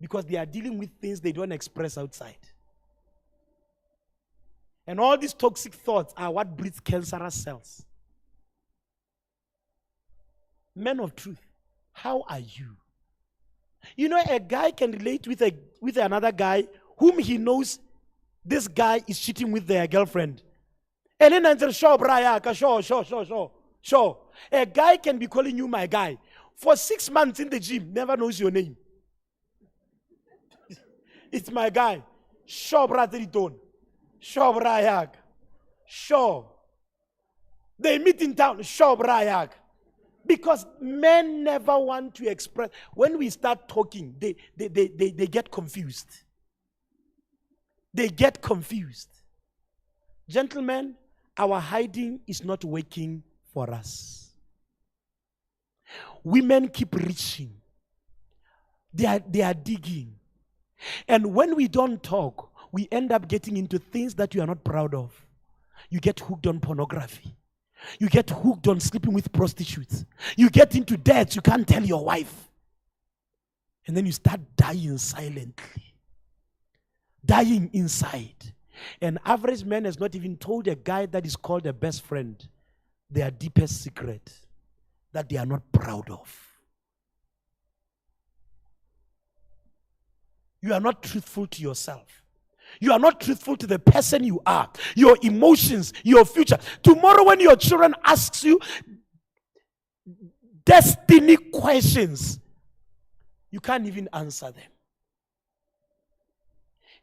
because they are dealing with things they don't express outside. And all these toxic thoughts are what breeds cancerous cells. Men of truth, how are you? You know, a guy can relate with another guy whom he knows this guy is cheating with their girlfriend. And then answer, sure. A guy can be calling you my guy. For 6 months in the gym, never knows your name. It's my guy. Sure, brother. Sure, Brayak. Sure. They meet in town. Sure, Brayak. Because men never want to express. When we start talking, they get confused. They get confused. Gentlemen, our hiding is not working for us. Women keep reaching. They are digging. And when we don't talk, we end up getting into things that you are not proud of. You get hooked on pornography. You get hooked on sleeping with prostitutes. You get into debts you can't tell your wife. And then you start dying silently. Dying inside. An average man has not even told a guy that is called a best friend their deepest secret that they are not proud of. You are not truthful to yourself. You are not truthful to the person you are, your emotions, your future. Tomorrow when your children ask you destiny questions, you can't even answer them.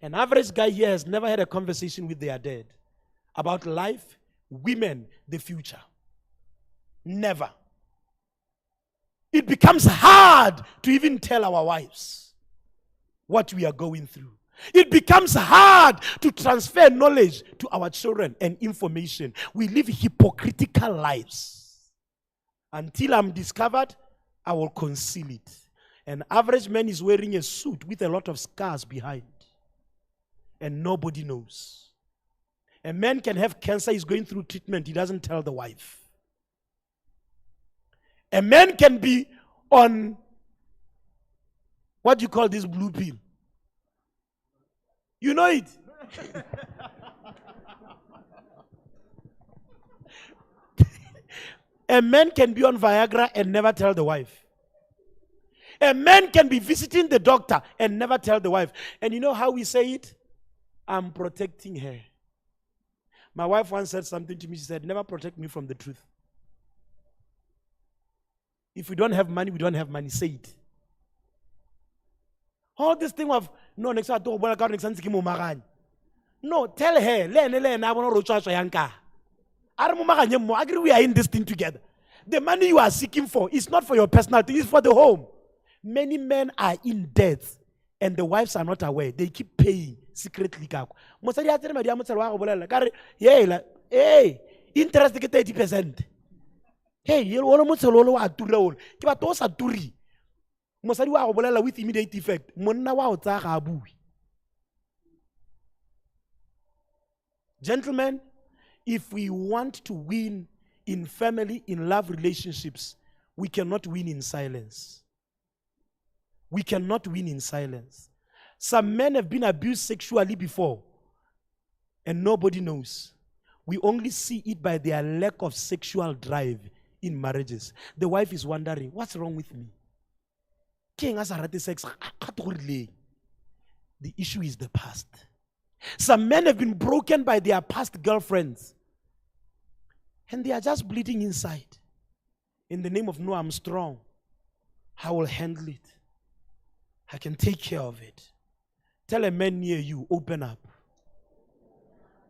An average guy here has never had a conversation with their dad about life, women, the future. Never. It becomes hard to even tell our wives what we are going through. It becomes hard to transfer knowledge to our children and information. We live hypocritical lives. Until I'm discovered, I will conceal it. An average man is wearing a suit with a lot of scars behind. And nobody knows. A man can have cancer, he's going through treatment, he doesn't tell the wife. A man can be on, what do you call this blue pill? You know it. A man can be on Viagra and never tell the wife. A man can be visiting the doctor and never tell the wife. And you know how we say it? I'm protecting her. My wife once said something to me. She said, never protect me from the truth. If we don't have money, we don't have money. Say it. All this thing of, no, next time, no, tell her, I agree we are in this thing together. The money you are seeking for is not for your personal thing, it's for the home. Many men are in debt and the wives are not aware. They keep paying secretly. Hey, interest 30%. Hey, you want to know what to do? Mosadi wa go bolela with immediate effect. Monna wa o tsaya ga bui. Gentlemen, if we want to win in family, in love relationships, we cannot win in silence. We cannot win in silence. Some men have been abused sexually before, and nobody knows. We only see it by their lack of sexual drive in marriages. The wife is wondering, what's wrong with me? The issue is the past. Some men have been broken by their past girlfriends. And they are just bleeding inside. In the name of, no, I'm strong. I will handle it. I can take care of it. Tell a man near you, open up.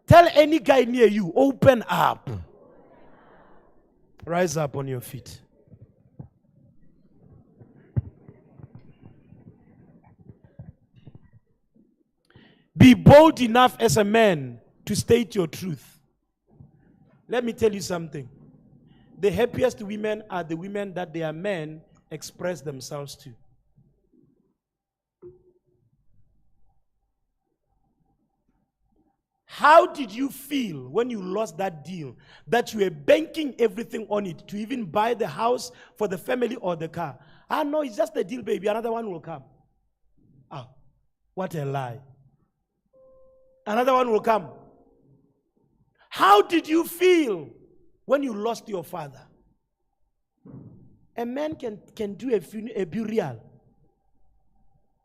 Tell any guy near you, open up. Rise up on your feet. Be bold enough as a man to state your truth. Let me tell you something. The happiest women are the women that their men express themselves to. How did you feel when you lost that deal, that you were banking everything on it to even buy the house for the family or the car? Ah, no, it's just a deal, baby. Another one will come. Ah, what a lie. Another one will come. How did you feel when you lost your father? A man can do a burial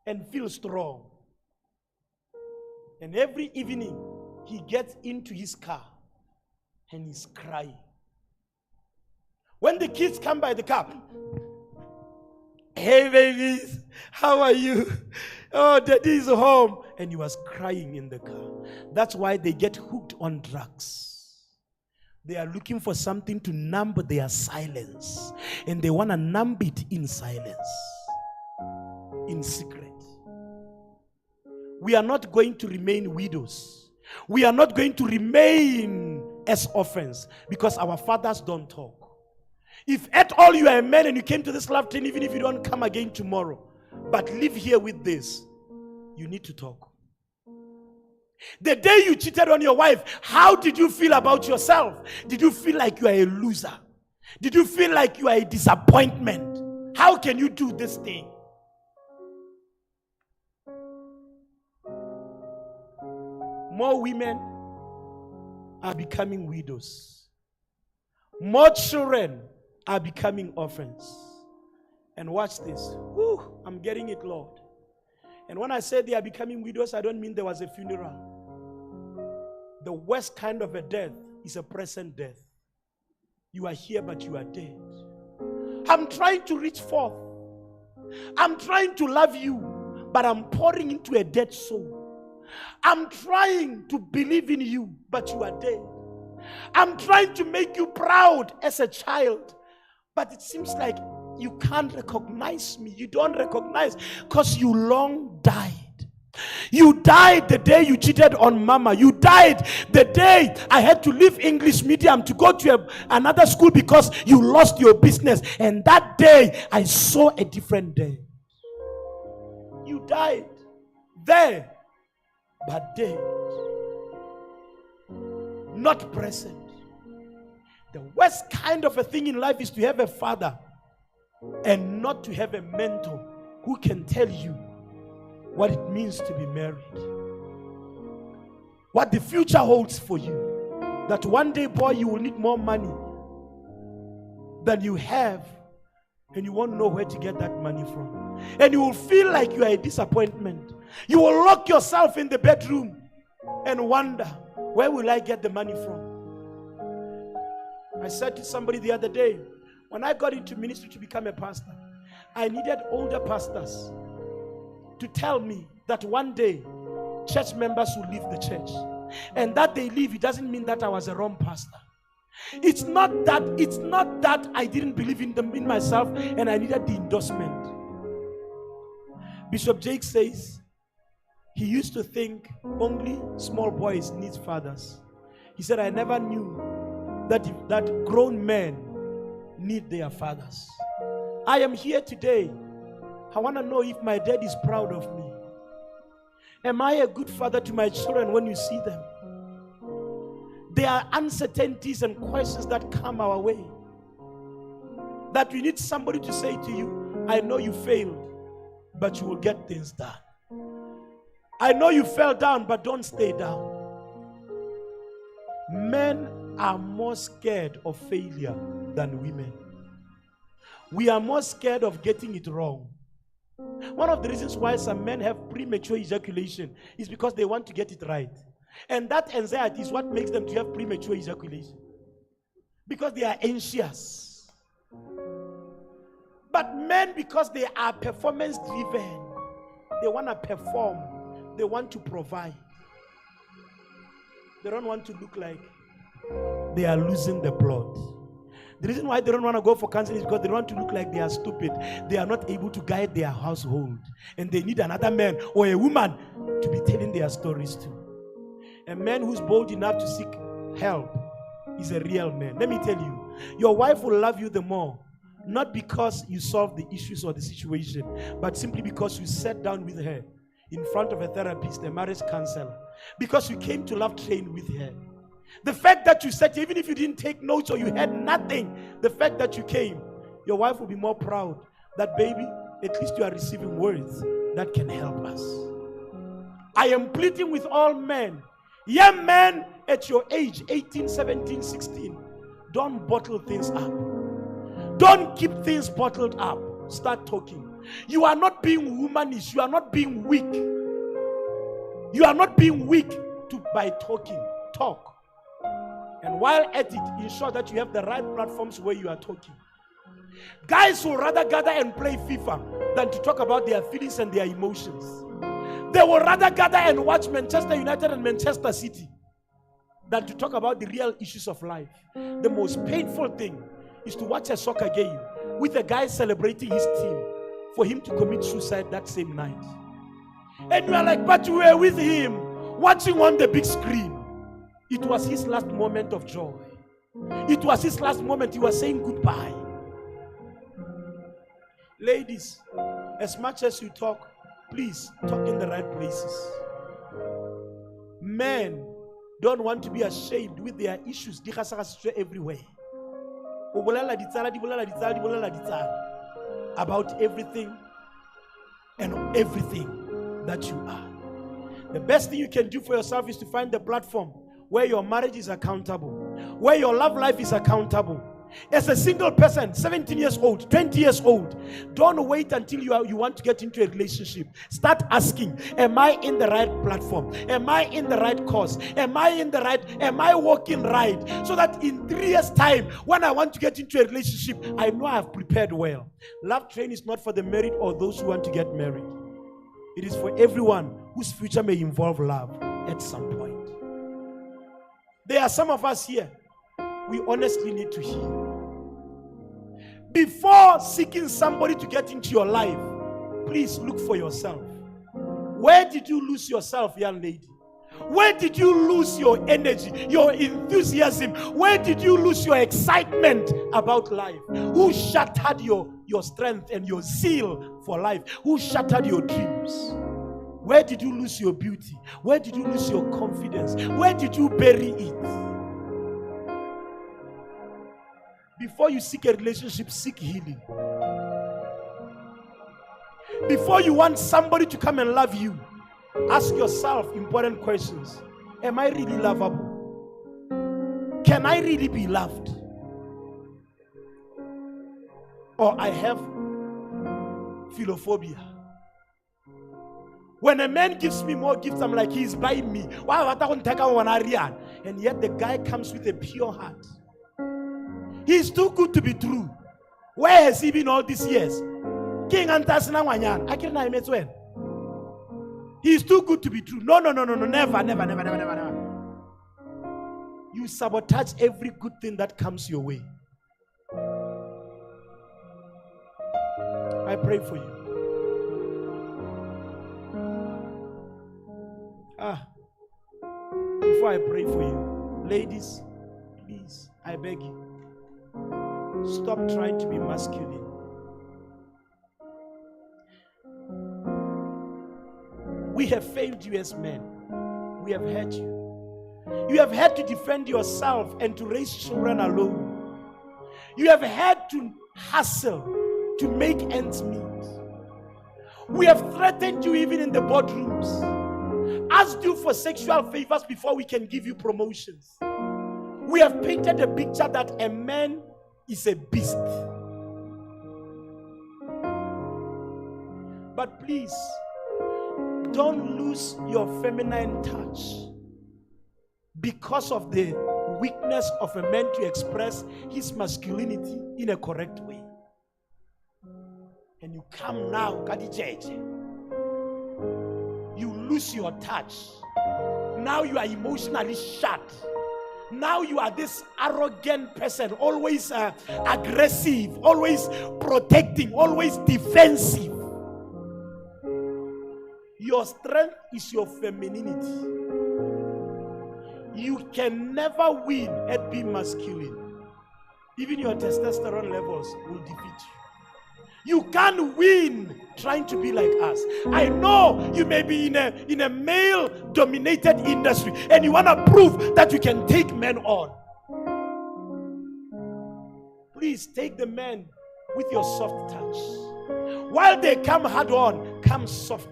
and feel strong. And every evening, he gets into his car and he's crying. When the kids come by the car, hey babies, how are you? Oh, daddy is home. And he was crying in the car. That's why they get hooked on drugs. They are looking for something to numb their silence. And they want to numb it in silence. In secret. We are not going to remain widows. We are not going to remain as orphans because our fathers don't talk. If at all you are a man and you came to this love train, even if you don't come again tomorrow, but live here with this, you need to talk. The day you cheated on your wife, how did you feel about yourself? Did you feel like you are a loser? Did you feel like you are a disappointment? How can you do this thing? more women are becoming widows. More children are becoming orphans. And watch this. Whew, I'm getting it, Lord. And when I say they are becoming widows, I don't mean there was a funeral. The worst kind of a death is a present death. You are here, but you are dead. I'm trying to reach forth. I'm trying to love you, but I'm pouring into a dead soul. I'm trying to believe in you, but you are dead. I'm trying to make you proud as a child, but it seems like you can't recognize me. You don't recognize because you long died. You died the day you cheated on mama. You died the day I had to leave English medium to go to another school because you lost your business. And that day I saw a different day. You died there, but dead, not present. The worst kind of a thing in life is to have a father and not to have a mentor who can tell you what it means to be married, what the future holds for you. That one day, boy, you will need more money than you have, and you won't know where to get that money from. And you will feel like you are a disappointment. You will lock yourself in the bedroom and wonder, where will I get the money from? I said to somebody the other day, when I got into ministry to become a pastor, I needed older pastors to tell me that one day church members will leave the church. And that they leave, it doesn't mean that I was a wrong pastor. It's not that I didn't believe in myself and I needed the endorsement. Bishop Jake says he used to think only small boys need fathers. He said, I never knew that grown men need their fathers. I am here today. I want to know if my dad is proud of me. Am I a good father to my children when you see them? There are uncertainties and questions that come our way, that we need somebody to say to you, I know you failed, but you will get things done. I know you fell down, but don't stay down. Men are more scared of failure than women. We are more scared of getting it wrong. One of the reasons why some men have premature ejaculation is because they want to get it right. And that anxiety is what makes them to have premature ejaculation. Because they are anxious. But men, because they are performance driven, they want to perform. They want to provide. They don't want to look like they are losing the plot. The reason why they don't want to go for counseling is because they don't want to look like they are stupid. They are not able to guide their household. And they need another man or a woman to be telling their stories to. A man who's bold enough to seek help is a real man. Let me tell you, your wife will love you the more, not because you solved the issues or the situation, but simply because you sat down with her in front of a therapist, a marriage counselor, because you came to Love Train with her. The fact that you said, even if you didn't take notes or you had nothing, the fact that you came, your wife will be more proud that, baby, at least you are receiving words that can help us. I am pleading with all men, young men at your age, 18, 17, 16, don't bottle things up. Don't keep things bottled up. Start talking. You are not being womanish. You are not being weak. You are not being weak by talking. Talk. And while at it, ensure that you have the right platforms where you are talking. Guys will rather gather and play FIFA than to talk about their feelings and their emotions. They will rather gather and watch Manchester United and Manchester City than to talk about the real issues of life. The most painful thing is to watch a soccer game with a guy celebrating his team for him to commit suicide that same night. And you are like, but you were with him, watching on the big screen. It was his last moment of joy. It was his last moment. He was saying goodbye. Ladies, as much as you talk, please talk in the right places. Men don't want to be ashamed with their issues. Di everywhere. About everything and everything that you are. The best thing you can do for yourself is to find the platform where your marriage is accountable, where your love life is accountable. As a single person, 17 years old, 20 years old, don't wait until you want to get into a relationship. Start asking, am I in the right platform? Am I in the right cause? Am I walking right? So that in 3 years' time, when I want to get into a relationship, I know I have prepared well. Love Train is not for the married or those who want to get married. It is for everyone whose future may involve love at some point. There are some of us here, we honestly need to heal. Before seeking somebody to get into your life, please look for yourself. Where did you lose yourself, young lady? Where did you lose your energy, your enthusiasm? Where did you lose your excitement about life? Who shattered your strength and your zeal for life? Who shattered your dreams? Where did you lose your beauty? Where did you lose your confidence? Where did you bury it? Before you seek a relationship, seek healing. Before you want somebody to come and love you, ask yourself important questions. Am I really lovable? Can I really be loved? Or I have philophobia. When a man gives me more gifts, I'm like, he's buying me. And yet the guy comes with a pure heart. He's too good to be true. Where has he been all these years? King Antasina Wanyan. I can't name it when. He's too good to be true. No. Never. You sabotage every good thing that comes your way. I pray for you. Before I pray for you, ladies, please, I beg you. Stop trying to be masculine. We have failed you as men. We have hurt you. You have had to defend yourself and to raise children alone. You have had to hustle to make ends meet. We have threatened you even in the boardrooms. Asked you for sexual favors before we can give you promotions. We have painted a picture that a man is a beast. But please, don't lose your feminine touch because of the weakness of a man to express his masculinity in a correct way. And you come now, you lose your touch. Now you are emotionally shut. Now you are this arrogant person, always aggressive, always protecting, always defensive. Your strength is your femininity. You can never win at being masculine. Even your testosterone levels will defeat you. You can't win trying to be like us. I know you may be in a male-dominated industry and you want to prove that you can take men on. Please take the men with your soft touch. While they come hard on, come soft.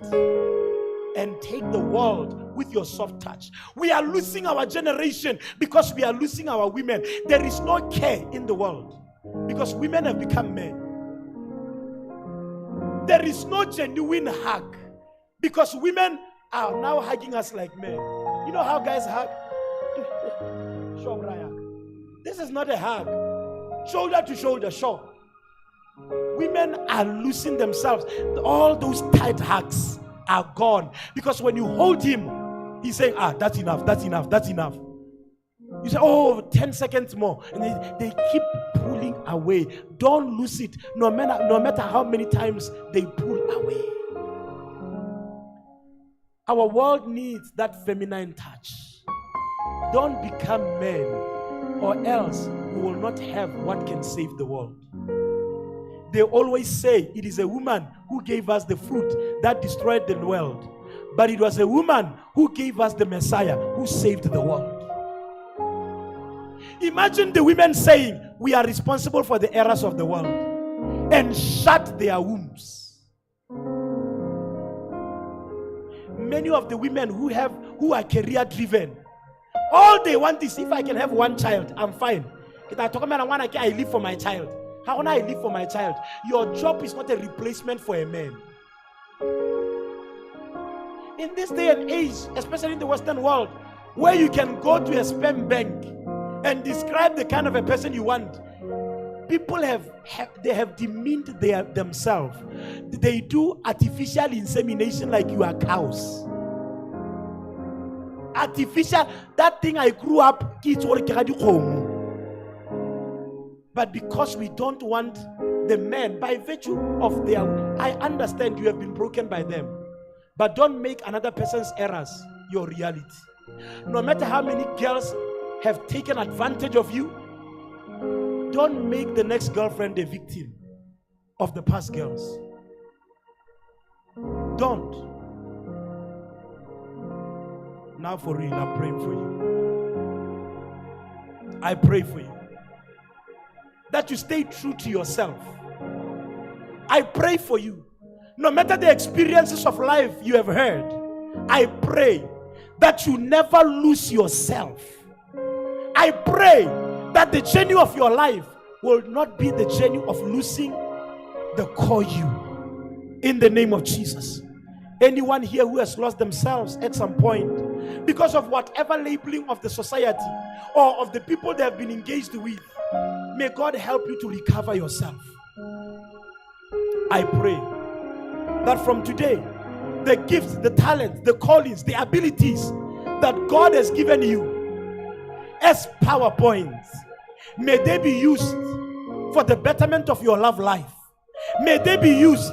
And take the world with your soft touch. We are losing our generation because we are losing our women. There is no care in the world because women have become men. There is no genuine hug because women are now hugging us like men. You know how guys hug? This is not a hug. Shoulder to shoulder, sure. Women are losing themselves. All those tight hugs are gone because when you hold him, he's saying, that's enough. You say, 10 seconds more. And they keep pulling away. Don't lose it. No matter how many times they pull away. Our world needs that feminine touch. Don't become men, or else we will not have what can save the world. They always say it is a woman who gave us the fruit that destroyed the world. But it was a woman who gave us the Messiah who saved the world. Imagine the women saying, we are responsible for the errors of the world, and shut their wombs. many of the women who are career driven, all they want is, if I can have one child, I'm fine. I live for my child. How can I live for my child? Your job is not a replacement for a man. In this day and age, especially in the Western world, where you can go to a sperm bank and describe the kind of a person you want, people have demeaned themselves. They do artificial insemination like you are cows. Artificial, that thing I grew up, kids were but because we don't want the men, by virtue of their, I understand you have been broken by them, but don't make another person's errors your reality. No matter how many girls have taken advantage of you, don't make the next girlfriend a victim of the past girls. Don't. Now for real, I'm praying for you. I pray for you that you stay true to yourself. I pray for you. No matter the experiences of life you have heard, I pray that you never lose yourself. I pray that the journey of your life will not be the journey of losing the core you. In the name of Jesus. Anyone here who has lost themselves at some point because of whatever labeling of the society or of the people they have been engaged with, may God help you to recover yourself. I pray that from today, the gifts, the talents, the callings, the abilities that God has given you as PowerPoints, may they be used for the betterment of your love life. May they be used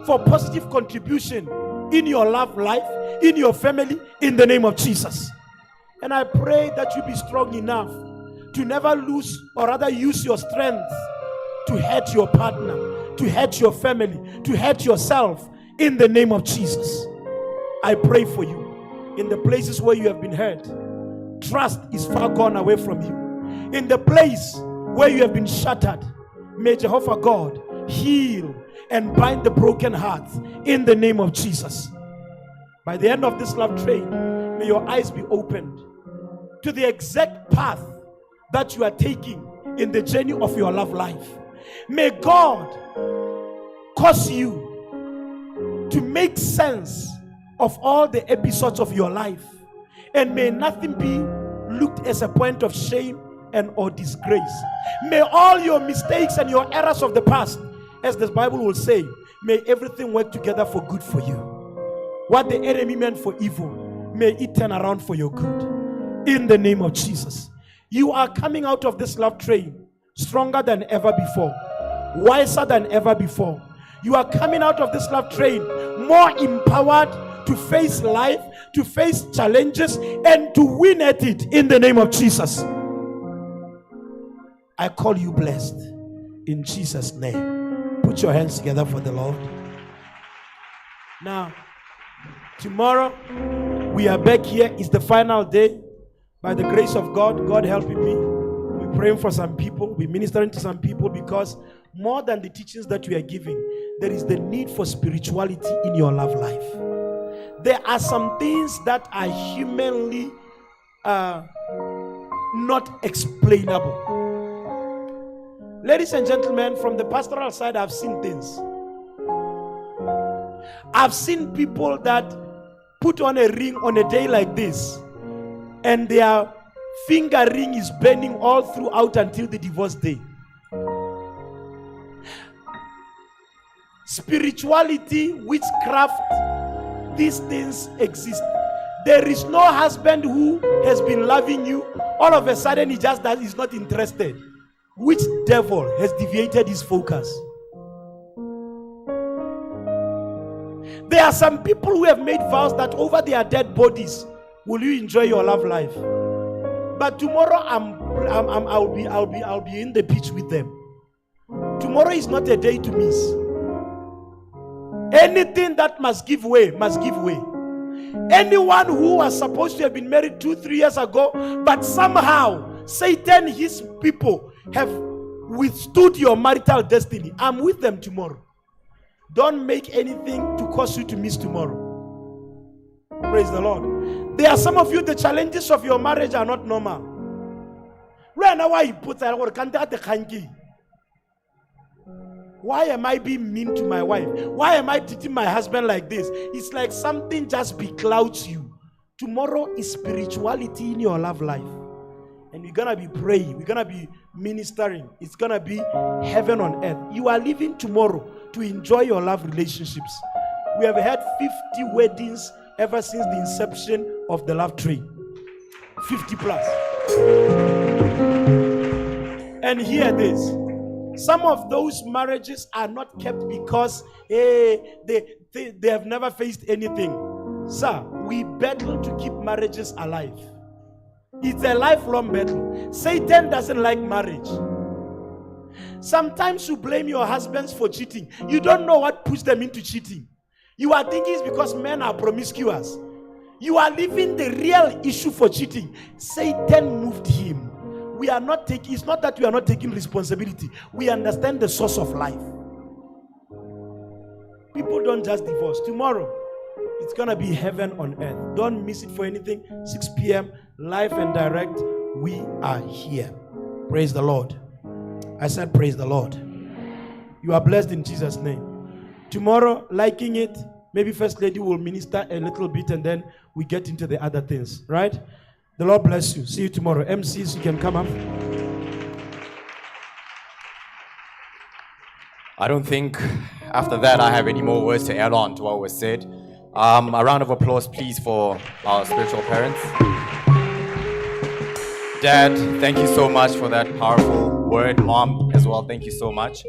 for positive contribution in your love life, in your family, in the name of Jesus. And I pray that you be strong enough to never lose, or rather use your strength to hurt your partner, to hurt your family, to hurt yourself, in the name of Jesus. I pray for you in the places where you have been hurt. Trust is far gone away from you. In the place where you have been shattered, may Jehovah God heal and bind the broken hearts in the name of Jesus. By the end of this love train, may your eyes be opened to the exact path that you are taking in the journey of your love life. May God cause you to make sense of all the episodes of your life, and may nothing be looked as a point of shame and or disgrace. May all your mistakes and your errors of the past, as the Bible will say, may everything work together for good for you. What the enemy meant for evil, may it turn around for your good. In the name of Jesus. You are coming out of this love train stronger than ever before, wiser than ever before. You are coming out of this love train more empowered to face life, to face challenges, and to win at it in the name of Jesus. I call you blessed in Jesus' name. Put your hands together for the Lord. Now, tomorrow we are back here. It's the final day. By the grace of God, God helping me, we're praying for some people, we're ministering to some people, because more than the teachings that we are giving, there is the need for spirituality in your love life. There are some things that are humanly not explainable. Ladies and gentlemen, from the pastoral side, I've seen things. I've seen people that put on a ring on a day like this, and their finger ring is burning all throughout until the divorce day. Spirituality, witchcraft, these things exist. There is no husband who has been loving you, all of a sudden he just does, he's not interested. Which devil has deviated his focus? There are some people who have made vows that over their dead bodies will you enjoy your love life. But tomorrow I'll be in the pitch with them. Tomorrow is not a day to miss. Anything that must give way must give way. Anyone who was supposed to have been married 2-3 years ago, but somehow Satan, his people, have withstood your marital destiny, I'm with them tomorrow. Don't make anything to cause you to miss tomorrow. Praise the Lord. There are some of you, the challenges of your marriage are not normal. Why am I being mean to my wife? Why am I treating my husband like this? It's like something just beclouds you. Tomorrow is spirituality in your love life. And we're going to be praying. We're going to be ministering. It's going to be heaven on earth. You are living tomorrow to enjoy your love relationships. We have had 50 weddings ever since the inception of the love train. 50 plus. And hear this. Some of those marriages are not kept because they have never faced anything. Sir, we battle to keep marriages alive. It's a lifelong battle. Satan doesn't like marriage. Sometimes you blame your husbands for cheating. You don't know what pushed them into cheating. You are thinking it's because men are promiscuous. You are leaving the real issue for cheating. Satan moved him. It's not that we are not taking responsibility. We understand the source of life. People don't just divorce. Tomorrow, it's going to be heaven on earth. Don't miss it for anything. 6 p.m., live and direct. We are here. Praise the Lord. I said praise the Lord. You are blessed in Jesus' name. Tomorrow, liking it, maybe First Lady will minister a little bit and then we get into the other things. Right? The Lord bless you. See you tomorrow. MCs, you can come up. I don't think after that I have any more words to add on to what was said. A round of applause, please, for our spiritual parents. Dad, thank you so much for that powerful word. Mom, as well, thank you so much.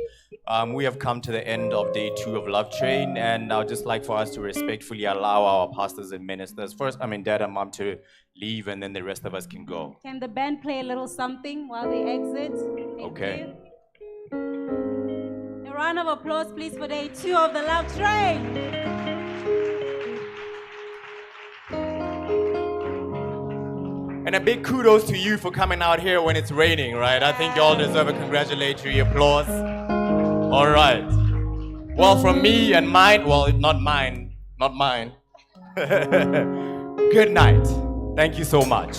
We have come to the end of day 2 of Love Train, and I'd just like for us to respectfully allow our pastors and ministers, Dad and Mom, to leave, and then the rest of us can go. Can the band play a little something while they exit? Okay. A round of applause, please, for day 2 of the Love Train. And a big kudos to you for coming out here when it's raining, right? I think y'all deserve a congratulatory applause. All right. Well, from me and mine, not mine. Good night. Thank you so much.